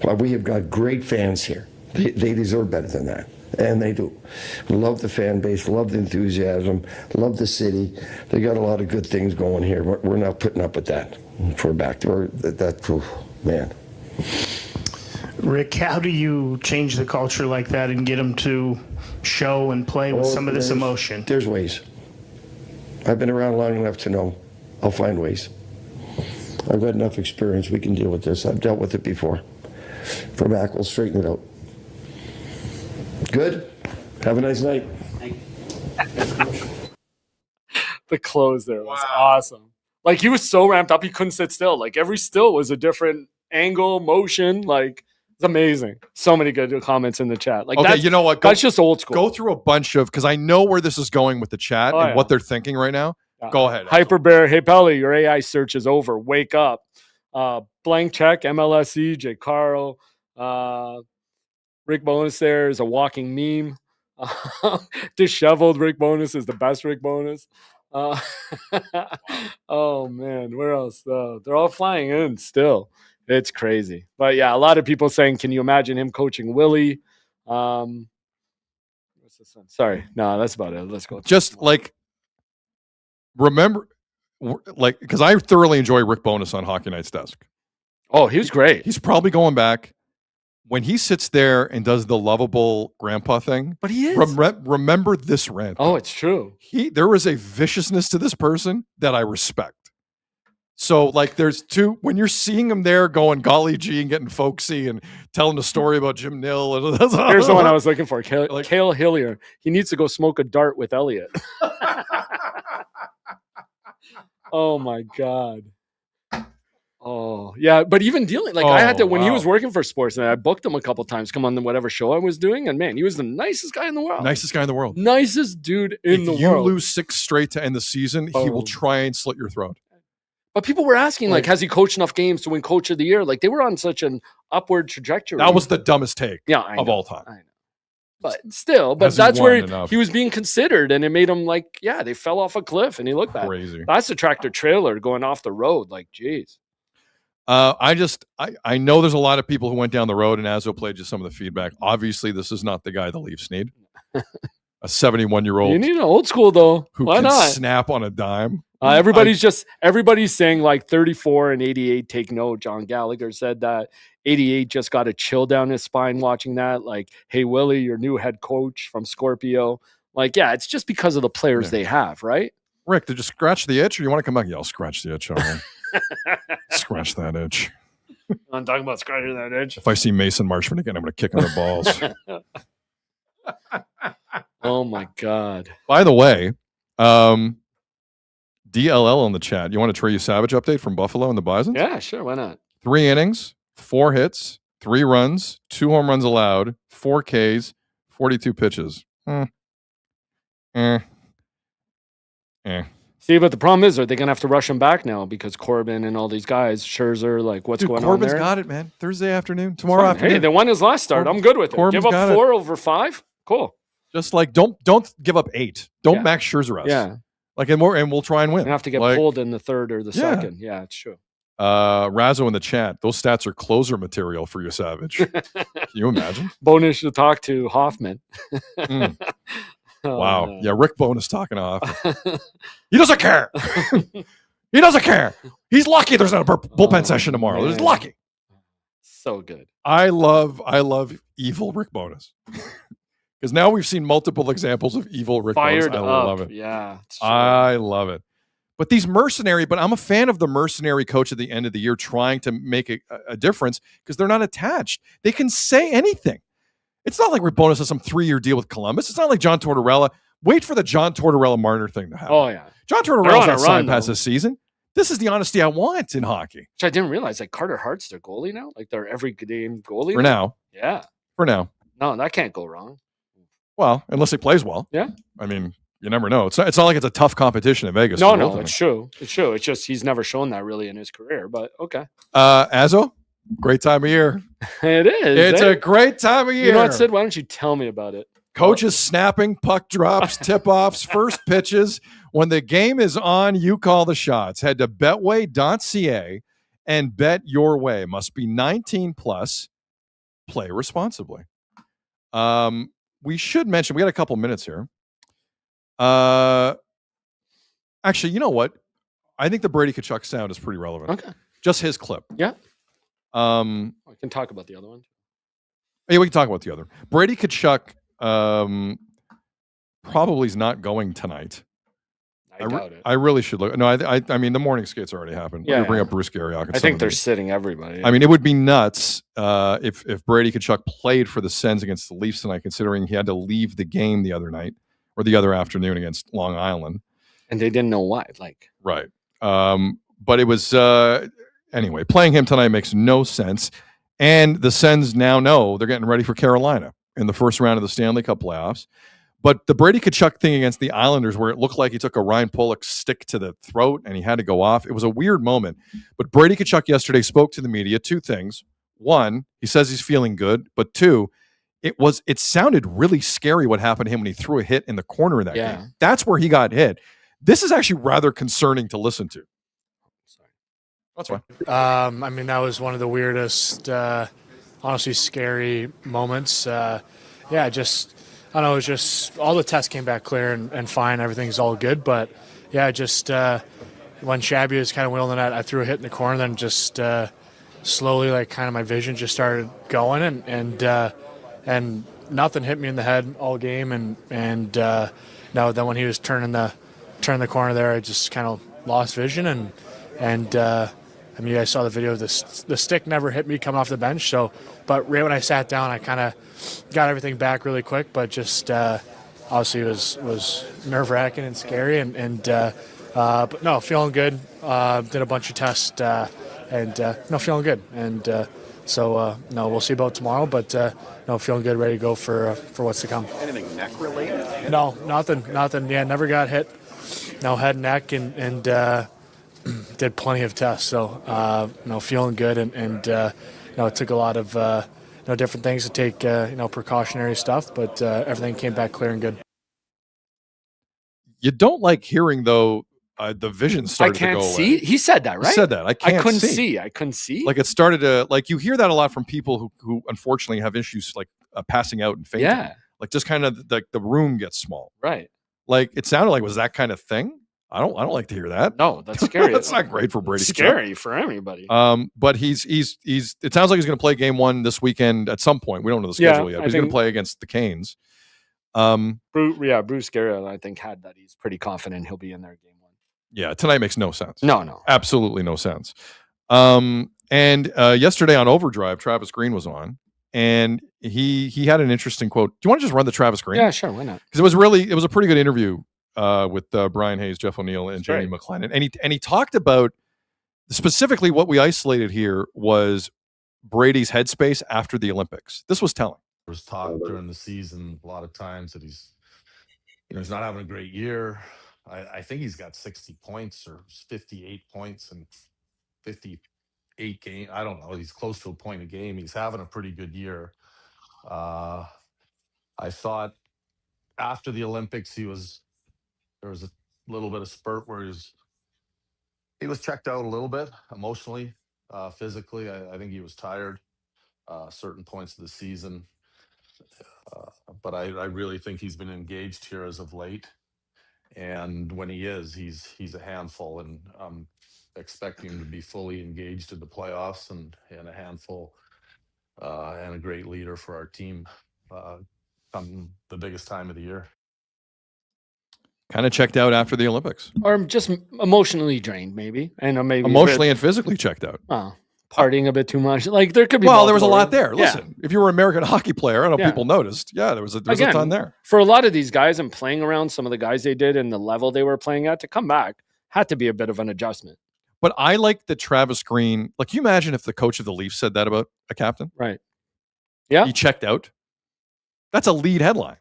Well, we have got great fans here. They deserve better than that. And they do. Love the fan base, love the enthusiasm, love the city. They got a lot of good things going here. We're not putting up with that. For back to that, man. Rick, how do you change the culture like that and get them to show and play with some of this emotion? There's ways. I've been around long enough to know I'll find ways. I've got enough experience. We can deal with this. I've dealt with it before. For back, we'll straighten it out. Good. Have a nice night. The close there was awesome. Like, he was so ramped up, he couldn't sit still. Like, every still was a different angle, motion. Like, it's amazing. So many good comments in the chat. Like, okay, you know what? That's just old school. Go through a bunch of, because I know where this is going with the chat and what they're thinking right now. Go ahead. Hyperbear, hey, Pelley, your AI search is over. Wake up. Blank check, MLSE, J. Carl. Rick Bowness there is a walking meme. Disheveled Rick Bowness is the best Rick Bowness. Oh, man. Where else? They're all flying in still. It's crazy. But, yeah, a lot of people saying, can you imagine him coaching Willie? What's this one? Sorry. No, that's about it. Let's go. Just, like, remember, like, because I thoroughly enjoy Rick Bowness on Hockey Night's desk. Oh, he was great. He's probably going back. When he sits there and does the lovable grandpa thing, but he is. Remember this rant. Oh, it's true. There is a viciousness to this person that I respect. So, like, there's two, when you're seeing him there going golly gee and getting folksy and telling a story about Jim Nill. Here's the one I was looking for. Cale Hillier. He needs to go smoke a dart with Elliot. Oh, my God. Oh, yeah. But even dealing, like I had to, when he was wow. working for Sportsnet, I booked him a couple times, come on the whatever show I was doing. And man, he was the nicest guy in the world. Nicest guy in the world. Nicest dude in the If you world. lose 6 straight to end the season, he will Boom. try and slit your throat. But people were asking, like, has he coached enough games to win Coach of the Year? Like, they were on such an upward trajectory. That was the dumbest take I of know, all time. I know. But still, but Has he that's won where enough? he was being considered, and it made him like, yeah, they fell off a cliff, and he looked bad. Crazy. That's a tractor trailer going off the road. Like, geez. I know there's a lot of people who went down the road, and Azo played just some of the feedback. Obviously, this is not the guy the Leafs need. A 71-year-old You need an old school though. who Why can not? snap on a dime. Everybody's saying like 34 and 88 take note. John Gallagher said that 88 just got a chill down his spine watching that. Like, hey Willie, your new head coach from Scorpio. Like, yeah, it's just because of the players they have, right? Rick, did you scratch the itch, or you want to come back? Yeah, I'll scratch the itch. All right. Scratch that itch. I'm talking about scratching that itch. If I see Mason Marshman again, I'm going to kick him in the balls. Oh my God. By the way, DLL on the chat. You want a Trey Savage update from Buffalo and the Bisons? Yeah, sure. Why not? 3 innings, 4 hits, 3 runs, 2 home runs allowed, 4 Ks, 42 pitches. See, but the problem is, are they going to have to rush him back now because Corbin and all these guys, Scherzer, like what's going Corbin's on there? got it, man. Thursday afternoon, tomorrow afternoon. Hey, they won his last start. I'm good with it. Corbin's Give got up it. 4 over 5. Cool. Just like don't give up 8. Don't max Scherzer us. Yeah. Like and we'll try and win. You have to get Like, pulled in the third or the second. Yeah, it's true. Razzo in the chat. Those stats are closer material for you, Savage. Can you imagine? Bonus to talk to Hoffman. Wow. no. Yeah, Rick Bowness talking to Hoffman. He doesn't care. He doesn't care. He's lucky there's not a bullpen session tomorrow. He's man. lucky. So good. I love evil Rick Bowness. Because now we've seen multiple examples of evil Rick Fired Bowness. I up. love it. Yeah. it's true. I love it. But these but I'm a fan of the mercenary coach at the end of the year trying to make a difference because they're not attached. They can say anything. It's not like Rick Bowness has some 3-year deal with Columbus. It's not like John Tortorella. Wait for the John Tortorella-Marner thing to happen. Oh, yeah. John They're Tortorella's on a not signed run, past though. this season. This is the honesty I want in hockey. Which I didn't realize. Like Carter Hart's their goalie now. Like they're every game goalie For now. Yeah. For now. No, that can't go wrong. Well, unless he plays well. Yeah. I mean, you never know. It's not like it's a tough competition in Vegas. No, for both of them. it's true. It's true. It's just he's never shown that really in his career. But okay. Azo, great time of year. It is. It's a great time of year. You know what, Sid? Why don't you tell me about it? Coaches snapping, puck drops, tip-offs, first pitches. When the game is on, you call the shots. Head to betway.ca and bet your way. Must be 19 plus. Play responsibly. We should mention, we got a couple minutes here. Actually, you know what? I think the Brady Tkachuk sound is pretty relevant. Okay. Just his clip. Yeah. I can talk about the other one. Yeah, we can talk about the other. Brady Tkachuk probably is not going tonight. I doubt it. I really should look. No, I mean, the morning skates already happened. Yeah, Yeah, bring yeah. up Bruce Garriock. I think they're sitting everybody. I mean, it would be nuts if Brady Tkachuk played for the Sens against the Leafs tonight, considering he had to leave the game the other night or the other afternoon against Long Island. And they didn't know why. Like, right. But it was anyway. Playing him tonight makes no sense. And the Sens now know they're getting ready for Carolina in the first round of the Stanley Cup playoffs. But the Brady Tkachuk thing against the Islanders, where it looked like he took a Ryan Pollock stick to the throat and he had to go off, it was a weird moment. But Brady Tkachuk yesterday spoke to the media. 2 things. 1, he says he's feeling good. But 2, it sounded really scary what happened to him when he threw a hit in the corner of that game. That's where he got hit. This is actually rather concerning to listen to. That's fine. I mean, that was one of the weirdest, honestly scary moments. I don't know, it was just all the tests came back clear and fine. Everything's all good. But, yeah, just when Shabby was kind of wheeling the net, I threw a hit in the corner, then just slowly, like, kind of my vision just started going. And nothing hit me in the head all game. And no, then when he was turning the corner there, I just kind of lost vision. And I mean, you guys saw the video. The stick never hit me coming off the bench. But right when I sat down, I kind of got everything back really quick. But just obviously it was nerve-wracking and scary. But no, feeling good. Did a bunch of tests feeling good. And so we'll see about tomorrow, but feeling good, ready to go for what's to come. Anything neck related? No, nothing. Yeah, never got hit. No, head, neck, and did plenty of tests. So feeling good, and it took a lot of different things to take precautionary stuff, but everything came back clear and good. You don't like hearing though. The vision started to go away. I can't see. He said that, right? He said that. I couldn't see. I couldn't see. Like it started to, like you hear that a lot from people who unfortunately have issues like passing out and fainting. Yeah. Like just kind of like the room gets small. Right. Like it sounded like it was that kind of thing. I don't like to hear that. No, that's scary. That's not great for Brady. It's scary for anybody. But he's it sounds like he's going to play game 1 this weekend at some point. We don't know the schedule yet. But he's going to play against the Canes. Bruce Garrett, I think, had that. He's pretty confident he'll be in there game 1. Yeah, tonight makes no sense. No. Absolutely no sense. And yesterday on Overdrive, Travis Green was on, and he had an interesting quote. Do you want to just run the Travis Green? Yeah, sure. Why not? Because it was a pretty good interview with Brian Hayes, Jeff O'Neill, and Jamie McLennan. And he talked about specifically what we isolated here was Brady's headspace after the Olympics. This was telling. There was talk during the season a lot of times that he's not having a great year. I think he's got 60 points or 58 points and 58 games. I don't know. He's close to a point a game. He's having a pretty good year. I thought after the Olympics, there was a little bit of spurt where he was checked out a little bit emotionally, physically. I think he was tired certain points of the season. But I really think he's been engaged here as of late. And when he is, he's a handful, and I'm expecting him to be fully engaged in the playoffs and a handful and a great leader for our team come the biggest time of the year. Kind of checked out after the Olympics. Or just emotionally drained, maybe. And maybe emotionally and physically checked out. Oh, partying a bit too much. Like there could be. Well, there was a lot there. Yeah. Listen, if you were an American hockey player, I know people noticed. Yeah, there was a ton there. For a lot of these guys and playing around some of the guys they did and the level they were playing at to come back had to be a bit of an adjustment. But I like that Travis Green. Like, you imagine if the coach of the Leafs said that about a captain? Right. Yeah. He checked out. That's a lead headline.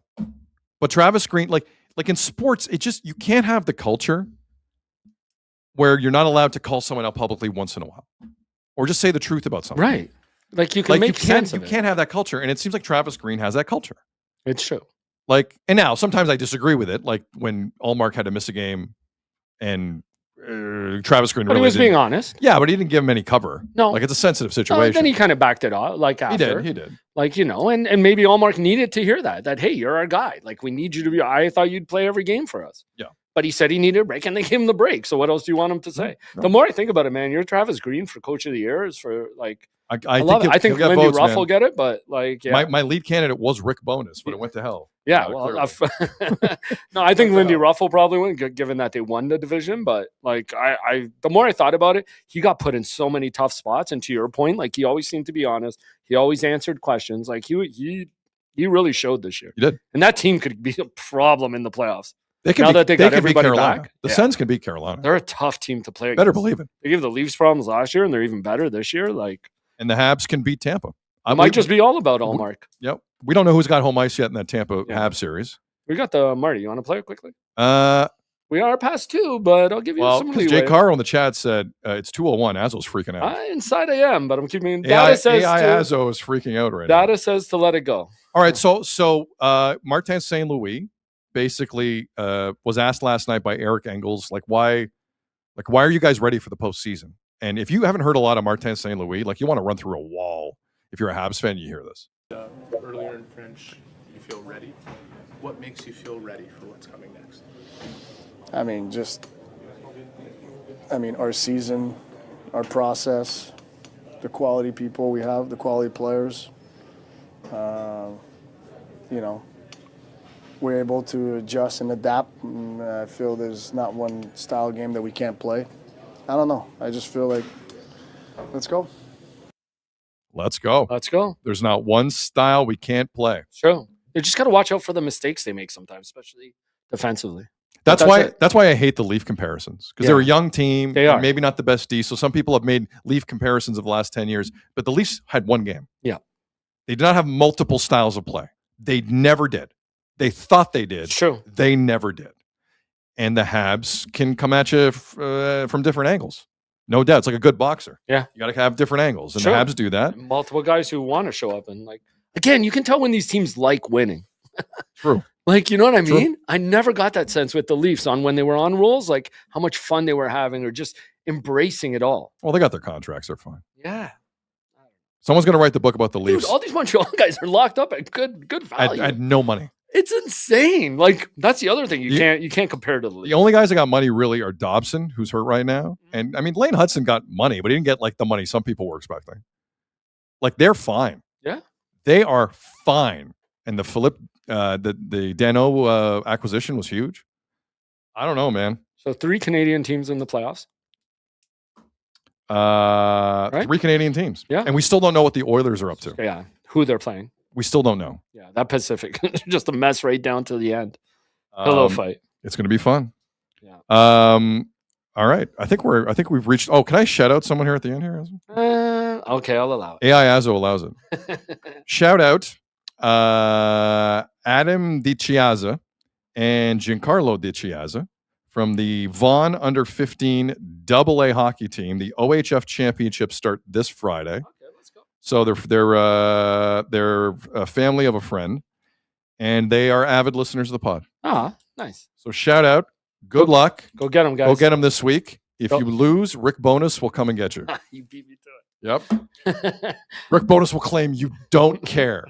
But Travis Green, like in sports, you can't have the culture where you're not allowed to call someone out publicly once in a while. Or just say the truth about something. Right. Like you can make sense of it. You can't have that culture. And it seems like Travis Green has that culture. It's true. Like, and now sometimes I disagree with it. Like when Allmark had to miss a game and Travis Green but he was being honest. Yeah, but he didn't give him any cover. No. Like it's a sensitive situation. Then he kind of backed it off. Like after. He did. Like, and maybe Allmark needed to hear that, hey, you're our guy. Like we need you to be, I thought you'd play every game for us. Yeah. But he said he needed a break and they gave him the break. So what else do you want him to say? No. The more I think about it, man, you're Travis Green for coach of the year is for like, I love it. I think Lindy votes, Ruff will get it, but like, yeah. My lead candidate was Rick Bowness, but it went to hell. Yeah, no, I think Lindy Ruff will probably win, given that they won the division. But like, the more I thought about it, he got put in so many tough spots. And to your point, like he always seemed to be honest. He always answered questions. Like he really showed this year. He did, and that team could be a problem in the playoffs. They can now that they got everybody back. The Sens can beat Carolina. They're a tough team to play against. Better believe it. They gave the Leafs problems last year, and they're even better this year. Like, and the Habs can beat Tampa. It might just be all about Allmark. Yep. We don't know who's got home ice yet in that Tampa Habs series. We got the Marty. You want to play it quickly? We are past 2, but I'll give you some leeway. Jay Carr on the chat said it's 2:01. Azzo's freaking out. Inside I am, but I'm keeping data says Azzo is freaking out right now. Data says to let it go. All right, so Martin St. Louis basically was asked last night by Eric Engels, why are you guys ready for the postseason? And if you haven't heard a lot of Martin St. Louis, you want to run through a wall. If you're a Habs fan, you hear this. Earlier in French, you feel ready. What makes you feel ready for what's coming next? Our season, our process, the quality people we have, the quality players. We're able to adjust and adapt. And I feel there's not one style game that we can't play. I don't know. I just feel like, let's go. Let's go. Let's go. There's not one style we can't play. Sure. You just got to watch out for the mistakes they make sometimes, especially defensively. That's why I hate the Leaf comparisons, because they're a young team. They are. Maybe not the best D. So some people have made Leaf comparisons of the last 10 years, but the Leafs had one game. Yeah. They did not have multiple styles of play. They never did. They thought they did. True. They never did. And the Habs can come at you from different angles. No doubt. It's like a good boxer. Yeah. You got to have different angles. And Sure. the Habs do that. Multiple guys who want to show up. And like, again, you can tell when these teams like winning. True. Like, you know what I mean? True. I never got that sense with the Leafs on when they were on rolls, like how much fun they were having or just embracing it all. Well, they got their contracts. They're fine. Yeah. Someone's going to write the book about the Dude, Leafs. all these Montreal guys are locked up at good value. I had no money. It's insane. Like, that's the other thing you can't compare to the Leafs. The only guys that got money really are Dobson, who's hurt right now. And I mean, Lane Hudson got money, but he didn't get like the money some people were expecting. Like, they're fine. Yeah. They are fine. And the Dano acquisition was huge. I don't know, man. So 3 Canadian teams in the playoffs. 3 Canadian teams. Yeah. And we still don't know what the Oilers are up to. Yeah. Who they're playing. We still don't know. Yeah. That Pacific. Just a mess right down to the end. Pillow fight. It's going to be fun. Yeah. All right. I think we've reached. Oh, can I shout out someone here at the end here? Okay, I'll allow it. AI Azo allows it. Shout out Adam Di Chiazza and Giancarlo Di Chiazza from the Vaughan Under 15 AA hockey team. The OHF championships start this Friday. Okay, let's go. So they're a family of a friend, and they are avid listeners of the pod. Ah, nice. So shout out. Good luck. Go get them, guys. Go get them this week. If Go. you lose, Rick Bowness will come and get you. You beat me to Yep. Rick Bowness will claim you don't care.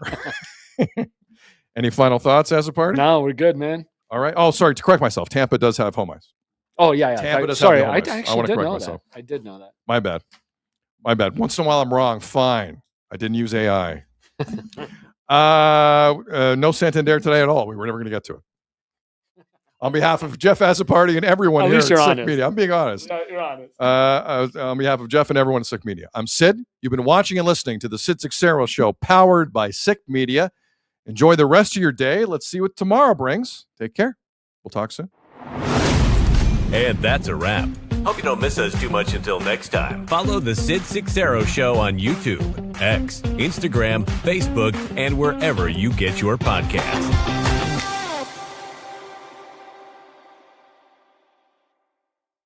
Any final thoughts as a party? No, we're good, man. All right. Oh, sorry. To correct myself, Tampa does have home ice. Oh, yeah. Tampa does Sorry, have I the home ice. actually wanna did correct know myself. that. I did know that. My bad. Once in a while I'm wrong. Fine. I didn't use AI. No Santander today at all. We were never going to get to it. On behalf of Jeff Azzopardi and everyone At here at least Sick you're honest. Media, I'm being honest. Yeah, you're honest. On behalf of Jeff and everyone at Sick Media, I'm Sid. You've been watching and listening to the Sid Seixeiro Show, powered by Sick Media. Enjoy the rest of your day. Let's see what tomorrow brings. Take care. We'll talk soon. And that's a wrap. Hope you don't miss us too much until next time. Follow the Sid Seixeiro Show on YouTube, X, Instagram, Facebook, and wherever you get your podcasts.